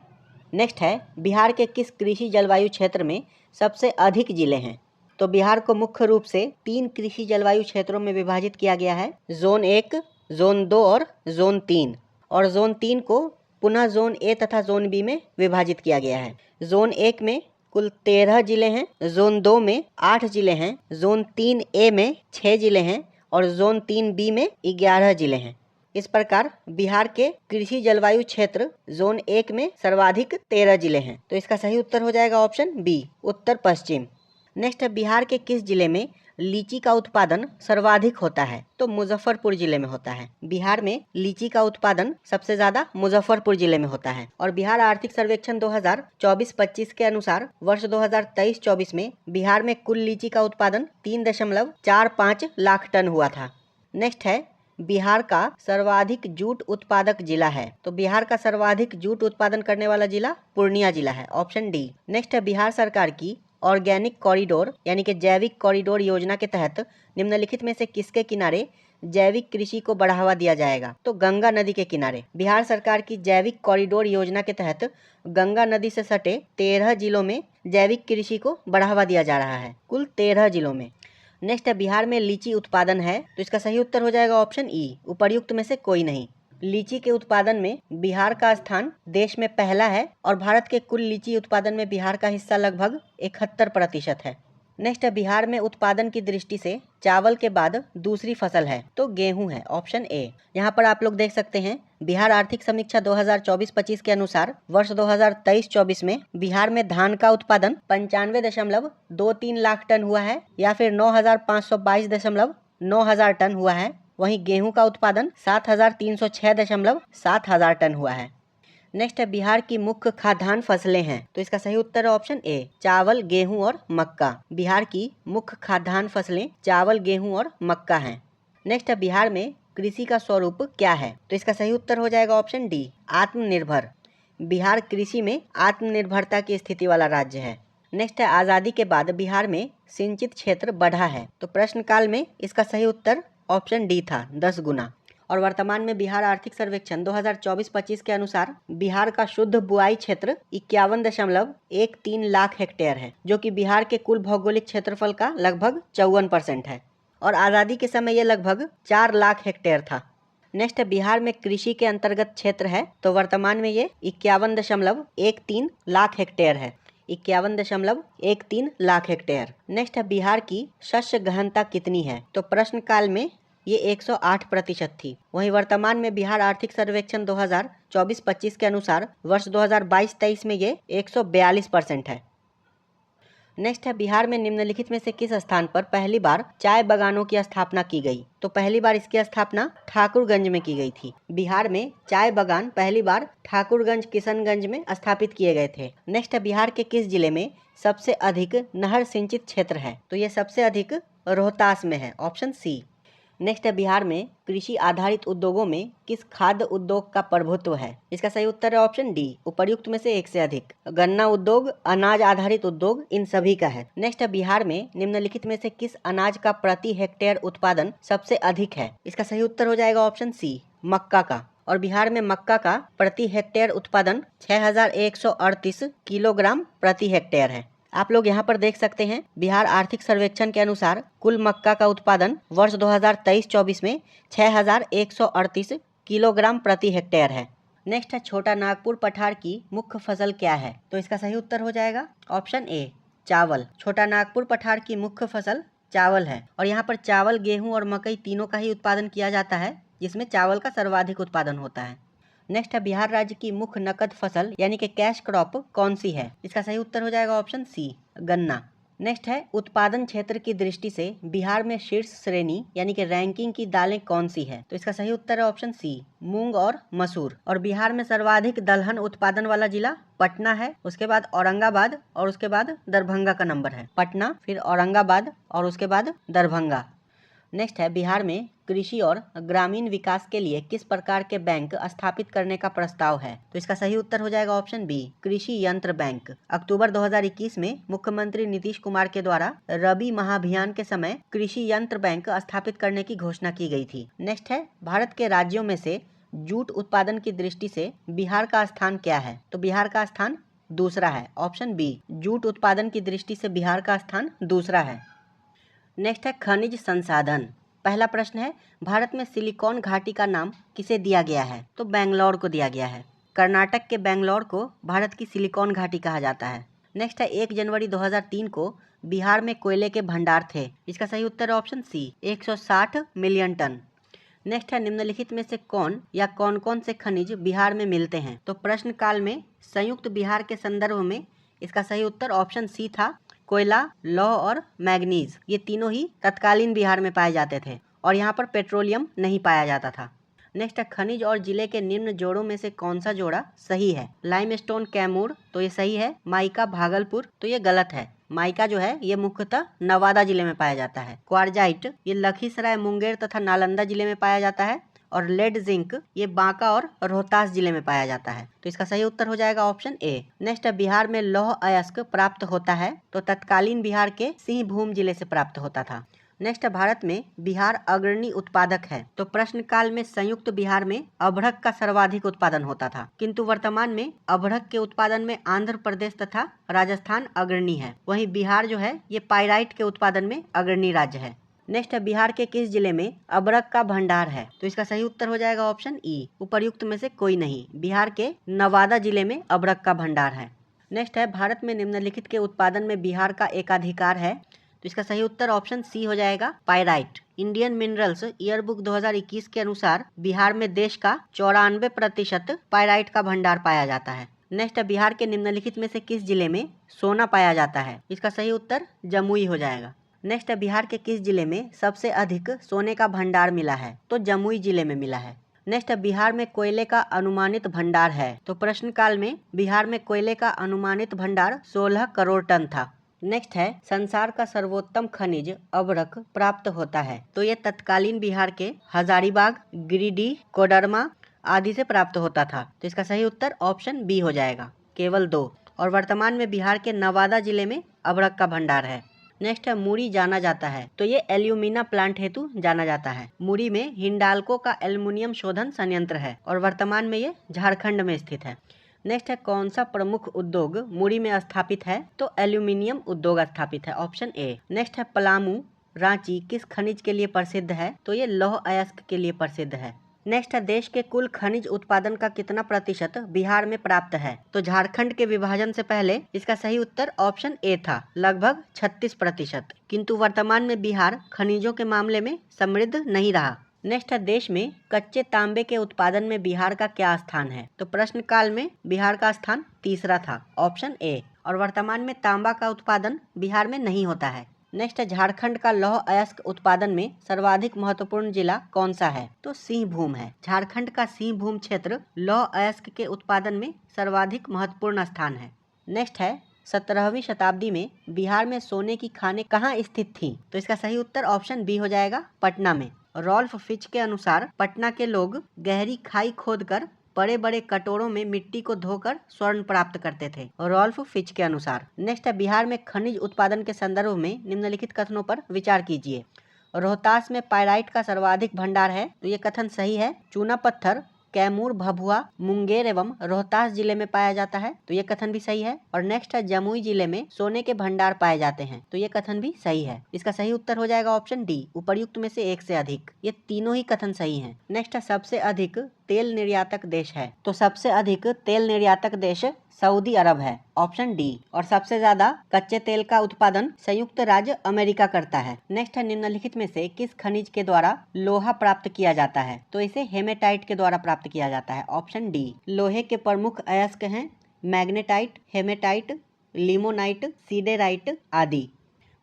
नेक्स्ट है बिहार के किस कृषि जलवायु क्षेत्र में सबसे अधिक जिले हैं? तो बिहार को मुख्य रूप से 3 कृषि जलवायु क्षेत्रों में विभाजित किया गया है, जोन 1, जोन 2 और जोन 3। और जोन 3 को पुनः जोन ए तथा जोन बी में विभाजित किया गया है। जोन 1 में कुल 13 जिले हैं, जोन 2 में 8 जिले हैं, जोन 3A में 6 जिले हैं और जोन 3B में 11 जिले हैं। इस प्रकार बिहार के कृषि जलवायु क्षेत्र जोन 1 में सर्वाधिक 13 जिले हैं, तो इसका सही उत्तर हो जाएगा ऑप्शन बी, उत्तर पश्चिम। नेक्स्ट है बिहार के किस जिले में लीची का उत्पादन सर्वाधिक होता है? तो मुजफ्फरपुर जिले में होता है। बिहार में लीची का उत्पादन सबसे ज्यादा मुजफ्फरपुर जिले में होता है। और बिहार आर्थिक सर्वेक्षण 2024-25 के अनुसार वर्ष 2023-24 में बिहार में कुल लीची का उत्पादन 3.45 लाख टन हुआ था। नेक्स्ट है बिहार का सर्वाधिक जूट उत्पादक जिला है, तो बिहार का सर्वाधिक जूट उत्पादन करने वाला जिला पूर्णिया जिला है। Option D. नेक्स्ट है बिहार सरकार की ऑर्गेनिक कॉरिडोर यानी कि जैविक कॉरिडोर योजना के तहत निम्नलिखित में से किसके किनारे जैविक कृषि को बढ़ावा दिया जाएगा? तो गंगा नदी के किनारे। बिहार सरकार की जैविक कॉरिडोर योजना के तहत गंगा नदी से सटे 13 जिलों में जैविक कृषि को बढ़ावा दिया जा रहा है, कुल 13 जिलों में। नेक्स्ट है बिहार में लीची उत्पादन है, तो इसका सही उत्तर हो जाएगा ऑप्शन ई, उपर्युक्त में से कोई नहीं। लीची के उत्पादन में बिहार का स्थान देश में पहला है और भारत के कुल लीची उत्पादन में बिहार का हिस्सा लगभग 71% है। नेक्स्ट है बिहार में उत्पादन की दृष्टि से चावल के बाद दूसरी फसल है, तो गेहूं है। Option A. यहाँ पर आप लोग देख सकते हैं बिहार आर्थिक समीक्षा 2024-25 के अनुसार वर्ष 2023-24 में बिहार में धान का उत्पादन 95.23 लाख टन हुआ है या फिर 9,522.9 टन हुआ है। वहीं गेहूं का उत्पादन 7,306.7 टन हुआ है। नेक्स्ट है बिहार की मुख्य खाद्यान्न फसलें हैं, तो इसका सही उत्तर है ऑप्शन ए, चावल, गेहूं और मक्का। बिहार की मुख्य खाद्यान्न फसलें चावल, गेहूं और मक्का हैं। नेक्स्ट है बिहार में कृषि का स्वरूप क्या है? तो इसका सही उत्तर हो जाएगा ऑप्शन डी, आत्मनिर्भर। बिहार कृषि में आत्मनिर्भरता की स्थिति वाला राज्य है। नेक्स्ट है आज़ादी के बाद बिहार में सिंचित क्षेत्र बढ़ा है, तो प्रश्नकाल में इसका सही उत्तर ऑप्शन डी था, 10 गुना। और वर्तमान में बिहार आर्थिक सर्वेक्षण 2024-25 के अनुसार बिहार का शुद्ध बुआई क्षेत्र 51.13 लाख हेक्टेयर है, जो कि बिहार के कुल भौगोलिक क्षेत्रफल का लगभग 54% है। और आज़ादी के समय ये लगभग 4 लाख हेक्टेयर था। नेक्स्ट बिहार में कृषि के अंतर्गत क्षेत्र है, तो वर्तमान में ये 51.13 लाख हेक्टेयर है। 51.13 लाख हेक्टेयर। नेक्स्ट है बिहार की शस्य गहनता कितनी है? तो प्रश्नकाल में ये 108% थी। वहीं वर्तमान में बिहार आर्थिक सर्वेक्षण 2024-25 के अनुसार वर्ष 2022-23 में ये 142% है। नेक्स्ट है बिहार में निम्नलिखित में से किस स्थान पर पहली बार चाय बागानों की स्थापना की गई? तो पहली बार इसकी स्थापना ठाकुरगंज में की गई थी। बिहार में चाय बागान पहली बार ठाकुरगंज किशनगंज में स्थापित किए गए थे। नेक्स्ट है बिहार के किस जिले में सबसे अधिक नहर सिंचित क्षेत्र है? तो ये सबसे अधिक रोहतास में है, ऑप्शन सी। नेक्स्ट है बिहार में कृषि आधारित उद्योगों में किस खाद्य उद्योग का प्रभुत्व है? इसका सही उत्तर है ऑप्शन डी, उपर्युक्त में से एक से अधिक। गन्ना उद्योग, अनाज आधारित उद्योग, इन सभी का है। नेक्स्ट है बिहार में निम्नलिखित में से किस अनाज का प्रति हेक्टेयर उत्पादन सबसे अधिक है? इसका सही उत्तर हो जाएगा ऑप्शन सी, मक्का का। और बिहार में मक्का का प्रति हेक्टेयर उत्पादन 6138 किलोग्राम प्रति हेक्टेयर है। आप लोग यहाँ पर देख सकते हैं बिहार आर्थिक सर्वेक्षण के अनुसार कुल मक्का का उत्पादन वर्ष 2023-24 में 6138 किलोग्राम प्रति हेक्टेयर है। नेक्स्ट है छोटा नागपुर पठार की मुख्य फसल क्या है? तो इसका सही उत्तर हो जाएगा ऑप्शन ए, चावल। छोटा नागपुर पठार की मुख्य फसल चावल है और यहाँ पर चावल, गेहूं और मकई तीनों का ही उत्पादन किया जाता है, जिसमें चावल का सर्वाधिक उत्पादन होता है। नेक्स्ट है बिहार राज्य की मुख्य नकद फसल यानी कि कैश क्रॉप कौन सी है? इसका सही उत्तर हो जाएगा ऑप्शन सी, गन्ना। नेक्स्ट है उत्पादन क्षेत्र की दृष्टि से बिहार में शीर्ष श्रेणी यानी कि रैंकिंग की दालें कौन सी है? तो इसका सही उत्तर है ऑप्शन सी, मूंग और मसूर। और बिहार में सर्वाधिक दलहन उत्पादन वाला जिला पटना है, उसके बाद औरंगाबाद और उसके बाद दरभंगा का नंबर है। पटना, फिर औरंगाबाद और उसके बाद दरभंगा। नेक्स्ट है बिहार में कृषि और ग्रामीण विकास के लिए किस प्रकार के बैंक स्थापित करने का प्रस्ताव है? तो इसका सही उत्तर हो जाएगा ऑप्शन बी, कृषि यंत्र बैंक। अक्टूबर 2021 में मुख्यमंत्री नीतीश कुमार के द्वारा रबी महाअभियान के समय कृषि यंत्र बैंक स्थापित करने की घोषणा की गई थी। नेक्स्ट है भारत के राज्यों में से जूट उत्पादन की दृष्टि से बिहार का स्थान क्या है? तो बिहार का स्थान दूसरा है, ऑप्शन बी, जूट उत्पादन की दृष्टि से बिहार का स्थान दूसरा है। नेक्स्ट है खनिज संसाधन। पहला प्रश्न है भारत में सिलिकॉन घाटी का नाम किसे दिया गया है? तो बेंगलोर को दिया गया है। कर्नाटक के बेंगलोर को भारत की सिलिकॉन घाटी कहा जाता है। नेक्स्ट है 1 जनवरी 2003 को बिहार में कोयले के भंडार थे। इसका सही उत्तर है option C, 160 million tonne. Next है निम्नलिखित में से कौन या कौन कौन से खनिज बिहार में मिलते हैं? तो प्रश्न काल में संयुक्त बिहार के संदर्भ में इसका सही उत्तर ऑप्शन सी था, कोयला, लौह और मैग्नीज। ये तीनों ही तत्कालीन बिहार में पाए जाते थे और यहाँ पर पेट्रोलियम नहीं पाया जाता था। नेक्स्ट है खनिज और जिले के निम्न जोड़ों में से कौन सा जोड़ा सही है? लाइमस्टोन कैमूर, तो ये सही है। माइका भागलपुर, तो ये गलत है। माइका जो है ये मुख्यतः नवादा जिले में पाया जाता है। क्वार्जाइट ये लखीसराय, मुंगेर तथा नालंदा जिले में पाया जाता है। और लेड जिंक ये बांका और रोहतास जिले में पाया जाता है। तो इसका सही उत्तर हो जाएगा ऑप्शन ए। नेक्स्ट बिहार में लौह अयस्क प्राप्त होता है? तो तत्कालीन बिहार के सिंहभूम जिले से प्राप्त होता था। नेक्स्ट भारत में बिहार अग्रणी उत्पादक है? तो प्रश्न काल में संयुक्त बिहार में अभ्रक का सर्वाधिक उत्पादन होता था, किंतु वर्तमान में अभ्रक के उत्पादन में आंध्र प्रदेश तथा राजस्थान अग्रणी है। वहीं बिहार जो है ये पाइराइट के उत्पादन में अग्रणी राज्य है। नेक्स्ट है बिहार के किस जिले में अभ्रक का भंडार है? तो इसका सही उत्तर हो जाएगा ऑप्शन ई, उपर्युक्त में से कोई नहीं। बिहार के नवादा जिले में अभ्रक का भंडार है। नेक्स्ट है भारत में निम्नलिखित के उत्पादन में बिहार का एकाधिकार है? तो इसका सही उत्तर ऑप्शन सी हो जाएगा, पाइराइट। इंडियन मिनरल्स ईयरबुक 2021 के अनुसार बिहार में देश का 94% पाइराइट का भंडार पाया जाता है। नेक्स्ट है बिहार के निम्नलिखित में से किस जिले में सोना पाया जाता है? इसका सही उत्तर जमुई हो जाएगा। नेक्स्ट है बिहार के किस जिले में सबसे अधिक सोने का भंडार मिला है? तो जमुई जिले में मिला है। नेक्स्ट है बिहार में कोयले का अनुमानित भंडार है? तो प्रश्न काल में बिहार में कोयले का अनुमानित भंडार 16 करोड़ टन था। नेक्स्ट है संसार का सर्वोत्तम खनिज अभ्रक प्राप्त होता है? तो ये तत्कालीन बिहार के हजारीबाग, गिरिडीह, कोडरमा आदि से प्राप्त होता था। तो इसका सही उत्तर ऑप्शन बी हो जाएगा, केवल 2। और वर्तमान में बिहार के नवादा जिले में अभ्रक का भंडार है। नेक्स्ट है मुरी जाना जाता है? तो ये एल्यूमिना प्लांट हेतु जाना जाता है। मुरी में हिंडाल्को का एल्युमिनियम शोधन संयंत्र है और वर्तमान में ये झारखंड में स्थित है। नेक्स्ट है कौन सा प्रमुख उद्योग मुरी में स्थापित है? तो एल्यूमिनियम उद्योग स्थापित है, ऑप्शन ए। नेक्स्ट है पलामू, रांची किस खनिज के लिए प्रसिद्ध है? तो ये लौह अयस्क के लिए प्रसिद्ध है। नेक्स्ट है देश के कुल खनिज उत्पादन का कितना प्रतिशत बिहार में प्राप्त है? तो झारखंड के विभाजन से पहले इसका सही उत्तर ऑप्शन ए था, लगभग 36%। किंतु वर्तमान में बिहार खनिजों के मामले में समृद्ध नहीं रहा। नेक्स्ट है देश में कच्चे तांबे के उत्पादन में बिहार का क्या स्थान है? तो प्रश्न काल में बिहार का स्थान तीसरा था, ऑप्शन ए। और वर्तमान में तांबा का उत्पादन बिहार में नहीं होता है। नेक्स्ट है झारखंड का लौह अयस्क उत्पादन में सर्वाधिक महत्वपूर्ण जिला कौन सा है? तो सिंहभूम है। झारखंड का सिंहभूम क्षेत्र लौह अयस्क के उत्पादन में सर्वाधिक महत्वपूर्ण स्थान है। नेक्स्ट है 17वीं शताब्दी में बिहार में सोने की खानें कहाँ स्थित थीं? तो इसका सही उत्तर ऑप्शन बी हो जाएगा, पटना में। रॉल्फ फिच के अनुसार पटना के लोग गहरी खाई खोदकर बड़े बड़े कटोरों में मिट्टी को धोकर स्वर्ण प्राप्त करते थे, रॉल्फ फिच के अनुसार। नेक्स्ट है बिहार में खनिज उत्पादन के संदर्भ में निम्नलिखित कथनों पर विचार कीजिए। रोहतास में पायराइट का सर्वाधिक भंडार है, तो ये कथन सही है। चूना पत्थर कैमूर, भभुआ, मुंगेर एवं रोहतास जिले में पाया जाता है, तो ये कथन भी सही है। और नेक्स्ट है जमुई जिले में सोने के भंडार पाए जाते हैं, तो ये कथन भी सही है। इसका सही उत्तर हो जाएगा ऑप्शन डी, उपर्युक्त में से एक से अधिक। ये तीनों ही कथन सही हैं। नेक्स्ट है सबसे अधिक तेल निर्यातक देश है, तो सबसे अधिक तेल निर्यातक देश सऊदी अरब है, ऑप्शन डी। और सबसे ज्यादा कच्चे तेल का उत्पादन संयुक्त राज्य अमेरिका करता है। नेक्स्ट है निम्नलिखित में से किस खनिज के द्वारा लोहा प्राप्त किया जाता है? तो इसे हेमेटाइट के द्वारा प्राप्त किया जाता है, ऑप्शन डी। लोहे के प्रमुख अयस्क हैं मैग्नेटाइट, हेमेटाइट, लिमोनाइट, सीडेराइट आदि।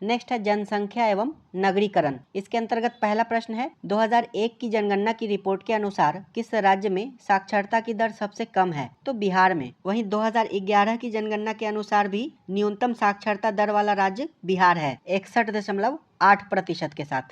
नेक्स्ट है जनसंख्या एवं नगरीकरण। इसके अंतर्गत पहला प्रश्न है 2001 की जनगणना की रिपोर्ट के अनुसार किस राज्य में साक्षरता की दर सबसे कम है? तो बिहार में। वहीं 2011 की जनगणना के अनुसार भी न्यूनतम साक्षरता दर वाला राज्य बिहार है, 61.8% के साथ।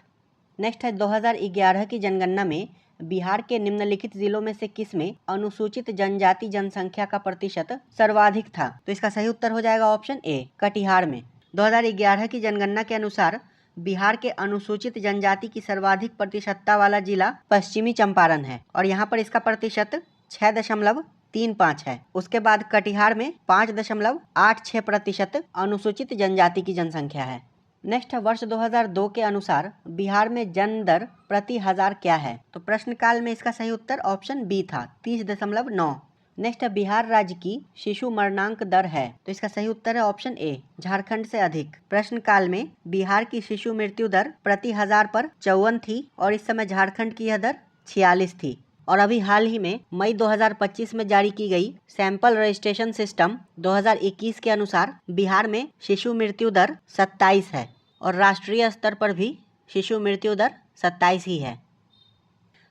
नेक्स्ट है 2011 की जनगणना में बिहार के निम्नलिखित जिलों में से किस में अनुसूचित जनजाति जनसंख्या का प्रतिशत सर्वाधिक था? तो इसका सही उत्तर हो जाएगा ऑप्शन ए, कटिहार में। 2011 की जनगणना के अनुसार बिहार के अनुसूचित जनजाति की सर्वाधिक प्रतिशतता वाला जिला पश्चिमी चंपारण है और यहाँ पर इसका प्रतिशत 6.35 है। उसके बाद कटिहार में 5.86% अनुसूचित जनजाति की जनसंख्या है। नेक्स्ट है वर्ष 2002 के अनुसार बिहार में जन्म दर प्रति हजार क्या है? तो प्रश्नकाल में इसका सही उत्तर ऑप्शन बी था, 30.9। नेक्स्ट है बिहार राज्य की शिशु मरणांक दर है, तो इसका सही उत्तर है ऑप्शन ए, झारखंड से अधिक। प्रश्नकाल में बिहार की शिशु मृत्यु दर प्रति हजार पर 54 थी और इस समय झारखंड की यह दर 46 थी। और अभी हाल ही में मई 2025 में जारी की गई सैंपल रजिस्ट्रेशन सिस्टम 2021 के अनुसार बिहार में शिशु मृत्यु दर 27 है और राष्ट्रीय स्तर पर भी शिशु मृत्यु दर 27 ही है।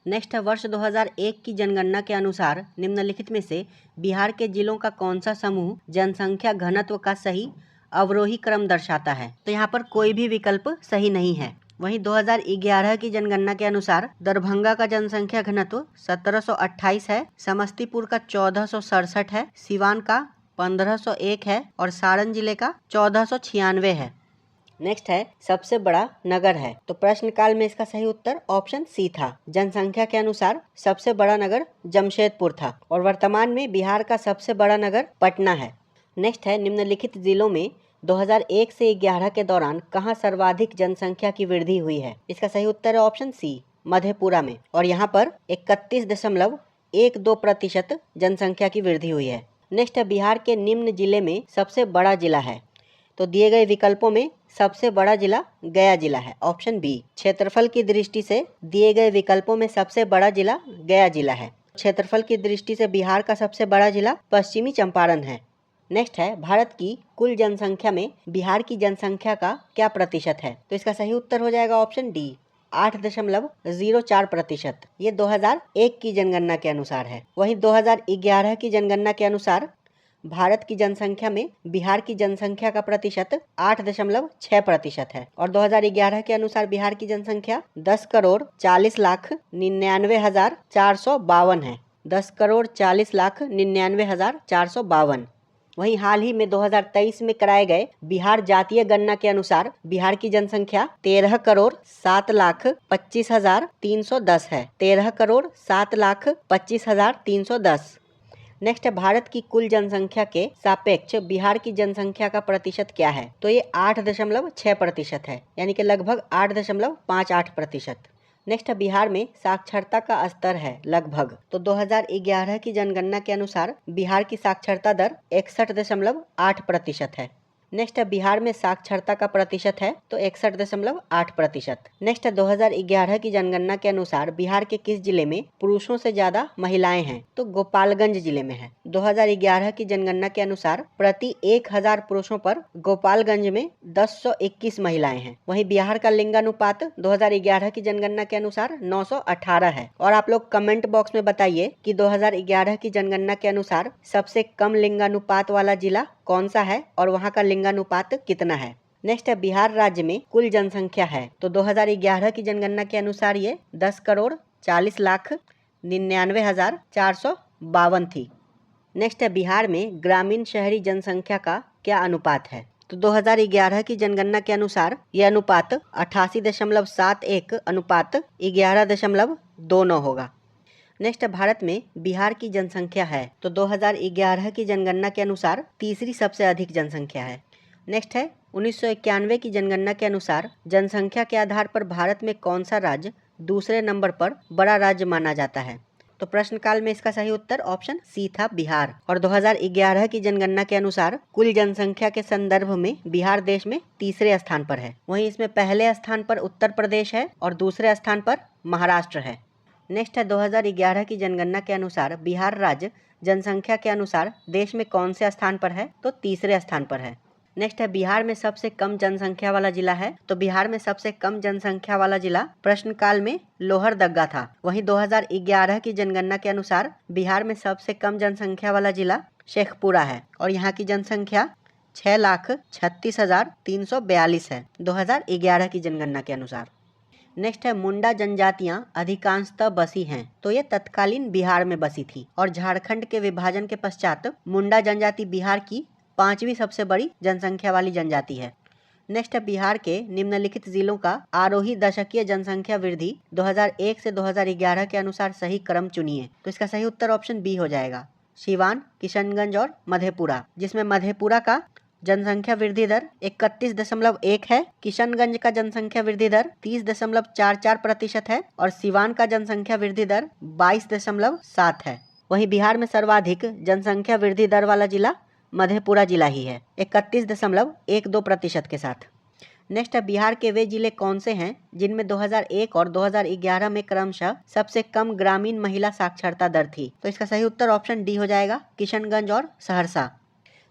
नेक्स्ट है वर्ष 2001 की जनगणना के अनुसार निम्नलिखित में से बिहार के जिलों का कौन सा समूह जनसंख्या घनत्व का सही अवरोही क्रम दर्शाता है? तो यहाँ पर कोई भी विकल्प सही नहीं है। वहीं 2011 की जनगणना के अनुसार दरभंगा का जनसंख्या घनत्व 1728 है, समस्तीपुर का 1467 है, सिवान का 1501 है और सारण जिले का 1496 है। नेक्स्ट है सबसे बड़ा नगर है, तो प्रश्नकाल में इसका सही उत्तर ऑप्शन सी था। जनसंख्या के अनुसार सबसे बड़ा नगर जमशेदपुर था और वर्तमान में बिहार का सबसे बड़ा नगर पटना है। नेक्स्ट है निम्नलिखित जिलों में 2001 से 11 के दौरान कहाँ सर्वाधिक जनसंख्या की वृद्धि हुई है? इसका सही उत्तर है ऑप्शन सी, मधेपुरा में और यहाँ पर 31.12% जनसंख्या की वृद्धि हुई है। नेक्स्ट है बिहार के निम्न जिले में सबसे बड़ा जिला है, तो दिए गए विकल्पों में सबसे बड़ा जिला गया जिला है, ऑप्शन बी। क्षेत्रफल की दृष्टि से दिए गए विकल्पों में सबसे बड़ा जिला गया जिला है। क्षेत्रफल की दृष्टि से बिहार का सबसे बड़ा जिला पश्चिमी चंपारण है। नेक्स्ट है भारत की कुल जनसंख्या में बिहार की जनसंख्या का क्या प्रतिशत है? तो इसका सही उत्तर हो जाएगा ऑप्शन डी, 8.04%। ये 2001 की जनगणना के अनुसार है। वहीं 2011 की जनगणना के अनुसार भारत की जनसंख्या में बिहार की जनसंख्या का प्रतिशत 8.6% है और 2011 के अनुसार बिहार की जनसंख्या 10,40,99,452 है, 10,40,99,452। वहीं हाल ही में 2023 में कराए गए बिहार जातीय गणना के अनुसार बिहार की जनसंख्या 13,07,25,310 है, 13,07,25,310। नेक्स्ट है भारत की कुल जनसंख्या के सापेक्ष बिहार की जनसंख्या का प्रतिशत क्या है? तो ये 8.6% है, यानी कि लगभग 8.58%। नेक्स्ट है बिहार में साक्षरता का स्तर है लगभग, तो 2011 की जनगणना के अनुसार बिहार की साक्षरता दर 61.8% है। नेक्स्ट है बिहार में साक्षरता का प्रतिशत है तो 61.8%। नेक्स्ट है 2011 की जनगणना के अनुसार बिहार के किस जिले में पुरुषों से ज्यादा महिलाएं हैं? तो गोपालगंज जिले में है। 2011 की जनगणना के अनुसार प्रति 1000 पुरुषों पर गोपालगंज में 1021 महिलाएं हैं। वहीं बिहार का लिंगानुपात 2011 की जनगणना के अनुसार 918 है। और आप लोग कमेंट बॉक्स में बताइए कि 2011 की जनगणना के अनुसार सबसे कम लिंगानुपात वाला जिला कौन सा है और वहाँ का लिंगानुपात कितना है। नेक्स्ट है बिहार राज्य में कुल जनसंख्या है तो 2011 की जनगणना के अनुसार ये 10,40,99,452 थी। नेक्स्ट है बिहार में ग्रामीण शहरी जनसंख्या का क्या अनुपात है? तो 2011 की जनगणना के अनुसार यह अनुपात 88.71 अनुपात 11.29 होगा। नेक्स्ट भारत में बिहार की जनसंख्या है तो 2011 की जनगणना के अनुसार तीसरी सबसे अधिक जनसंख्या है। नेक्स्ट है 1991 की जनगणना के अनुसार जनसंख्या के आधार पर भारत में कौन सा राज्य दूसरे नंबर पर बड़ा राज्य माना जाता है? तो प्रश्नकाल में इसका सही उत्तर ऑप्शन सी था, बिहार। और 2011 की जनगणना के अनुसार कुल जनसंख्या के संदर्भ में बिहार देश में तीसरे स्थान पर है। वहीं इसमें पहले स्थान पर उत्तर प्रदेश है और दूसरे स्थान पर महाराष्ट्र है। नेक्स्ट है 2011 की जनगणना के अनुसार बिहार राज्य जनसंख्या के अनुसार देश में कौन से स्थान पर है? तो तीसरे स्थान पर है। नेक्स्ट है बिहार में सबसे कम जनसंख्या वाला जिला है तो बिहार में सबसे कम जनसंख्या वाला जिला प्रश्नकाल में लोहरदग्गा था। वहीं 2011 की जनगणना के अनुसार बिहार में सबसे कम जनसंख्या वाला जिला शेखपुरा है और यहाँ की जनसंख्या 6,36,342 है 2011 की जनगणना के अनुसार। नेक्स्ट है मुंडा जनजातियां अधिकांशतः बसी हैं तो ये तत्कालीन बिहार में बसी थी और झारखंड के विभाजन के पश्चात मुंडा जनजाति बिहार की 5वीं सबसे बड़ी जनसंख्या वाली जनजाति है। नेक्स्ट है बिहार के निम्नलिखित जिलों का आरोही दशकीय जनसंख्या वृद्धि 2001 से 2011 के अनुसार सही क्रम चुनिए। तो इसका सही उत्तर ऑप्शन बी हो जाएगा, सिवान, किशनगंज और मधेपुरा, जिसमें मधेपुरा का जनसंख्या वृद्धि दर 31.1 है, किशनगंज का जनसंख्या वृद्धि दर 30.44% है और सिवान का जनसंख्या वृद्धि दर 22.7 है। वहीं बिहार में सर्वाधिक जनसंख्या वृद्धि दर वाला जिला मधेपुरा जिला ही है 31.12% के साथ। नेक्स्ट है बिहार के वे जिले कौन से हैं जिनमें 2001 और 2011 में क्रमशः सबसे कम ग्रामीण महिला साक्षरता दर थी? तो इसका सही उत्तर ऑप्शन डी हो जाएगा, किशनगंज और सहरसा।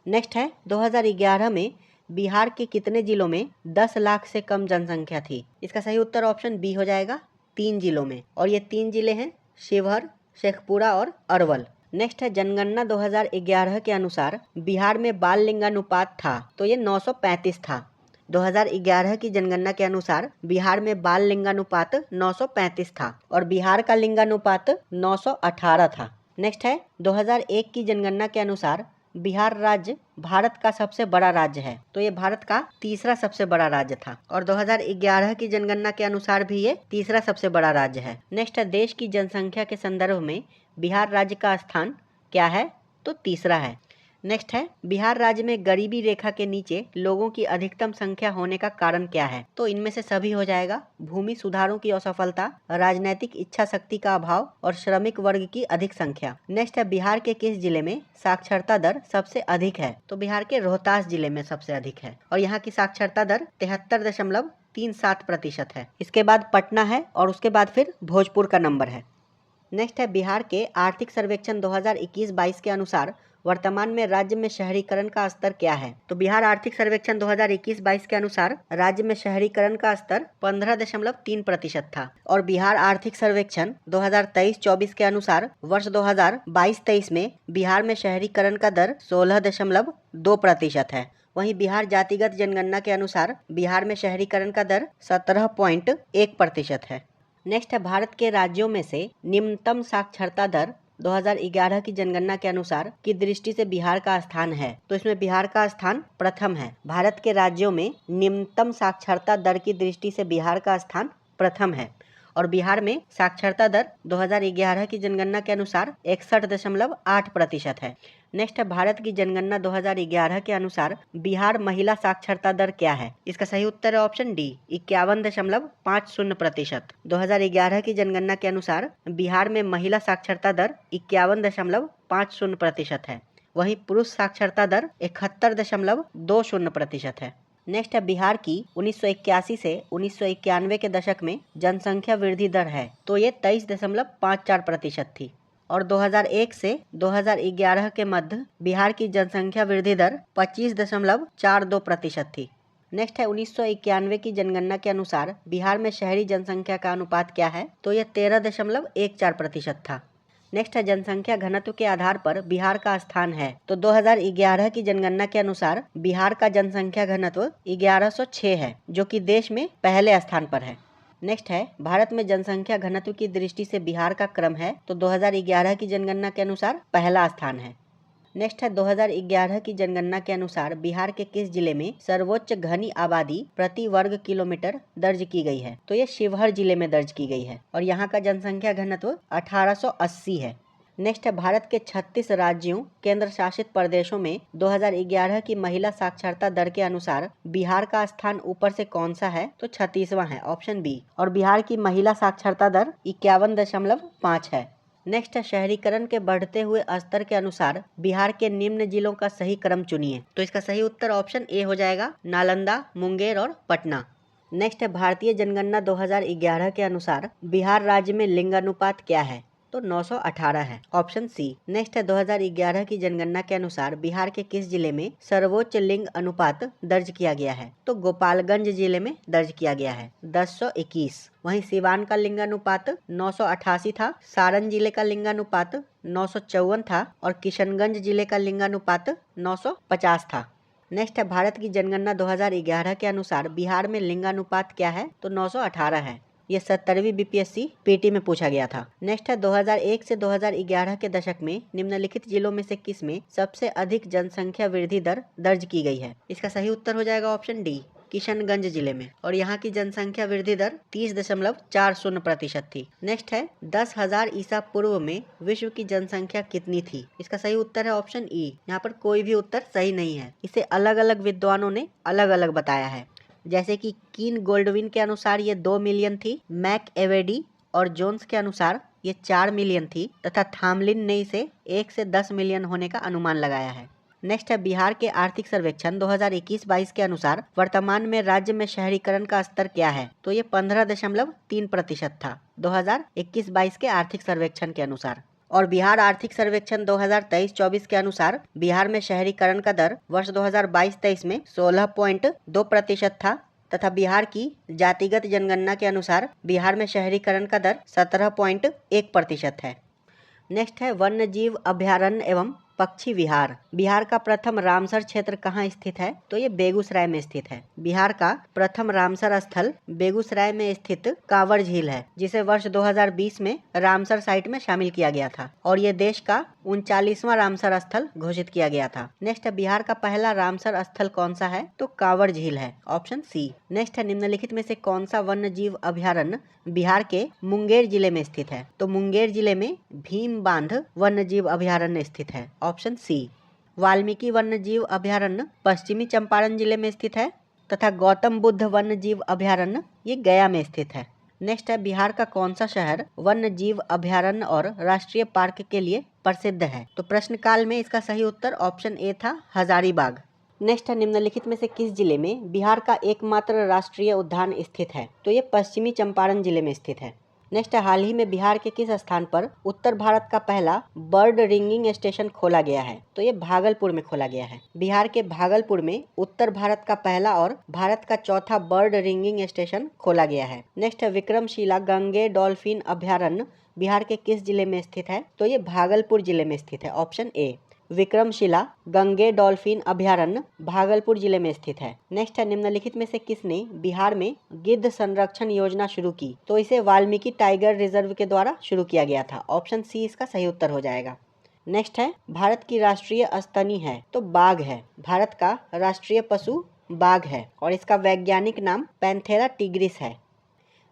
नेक्स्ट है 2011 में बिहार के कितने जिलों में 10 लाख से कम जनसंख्या थी? इसका सही उत्तर ऑप्शन बी हो जाएगा, 3 जिलों में, और ये 3 जिले हैं शिवहर, शेखपुरा और अरवल। नेक्स्ट है जनगणना 2011 के अनुसार बिहार में बाल लिंगानुपात था तो ये 935 था। 2011 की जनगणना के अनुसार बिहार में बाल लिंगानुपात 935 था और बिहार का लिंगानुपात 918 था। नेक्स्ट है 2001 की जनगणना के अनुसार बिहार राज्य भारत का सबसे बड़ा राज्य है तो ये भारत का तीसरा सबसे बड़ा राज्य था और 2011 की जनगणना के अनुसार भी ये तीसरा सबसे बड़ा राज्य है। नेक्स्ट है देश की जनसंख्या के संदर्भ में बिहार राज्य का स्थान क्या है? तो तीसरा है। नेक्स्ट है बिहार राज्य में गरीबी रेखा के नीचे लोगों की अधिकतम संख्या होने का कारण क्या है? तो इनमें से सभी हो जाएगा, भूमि सुधारों की असफलता, राजनीतिक इच्छा शक्ति का अभाव और श्रमिक वर्ग की अधिक संख्या। नेक्स्ट है बिहार के किस जिले में साक्षरता दर सबसे अधिक है? तो बिहार के रोहतास जिले में सबसे अधिक है और यहाँ की साक्षरता दर 73.37% है। इसके बाद पटना है और उसके बाद फिर भोजपुर का नंबर है। नेक्स्ट है बिहार के आर्थिक सर्वेक्षण 2021-22 के अनुसार वर्तमान में राज्य में शहरीकरण का स्तर क्या है? तो बिहार आर्थिक सर्वेक्षण 2021-22 के अनुसार राज्य में शहरीकरण का स्तर 15.3% था और बिहार आर्थिक सर्वेक्षण 2023-24 के अनुसार वर्ष 2022-23 में बिहार में शहरीकरण का दर 16.2% है। वहीं बिहार जातिगत जनगणना के अनुसार बिहार में शहरीकरण का दर 17.1% है। नेक्स्ट है भारत के राज्यों में से निम्नतम साक्षरता दर 2011 की जनगणना के अनुसार की दृष्टि से बिहार का स्थान है? तो इसमें बिहार का स्थान प्रथम है। भारत के राज्यों में निम्नतम साक्षरता दर की दृष्टि से बिहार का स्थान प्रथम है और बिहार में साक्षरता दर 2011 की जनगणना के अनुसार 61.8% है। नेक्स्ट है भारत की जनगणना 2011 के अनुसार बिहार महिला साक्षरता दर क्या है? इसका सही उत्तर है ऑप्शन डी, 51.50%। 2011 की जनगणना के अनुसार बिहार में महिला साक्षरता दर 51.50% है। वहीं पुरुष साक्षरता दर 71.20% है। नेक्स्ट है बिहार की 1981 से 1991 के दशक में जनसंख्या वृद्धि दर है, तो ये 23.54% थी। और 2001 से 2011 के मध्य बिहार की जनसंख्या वृद्धि दर 25.42% थी। नेक्स्ट है 1991 की जनगणना के अनुसार बिहार में शहरी जनसंख्या का अनुपात क्या है, तो यह 13.14% था। नेक्स्ट है जनसंख्या घनत्व के आधार पर बिहार का स्थान है, तो 2011 की जनगणना के अनुसार बिहार का जनसंख्या घनत्व 1106 है, जो कि देश में पहले स्थान पर है। नेक्स्ट है भारत में जनसंख्या घनत्व की दृष्टि से बिहार का क्रम है, तो 2011 की जनगणना के अनुसार पहला स्थान है। नेक्स्ट है 2011 की जनगणना के अनुसार बिहार के किस जिले में सर्वोच्च घनी आबादी प्रति वर्ग किलोमीटर दर्ज की गई है, तो ये शिवहर जिले में दर्ज की गई है और यहाँ का जनसंख्या घनत्व 1880 है। नेक्स्ट है भारत के 36 राज्यों केंद्र शासित प्रदेशों में 2011 की महिला साक्षरता दर के अनुसार बिहार का स्थान ऊपर से कौन सा है, तो 36वां है, ऑप्शन बी। और बिहार की महिला साक्षरता दर 51.5 है। नेक्स्ट है शहरीकरण के बढ़ते हुए स्तर के अनुसार बिहार के निम्न जिलों का सही क्रम चुनिए, तो इसका सही उत्तर ऑप्शन ए हो जाएगा, नालंदा, मुंगेर और पटना। नेक्स्ट है भारतीय जनगणना 2011 के अनुसार बिहार राज्य में लिंगानुपात क्या है, तो 918 है, ऑप्शन सी। नेक्स्ट है 2011 की जनगणना के अनुसार बिहार के किस जिले में सर्वोच्च लिंग अनुपात दर्ज किया गया है, तो गोपालगंज जिले में दर्ज किया गया है 1021। वहीं सिवान का लिंगानुपात 988 था, सारण जिले का लिंगानुपात 954 था और किशनगंज जिले का लिंगानुपात 950 था। नेक्स्ट है भारत की जनगणना 2011 के अनुसार बिहार में लिंगानुपात क्या है, तो 918 है। ये 70वीं बीपीएससी पीटी में पूछा गया था। नेक्स्ट है 2001 से 2011 के दशक में निम्नलिखित जिलों में से किस में सबसे अधिक जनसंख्या वृद्धि दर दर्ज की गई है, इसका सही उत्तर हो जाएगा ऑप्शन डी, किशनगंज जिले में, और यहाँ की जनसंख्या वृद्धि दर 30.40% थी। नेक्स्ट है 10,000 ईसा पूर्व में विश्व की जनसंख्या कितनी थी, इसका सही उत्तर है ऑप्शन ई। यहाँ पर कोई भी उत्तर सही नहीं है, इसे अलग अलग विद्वानों ने अलग अलग बताया है। जैसे कि कीन गोल्डविन के अनुसार ये 2 मिलियन थी, मैक एवेडी और जोन्स के अनुसार ये 4 मिलियन थी तथा थामलिन ने इसे 1 से 10 मिलियन होने का अनुमान लगाया है। नेक्स्ट है बिहार के आर्थिक सर्वेक्षण 2021-22 के अनुसार वर्तमान में राज्य में शहरीकरण का स्तर क्या है, तो ये 15.3% था 2021-22 के आर्थिक सर्वेक्षण के अनुसार। और बिहार आर्थिक सर्वेक्षण 2023-24 के अनुसार बिहार में शहरीकरण का दर वर्ष 2022-23 में 16.2% था तथा बिहार की जातिगत जनगणना के अनुसार बिहार में शहरीकरण का दर 17.1% है। नेक्स्ट है वन्य जीव अभयारण्य एवं पक्षी विहार। बिहार का प्रथम रामसर क्षेत्र कहाँ स्थित है, तो ये बेगूसराय में स्थित है। बिहार का प्रथम रामसर स्थल बेगूसराय में स्थित कांवर झील है, जिसे वर्ष 2020 में रामसर साइट में शामिल किया गया था और ये देश का 39वां रामसर स्थल घोषित किया गया था। नेक्स्ट है बिहार का पहला रामसर स्थल कौन सा है, तो कांवर झील है, ऑप्शन सी। नेक्स्ट है निम्नलिखित में से कौन सा वन्य जीव अभयारण्य बिहार के मुंगेर जिले में स्थित है, तो मुंगेर जिले में भीम बांध वन्य जीव अभयारण्य स्थित है, ऑप्शन सी। वाल्मीकि वन्य जीव अभयारण्य पश्चिमी चंपारण जिले में स्थित है तथा गौतम बुद्ध वन्य जीव अभयारण्य ये गया में स्थित है। नेक्स्ट है बिहार का कौन सा शहर वन्य जीव अभयारण्य और राष्ट्रीय पार्क के लिए प्रसिद्ध है, तो प्रश्न काल में इसका सही उत्तर ऑप्शन ए था, हजारीबाग। नेक्स्ट है निम्नलिखित में से किस जिले में बिहार का एकमात्र राष्ट्रीय उद्यान स्थित है, तो ये पश्चिमी चंपारण जिले में स्थित है। नेक्स्ट है हाल ही में बिहार के किस स्थान पर उत्तर भारत का पहला बर्ड रिंगिंग स्टेशन खोला गया है, तो ये भागलपुर में खोला गया है। बिहार के भागलपुर में उत्तर भारत का पहला और भारत का चौथा बर्ड रिंगिंग स्टेशन खोला गया है। नेक्स्ट है विक्रमशिला गंगे डॉल्फिन अभयारण्य बिहार के किस जिले में स्थित है, तो ये भागलपुर जिले में स्थित है, option A. Vikramshila Gange dolphin अभयारण्य भागलपुर जिले में स्थित है। नेक्स्ट है निम्नलिखित में से किसने बिहार में गिद्ध संरक्षण योजना शुरू की, तो इसे वाल्मीकि टाइगर रिजर्व के द्वारा शुरू किया गया था, ऑप्शन सी इसका सही उत्तर हो जाएगा। नेक्स्ट है भारत की राष्ट्रीय स्तनी है, तो बाघ है। भारत का राष्ट्रीय पशु बाघ है और इसका वैज्ञानिक नाम पैंथेरा टिग्रिस है।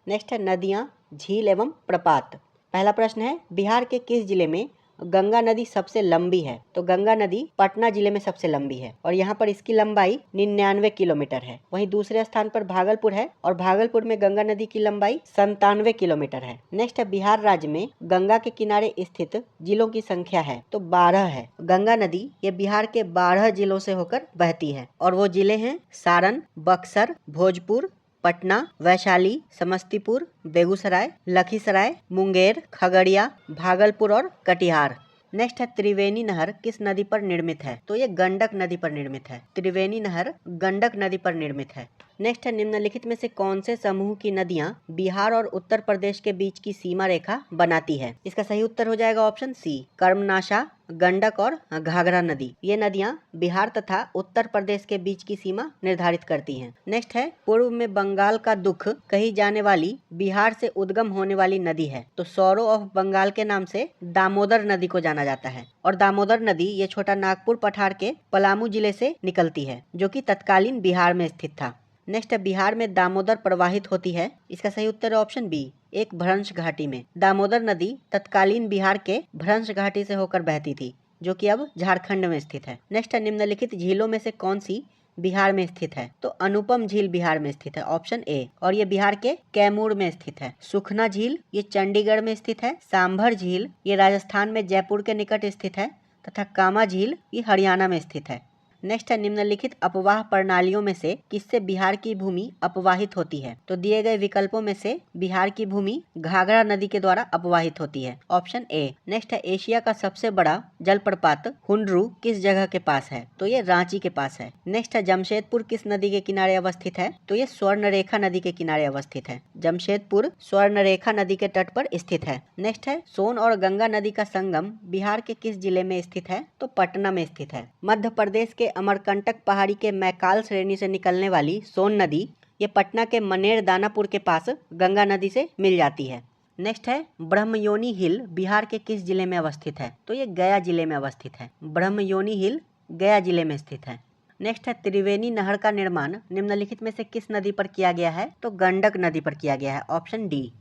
नेक्स्ट है नदियाँ, झील एवं प्रपात। पहला प्रश्न है बिहार के किस जिले में गंगा नदी सबसे लंबी है? तो गंगा नदी पटना जिले में सबसे लंबी है और यहाँ पर इसकी लंबाई 99 किलोमीटर है। वहीं दूसरे स्थान पर भागलपुर है और भागलपुर में गंगा नदी की लंबाई 97 किलोमीटर है। नेक्स्ट है, बिहार राज्य में गंगा के किनारे स्थित जिलों की संख्या है? तो 12 है। गंगा नदी ये बिहार के 12 जिलों से होकर बहती है और वो जिले हैं सारण, बक्सर, भोजपुर, पटना, वैशाली, समस्तीपुर, बेगूसराय, लखीसराय, मुंगेर, खगड़िया, भागलपुर और कटिहार। नेक्स्ट है, त्रिवेणी नहर किस नदी पर निर्मित है? तो ये गंडक नदी पर निर्मित है। त्रिवेणी नहर गंडक नदी पर निर्मित है। नेक्स्ट है, निम्नलिखित में से कौन से समूह की नदियां बिहार और उत्तर प्रदेश के बीच की सीमा रेखा बनाती है? इसका सही उत्तर हो जाएगा ऑप्शन सी, कर्मनाशा, गंडक और घाघरा नदी। ये नदियां बिहार तथा उत्तर प्रदेश के बीच की सीमा निर्धारित करती हैं। नेक्स्ट है, पूर्व में बंगाल का दुख कही जाने वाली बिहार से उद्गम होने वाली नदी है? तो सौरो ऑफ बंगाल के नाम से दामोदर नदी को जाना जाता है और दामोदर नदी ये छोटा नागपुर पठार के पलामू जिले से निकलती है, जो कि तत्कालीन बिहार में स्थित था। नेक्स्ट है, बिहार में दामोदर प्रवाहित होती है? इसका सही उत्तर है ऑप्शन बी, एक भ्रंश घाटी में। दामोदर नदी तत्कालीन बिहार के भ्रंश घाटी से होकर बहती थी, जो कि अब झारखंड में स्थित है। नेक्स्ट है, निम्नलिखित झीलों में से कौन सी बिहार में स्थित है? तो अनुपम झील बिहार में स्थित है, ऑप्शन ए, और ये बिहार के कैमूर में स्थित है। सुखना झील ये चंडीगढ़ में स्थित है। सांभर झील ये राजस्थान में जयपुर के निकट स्थित है तथा कामा झील ये हरियाणा में स्थित है। नेक्स्ट है, निम्नलिखित अपवाह प्रणालियों में से किससे बिहार की भूमि अपवाहित होती है? तो दिए गए विकल्पों में से बिहार की भूमि घाघरा नदी के द्वारा अपवाहित होती है, ऑप्शन ए। नेक्स्ट है, एशिया का सबसे बड़ा जलप्रपात हुंड्रू किस जगह के पास है? तो ये रांची के पास है। नेक्स्ट है, जमशेदपुर किस नदी के किनारे अवस्थित है? तो ये स्वर्णरेखा नदी के किनारे अवस्थित है। जमशेदपुर स्वर्णरेखा नदी के तट पर स्थित है। नेक्स्ट है, सोन और गंगा नदी का संगम बिहार के किस जिले में स्थित है? तो पटना में स्थित है। मध्य प्रदेश के अमरकंटक पहाड़ी के मैकाल श्रेणी से निकलने वाली सोन नदी ये पटना के मनेर दानापुर के पास गंगा नदी से मिल जाती है। नेक्स्ट है, ब्रह्मयोनी हिल बिहार के किस जिले में अवस्थित है? तो ये गया जिले में अवस्थित है। ब्रह्मयोनी हिल गया जिले में स्थित है। नेक्स्ट है, त्रिवेणी नहर का निर्माण निम्नलिखित में से किस नदी पर किया गया है? तो गंडक नदी पर किया गया है, ऑप्शन डी।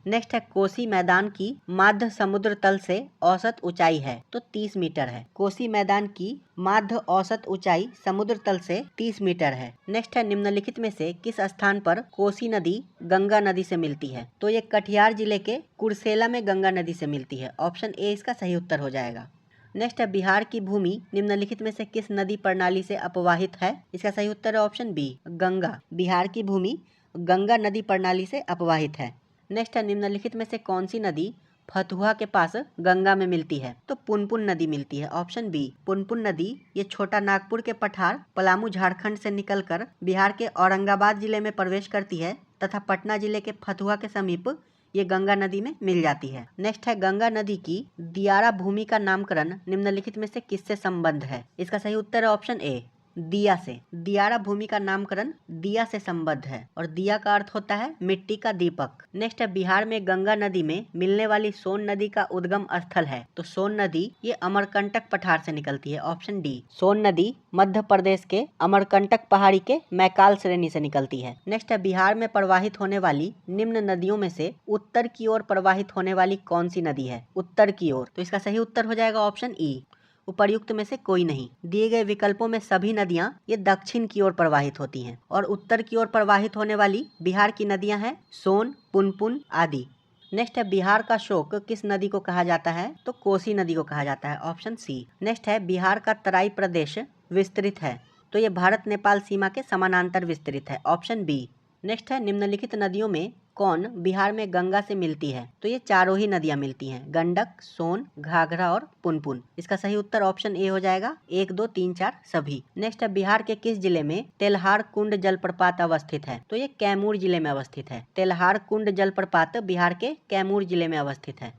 नेक्स्ट है, कोसी मैदान की माध्य समुद्र तल से औसत ऊंचाई है? तो 30 मीटर है। कोसी मैदान की माध्य औसत ऊंचाई समुद्र तल से 30 मीटर है। नेक्स्ट है, निम्नलिखित में से किस स्थान पर कोसी नदी गंगा नदी से मिलती है? तो ये कटिहार जिले के कुर्सेला में गंगा नदी से मिलती है, ऑप्शन ए इसका सही उत्तर हो जाएगा। नेक्स्ट है, बिहार की भूमि निम्नलिखित में से किस नदी प्रणाली से अपवाहित है? इसका सही उत्तर है ऑप्शन बी, गंगा। बिहार की भूमि गंगा नदी प्रणाली से अपवाहित है। नेक्स्ट है, निम्नलिखित में से कौन सी नदी फतुहा के पास गंगा में मिलती है? तो पुनपुन नदी मिलती है, ऑप्शन बी। पुनपुन नदी ये छोटा नागपुर के पठार पलामू झारखंड से निकलकर बिहार के औरंगाबाद जिले में प्रवेश करती है तथा पटना जिले के फतुहा के समीप ये गंगा नदी में मिल जाती है। नेक्स्ट है, गंगा नदी की दियारा भूमि का नामकरण निम्नलिखित में से किससे संबंध है? इसका सही उत्तर है ऑप्शन ए, दिया से। दियारा भूमि का नामकरण दिया से संबद्ध है और दिया का अर्थ होता है मिट्टी का दीपक। नेक्स्ट है, बिहार में गंगा नदी में मिलने वाली सोन नदी का उद्गम स्थल है? तो सोन नदी ये अमरकंटक पठार से निकलती है, ऑप्शन डी। सोन नदी मध्य प्रदेश के अमरकंटक पहाड़ी के मैकाल श्रेणी से निकलती है। नेक्स्ट है, बिहार में प्रवाहित होने वाली निम्न नदियों में से उत्तर की ओर प्रवाहित होने वाली कौन सी नदी है? उत्तर की ओर, तो इसका सही उत्तर हो जाएगा ऑप्शन ई, उपर्युक्त में से कोई नहीं। दिए गए विकल्पों में सभी नदियां ये दक्षिण की ओर प्रवाहित होती हैं और उत्तर की ओर प्रवाहित होने वाली बिहार की नदियां हैं सोन, पुनपुन आदि। नेक्स्ट है, बिहार का शोक किस नदी को कहा जाता है? तो कोसी नदी को कहा जाता है, ऑप्शन सी। नेक्स्ट है, बिहार का तराई प्रदेश विस्तृत है? तो ये भारत नेपाल सीमा के समानांतर विस्तृत है, ऑप्शन बी। नेक्स्ट है, निम्नलिखित नदियों में कौन बिहार में गंगा से मिलती है? तो ये चारों ही नदियां मिलती हैं, गंडक, सोन, घाघरा और पुनपुन। इसका सही उत्तर ऑप्शन ए हो जाएगा, 1, 2, 3, 4 सभी। नेक्स्ट है, बिहार के किस जिले में तेल्हार कुंड जलप्रपात अवस्थित है? तो ये कैमूर जिले में अवस्थित है। तेल्हार कुंड जलप्रपात बिहार के कैमूर जिले में अवस्थित है।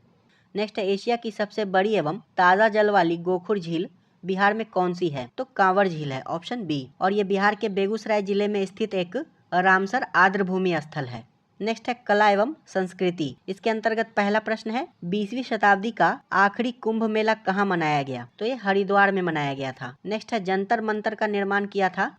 नेक्स्ट है, एशिया की सबसे बड़ी एवं ताज़ा जल वाली गोखुर झील बिहार में कौन सी है? तो कांवर झील है, ऑप्शन बी। और ये बिहार के बेगूसराय जिले में स्थित एक रामसर आर्द्र भूमि स्थल है। नेक्स्ट है, कला एवं संस्कृति। इसके अंतर्गत पहला प्रश्न है, 20वीं शताब्दी का आखिरी कुंभ मेला कहाँ मनाया गया? तो ये हरिद्वार में मनाया गया था। नेक्स्ट है, जंतर मंतर का निर्माण किया था?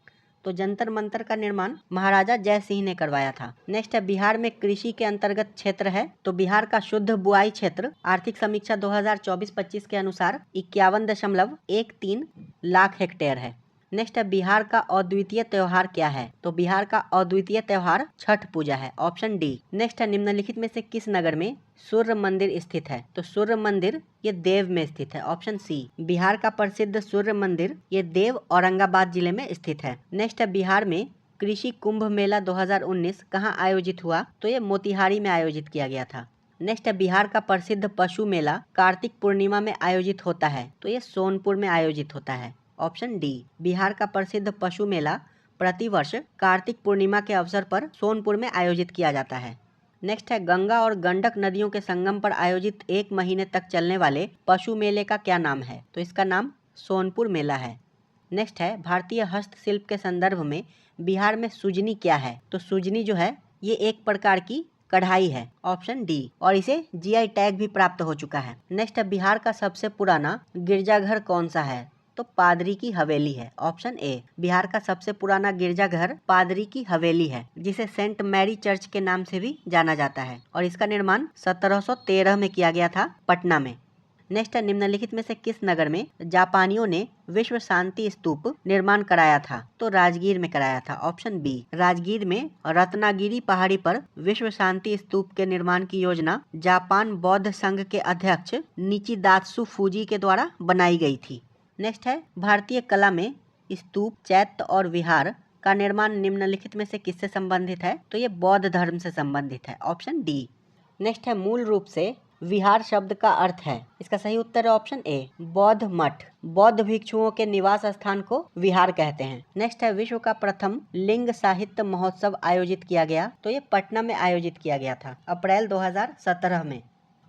तो जंतर मंतर का निर्माण महाराजा जय सिंह ने करवाया था। नेक्स्ट है बिहार में कृषि के अंतर्गत क्षेत्र है, तो बिहार का शुद्ध बुआई क्षेत्र आर्थिक समीक्षा 2024-25 के अनुसार 51.13 लाख हेक्टेयर है। नेक्स्ट है बिहार का अद्वितीय त्योहार क्या है, तो बिहार का अद्वितीय त्योहार छठ पूजा है, ऑप्शन डी। नेक्स्ट है निम्नलिखित में से किस नगर में सूर्य मंदिर स्थित है, तो सूर्य मंदिर ये देव में स्थित है, ऑप्शन सी। बिहार का प्रसिद्ध सूर्य मंदिर ये देव औरंगाबाद जिले में स्थित है। नेक्स्ट है बिहार में कृषि कुंभ मेला 2019 कहाँ आयोजित हुआ, तो ये मोतिहारी में आयोजित किया गया था। नेक्स्ट है बिहार का प्रसिद्ध पशु मेला कार्तिक पूर्णिमा में आयोजित होता है, तो ये सोनपुर में आयोजित होता है, ऑप्शन डी। बिहार का प्रसिद्ध पशु मेला प्रतिवर्ष कार्तिक पूर्णिमा के अवसर पर सोनपुर में आयोजित किया जाता है। नेक्स्ट है गंगा और गंडक नदियों के संगम पर आयोजित 1 महीने तक चलने वाले पशु मेले का क्या नाम है, तो इसका नाम सोनपुर मेला है। नेक्स्ट है भारतीय हस्तशिल्प के संदर्भ में बिहार में सुजनी क्या है, तो सुजनी जो है ये एक प्रकार की कढ़ाई है, ऑप्शन डी, और इसे जीआई टैग भी प्राप्त हो चुका है। नेक्स्ट है बिहार का सबसे पुराना गिरजाघर कौन सा है, तो पादरी की हवेली है, ऑप्शन ए। बिहार का सबसे पुराना गिरजाघर पादरी की हवेली है, जिसे सेंट मैरी चर्च के नाम से भी जाना जाता है, और इसका निर्माण 1713 में किया गया था पटना में। नेक्स्ट है निम्नलिखित में से किस नगर में जापानियों ने विश्व शांति स्तूप निर्माण कराया था, तो राजगीर में कराया था, ऑप्शन बी। राजगीर में रत्नागिरी पहाड़ी पर विश्व शांति स्तूप के निर्माण की योजना जापान बौद्ध संघ के अध्यक्ष निचिदात्सु फूजी के द्वारा बनाई गई थी। नेक्स्ट है भारतीय कला में स्तूप, चैत्य और विहार का निर्माण निम्नलिखित में से किससे संबंधित है, तो ये बौद्ध धर्म से संबंधित है, ऑप्शन डी। नेक्स्ट है मूल रूप से विहार शब्द का अर्थ है, इसका सही उत्तर है ऑप्शन ए, बौद्ध मठ। बौद्ध भिक्षुओं के निवास स्थान को विहार कहते हैं। नेक्स्ट है विश्व का प्रथम लिंग साहित्य महोत्सव आयोजित किया गया, तो ये पटना में आयोजित किया गया था अप्रैल 2017 में।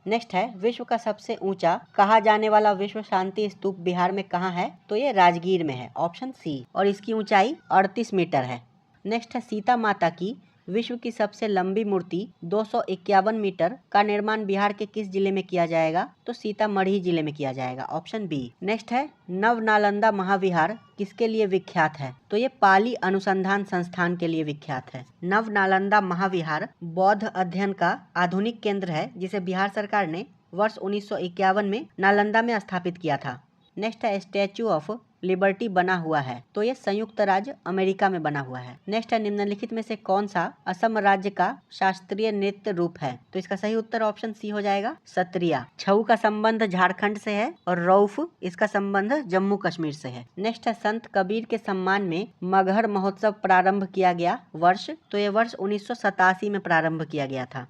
नेक्स्ट है विश्व का सबसे ऊंचा कहा जाने वाला विश्व शांति स्तूप बिहार में कहाँ है, तो ये राजगीर में है, ऑप्शन सी, और इसकी ऊंचाई 38 मीटर है। नेक्स्ट है सीता माता की विश्व की सबसे लंबी मूर्ति 251 मीटर का निर्माण बिहार के किस जिले में किया जाएगा, तो सीतामढ़ी जिले में किया जाएगा, ऑप्शन बी। नेक्स्ट है नव नालंदा महाविहार किसके लिए विख्यात है, तो ये पाली अनुसंधान संस्थान के लिए विख्यात है। नव नालंदा महाविहार बौद्ध अध्ययन का आधुनिक केंद्र है, जिसे बिहार सरकार ने वर्ष 1951 में नालंदा में स्थापित किया था। नेक्स्ट है स्टैचू ऑफ लिबर्टी बना हुआ है, तो ये संयुक्त राज्य अमेरिका में बना हुआ है। नेक्स्ट है निम्नलिखित में से कौन सा असम राज्य का शास्त्रीय नृत्य रूप है, तो इसका सही उत्तर ऑप्शन सी हो जाएगा, सत्रिया। छऊ का संबंध झारखंड से है और रऊफ इसका संबंध जम्मू कश्मीर से है। नेक्स्ट है संत कबीर के सम्मान में मगहर महोत्सव प्रारंभ किया गया वर्ष, तो ये वर्ष 1987 में प्रारंभ किया गया था।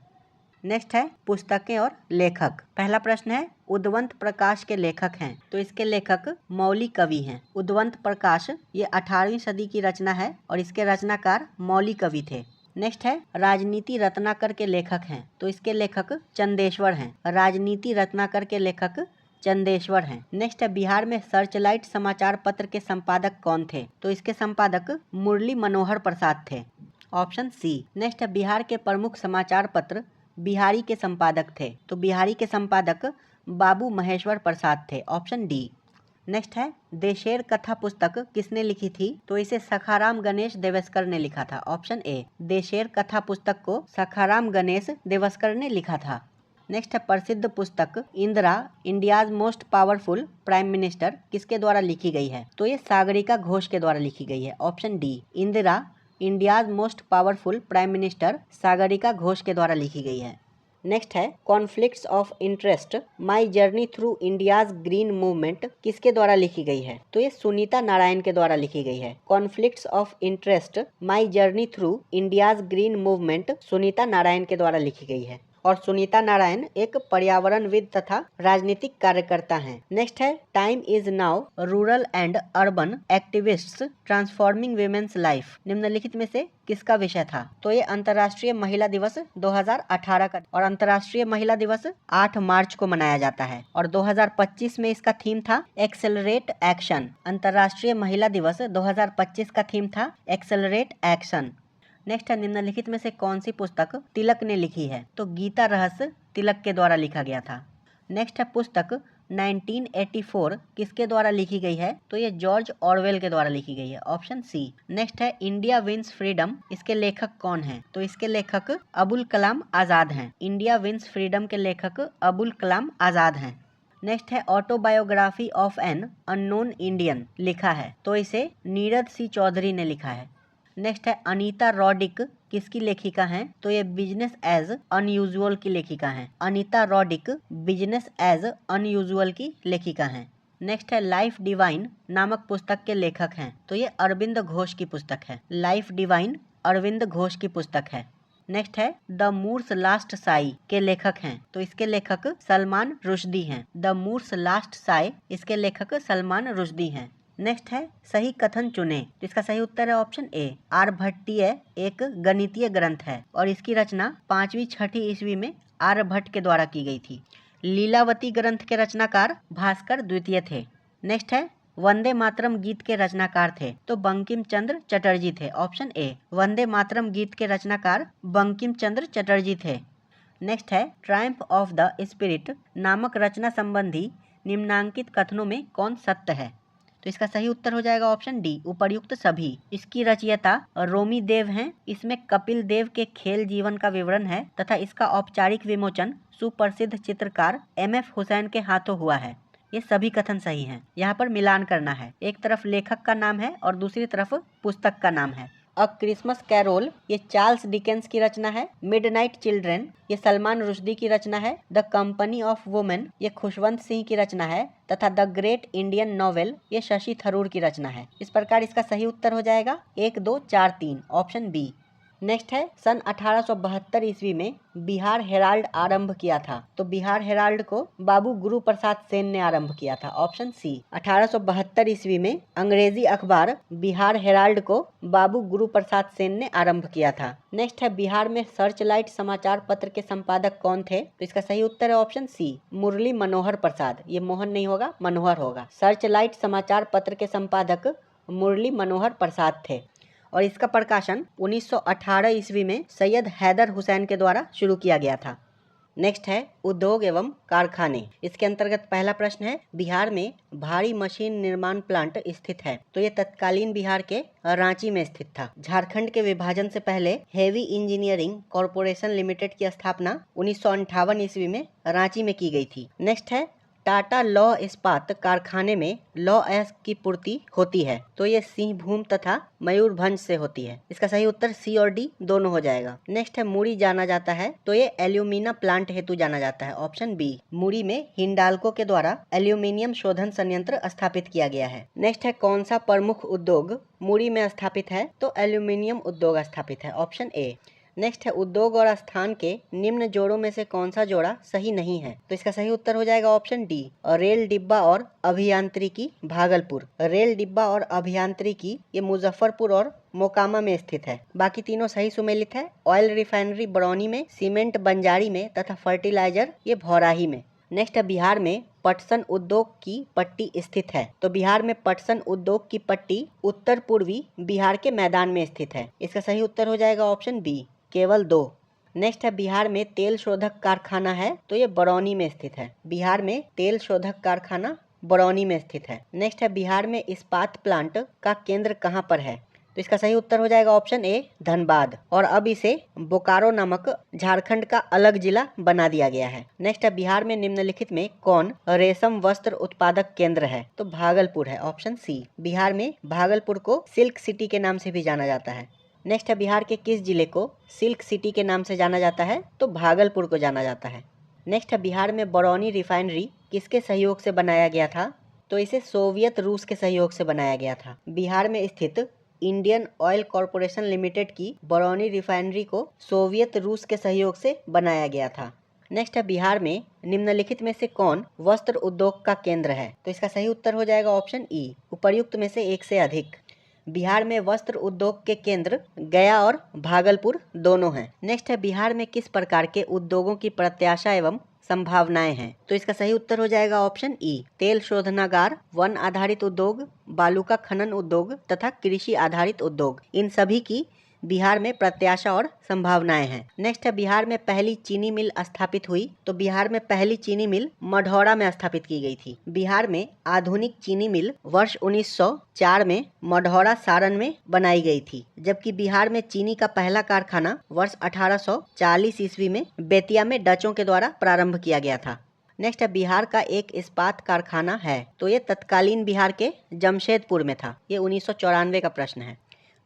नेक्स्ट है पुस्तकें और लेखक। पहला प्रश्न है उद्वंत प्रकाश के लेखक हैं, तो इसके लेखक मौली कवि हैं। उद्वंत प्रकाश ये 18वीं सदी की रचना है और इसके रचनाकार मौली कवि थे। नेक्स्ट है राजनीति रत्नाकर के लेखक हैं, तो इसके लेखक चंदेश्वर हैं। राजनीति रत्नाकर के लेखक चंदेश्वर हैं। नेक्स्ट है बिहार में सर्चलाइट समाचार पत्र के संपादक कौन थे, तो इसके संपादक मुरली मनोहर प्रसाद थे, ऑप्शन सी। नेक्स्ट है बिहार के प्रमुख समाचार पत्र बिहारी के संपादक थे, तो बिहारी के संपादक बाबू महेश्वर प्रसाद थे, ऑप्शन डी। नेक्स्ट है देशेर कथा पुस्तक किसने लिखी थी, तो इसे सखाराम गणेश देवस्कर ने लिखा था, ऑप्शन ए। देशेर कथा पुस्तक को सखाराम गणेश देवस्कर ने लिखा था। नेक्स्ट है प्रसिद्ध पुस्तक Indira India's most powerful prime minister किसके द्वारा लिखी गई है, तो ये सागरिका घोष के द्वारा लिखी गई है, option D. Indira India's most powerful prime minister Sagarika Ghosh के द्वारा लिखी गई है। नेक्स्ट है conflicts of interest my journey through India's green movement किसके द्वारा लिखी गई है, तो ये सुनीता नारायण के द्वारा लिखी गई है। Conflicts of interest my journey through India's green movement Sunita Narayan के द्वारा लिखी गई है, और सुनीता नारायण एक पर्यावरणविद तथा राजनीतिक कार्यकर्ता हैं। नेक्स्ट है time is now rural and urban activists transforming women's life निम्नलिखित में से किसका विषय था, तो ये अंतर्राष्ट्रीय महिला दिवस 2018 का, और अंतर्राष्ट्रीय महिला दिवस 8 मार्च को मनाया जाता है, और 2025 में इसका थीम था एक्सेलरेट एक्शन। अंतर्राष्ट्रीय महिला दिवस 2025 का थीम था एक्सेलरेट एक्शन। नेक्स्ट है निम्नलिखित में से कौन सी पुस्तक तिलक ने लिखी है, तो गीता रहस्य तिलक के द्वारा लिखा गया था। नेक्स्ट है पुस्तक 1984 किसके द्वारा लिखी गई है? तो ये जॉर्ज ऑरवेल के द्वारा लिखी गई है, ऑप्शन सी। नेक्स्ट है इंडिया विंस फ्रीडम, इसके लेखक कौन हैं? तो इसके लेखक अबुल कलाम आजाद हैं। इंडिया विंस फ्रीडम के लेखक अबुल कलाम आजाद हैं। नेक्स्ट है autobiography of an unknown Indian लिखा है, तो इसे नीरज सी चौधरी ने लिखा है। नेक्स्ट है अनीता रॉडिक किसकी लेखिका हैं? तो ये बिजनेस एज अनयूजुअल की लेखिका हैं। Anita Roddick business as unusual की लेखिका हैं। नेक्स्ट है लाइफ डिवाइन नामक पुस्तक के लेखक हैं, तो ये अरविंद घोष की पुस्तक है। लाइफ डिवाइन अरविंद घोष की पुस्तक है। नेक्स्ट है द मूर्स लास्ट साई के लेखक हैं, तो इसके लेखक सलमान रुश्दी हैं। द मूर्स लास्ट साई इसके लेखक सलमान रुश्दी हैं। नेक्स्ट है सही कथन चुने, तो इसका सही उत्तर है ऑप्शन ए। आर्यभट्टीय एक गणितीय ग्रंथ है और इसकी रचना 5वीं-6वीं ईस्वी में आर्यभट्ट के द्वारा की गई थी। लीलावती ग्रंथ के रचनाकार भास्कर द्वितीय थे। नेक्स्ट है वंदे मातरम गीत के रचनाकार थे, तो बंकिम चंद्र चटर्जी थे, ऑप्शन ए। वंदे मातरम गीत के रचनाकार बंकिम चंद्र चटर्जी थे। नेक्स्ट है ट्रायम्फ ऑफ द स्पिरिट नामक रचना संबंधी निम्नांकित कथनों में कौन सत्य है? तो इसका सही उत्तर हो जाएगा ऑप्शन डी, उपर्युक्त सभी। इसकी रचयिता रोमी देव हैं। इसमें कपिल देव के खेल जीवन का विवरण है तथा इसका औपचारिक विमोचन सुप्रसिद्ध चित्रकार MF हुसैन के हाथों हुआ है। ये सभी कथन सही हैं। यहाँ पर मिलान करना है, एक तरफ लेखक का नाम है और दूसरी तरफ पुस्तक का नाम है। अ क्रिसमस कैरोल ये चार्ल्स डिकेंस की रचना है। मिडनाइट चिल्ड्रन ये सलमान रुश्दी की रचना है। द कंपनी ऑफ वुमेन ये खुशवंत सिंह की रचना है तथा द ग्रेट इंडियन नॉवेल ये शशि थरूर की रचना है। इस प्रकार इसका सही उत्तर हो जाएगा 1, 2, 4, 3, ऑप्शन बी। नेक्स्ट है सन 1872 ईस्वी में बिहार हेराल्ड आरंभ किया था, तो बिहार हेराल्ड को बाबू गुरु प्रसाद सेन ने आरंभ किया था, ऑप्शन सी। 1872 ईस्वी में अंग्रेजी अखबार बिहार हेराल्ड को बाबू गुरु प्रसाद सेन ने आरंभ किया था। नेक्स्ट है बिहार में सर्चलाइट समाचार पत्र के संपादक कौन थे? तो इसका सही उत्तर है ऑप्शन सी, मुरली मनोहर प्रसाद। ये मोहन नहीं होगा, मनोहर होगा। सर्चलाइट समाचार पत्र के संपादक मुरली मनोहर प्रसाद थे और इसका प्रकाशन 1918 ईस्वी में सैयद हैदर हुसैन के द्वारा शुरू किया गया था। नेक्स्ट है उद्योग एवं कारखाने। इसके अंतर्गत पहला प्रश्न है बिहार में भारी मशीन निर्माण प्लांट स्थित है, तो ये तत्कालीन बिहार के रांची में स्थित था। झारखंड के विभाजन से पहले हेवी इंजीनियरिंग कॉरपोरेशन लिमिटेड की स्थापना 1958 ईस्वी में रांची में की गई थी। नेक्स्ट है टाटा लौह इस्पात कारखाने में लौह अयस्क की पूर्ति होती है, तो ये सिंहभूम तथा मयूरभंज से होती है। इसका सही उत्तर सी और डी दोनों हो जाएगा। नेक्स्ट है मुड़ी जाना जाता है, तो ये एल्यूमिना प्लांट हेतु जाना जाता है, ऑप्शन बी। मुड़ी में हिंडाल्को के द्वारा एल्यूमिनियम शोधन संयंत्र स्थापित किया गया है। नेक्स्ट है कौन सा प्रमुख उद्योग मुड़ी में स्थापित है? तो एल्यूमिनियम उद्योग स्थापित है, ऑप्शन ए। नेक्स्ट है उद्योग और स्थान के निम्न जोड़ों में से कौन सा जोड़ा सही नहीं है? तो इसका सही उत्तर हो जाएगा ऑप्शन डी, रेल डिब्बा और अभियांत्रिकी भागलपुर। रेल डिब्बा और अभियांत्रिकी ये मुजफ्फरपुर और मोकामा में स्थित है। बाकी तीनों सही सुमेलित है। ऑयल रिफाइनरी बरौनी में, सीमेंट बंजारी में तथा फर्टिलाइजर ये भौराही में। नेक्स्ट है बिहार में पटसन उद्योग की पट्टी स्थित है, तो बिहार में पटसन उद्योग की पट्टी उत्तर पूर्वी बिहार के मैदान में स्थित है। इसका सही उत्तर हो जाएगा ऑप्शन बी, केवल 2। नेक्स्ट है बिहार में तेल शोधक कारखाना है, तो ये बरौनी में स्थित है। बिहार में तेल शोधक कारखाना बरौनी में स्थित है। नेक्स्ट है बिहार में इस्पात प्लांट का केंद्र कहाँ पर है? तो इसका सही उत्तर हो जाएगा ऑप्शन ए, धनबाद। और अब इसे बोकारो नामक झारखंड का अलग जिला बना दिया गया है। नेक्स्ट है बिहार में निम्नलिखित में कौन रेशम वस्त्र उत्पादक केंद्र है? तो भागलपुर है, ऑप्शन सी। बिहार में भागलपुर को सिल्क सिटी के नाम से भी जाना जाता है। नेक्स्ट है बिहार के किस जिले को सिल्क सिटी के नाम से जाना जाता है? तो भागलपुर को जाना जाता है। नेक्स्ट है बिहार में बरौनी रिफाइनरी किसके सहयोग से बनाया गया था? तो इसे सोवियत रूस के सहयोग से बनाया गया था। बिहार में स्थित इंडियन ऑयल कॉरपोरेशन लिमिटेड की बरौनी रिफाइनरी को सोवियत रूस के सहयोग से बनाया गया था। नेक्स्ट है बिहार में निम्नलिखित में से कौन वस्त्र उद्योग का केंद्र है? तो इसका सही उत्तर हो जाएगा ऑप्शन ई, उपर्युक्त में से एक से अधिक। बिहार में वस्त्र उद्योग के केंद्र गया और भागलपुर दोनों हैं। नेक्स्ट है बिहार में किस प्रकार के उद्योगों की प्रत्याशा एवं संभावनाएं हैं? तो इसका सही उत्तर हो जाएगा ऑप्शन ई, तेल शोधनागार, वन आधारित उद्योग, बालू का खनन उद्योग तथा कृषि आधारित उद्योग। इन सभी की बिहार में प्रत्याशा और संभावनाएं हैं। नेक्स्ट है बिहार में पहली चीनी मिल स्थापित हुई, तो बिहार में पहली चीनी मिल मढ़ौरा में स्थापित की गई थी। बिहार में आधुनिक चीनी मिल वर्ष 1904 में मढ़ौरा सारण में बनाई गई थी, जबकि बिहार में चीनी का पहला कारखाना वर्ष 1840 ईस्वी में बेतिया में डचों के द्वारा प्रारंभ किया गया था। नेक्स्ट है बिहार का एक इस्पात कारखाना है, तो ये तत्कालीन बिहार के जमशेदपुर में था। ये 1994 का प्रश्न है।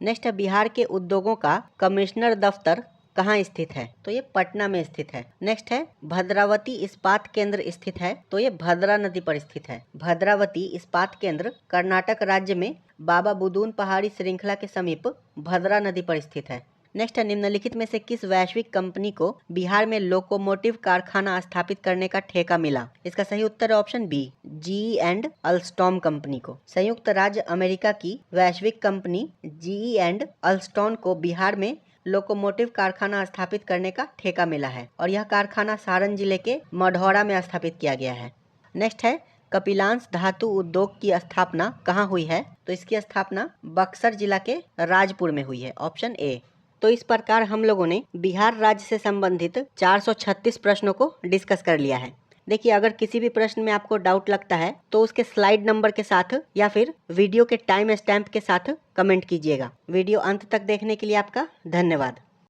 नेक्स्ट है बिहार के उद्योगों का कमिश्नर दफ्तर कहाँ स्थित है, तो ये पटना में स्थित है। नेक्स्ट है भद्रावती इस्पात केंद्र स्थित है, तो ये भद्रा नदी पर स्थित है। भद्रावती इस्पात केंद्र कर्नाटक राज्य में बाबा बुदून पहाड़ी श्रृंखला के समीप भद्रा नदी पर स्थित है। नेक्स्ट है निम्नलिखित में से किस वैश्विक कंपनी को बिहार में लोकोमोटिव कारखाना स्थापित करने का ठेका मिला? इसका सही उत्तर है option B, GE and Alstom company को। संयुक्त राज्य अमेरिका की वैश्विक कंपनी GE एंड अल्स्टॉम को बिहार में लोकोमोटिव कारखाना स्थापित करने का ठेका मिला है और यह कारखाना सारण जिले के मढ़ौरा में स्थापित किया गया है। नेक्स्ट है कपिलांश धातु उद्योग की स्थापना कहाँ हुई है? तो इसकी स्थापना बक्सर जिला के राजपुर में हुई है, ऑप्शन ए। तो इस प्रकार हम लोगों ने बिहार राज्य से संबंधित 436 प्रश्नों को डिस्कस कर लिया है। देखिए, अगर किसी भी प्रश्न में आपको डाउट लगता है तो उसके स्लाइड नंबर के साथ या फिर वीडियो के टाइम स्टैम्प के साथ कमेंट कीजिएगा। वीडियो अंत तक देखने के लिए आपका धन्यवाद।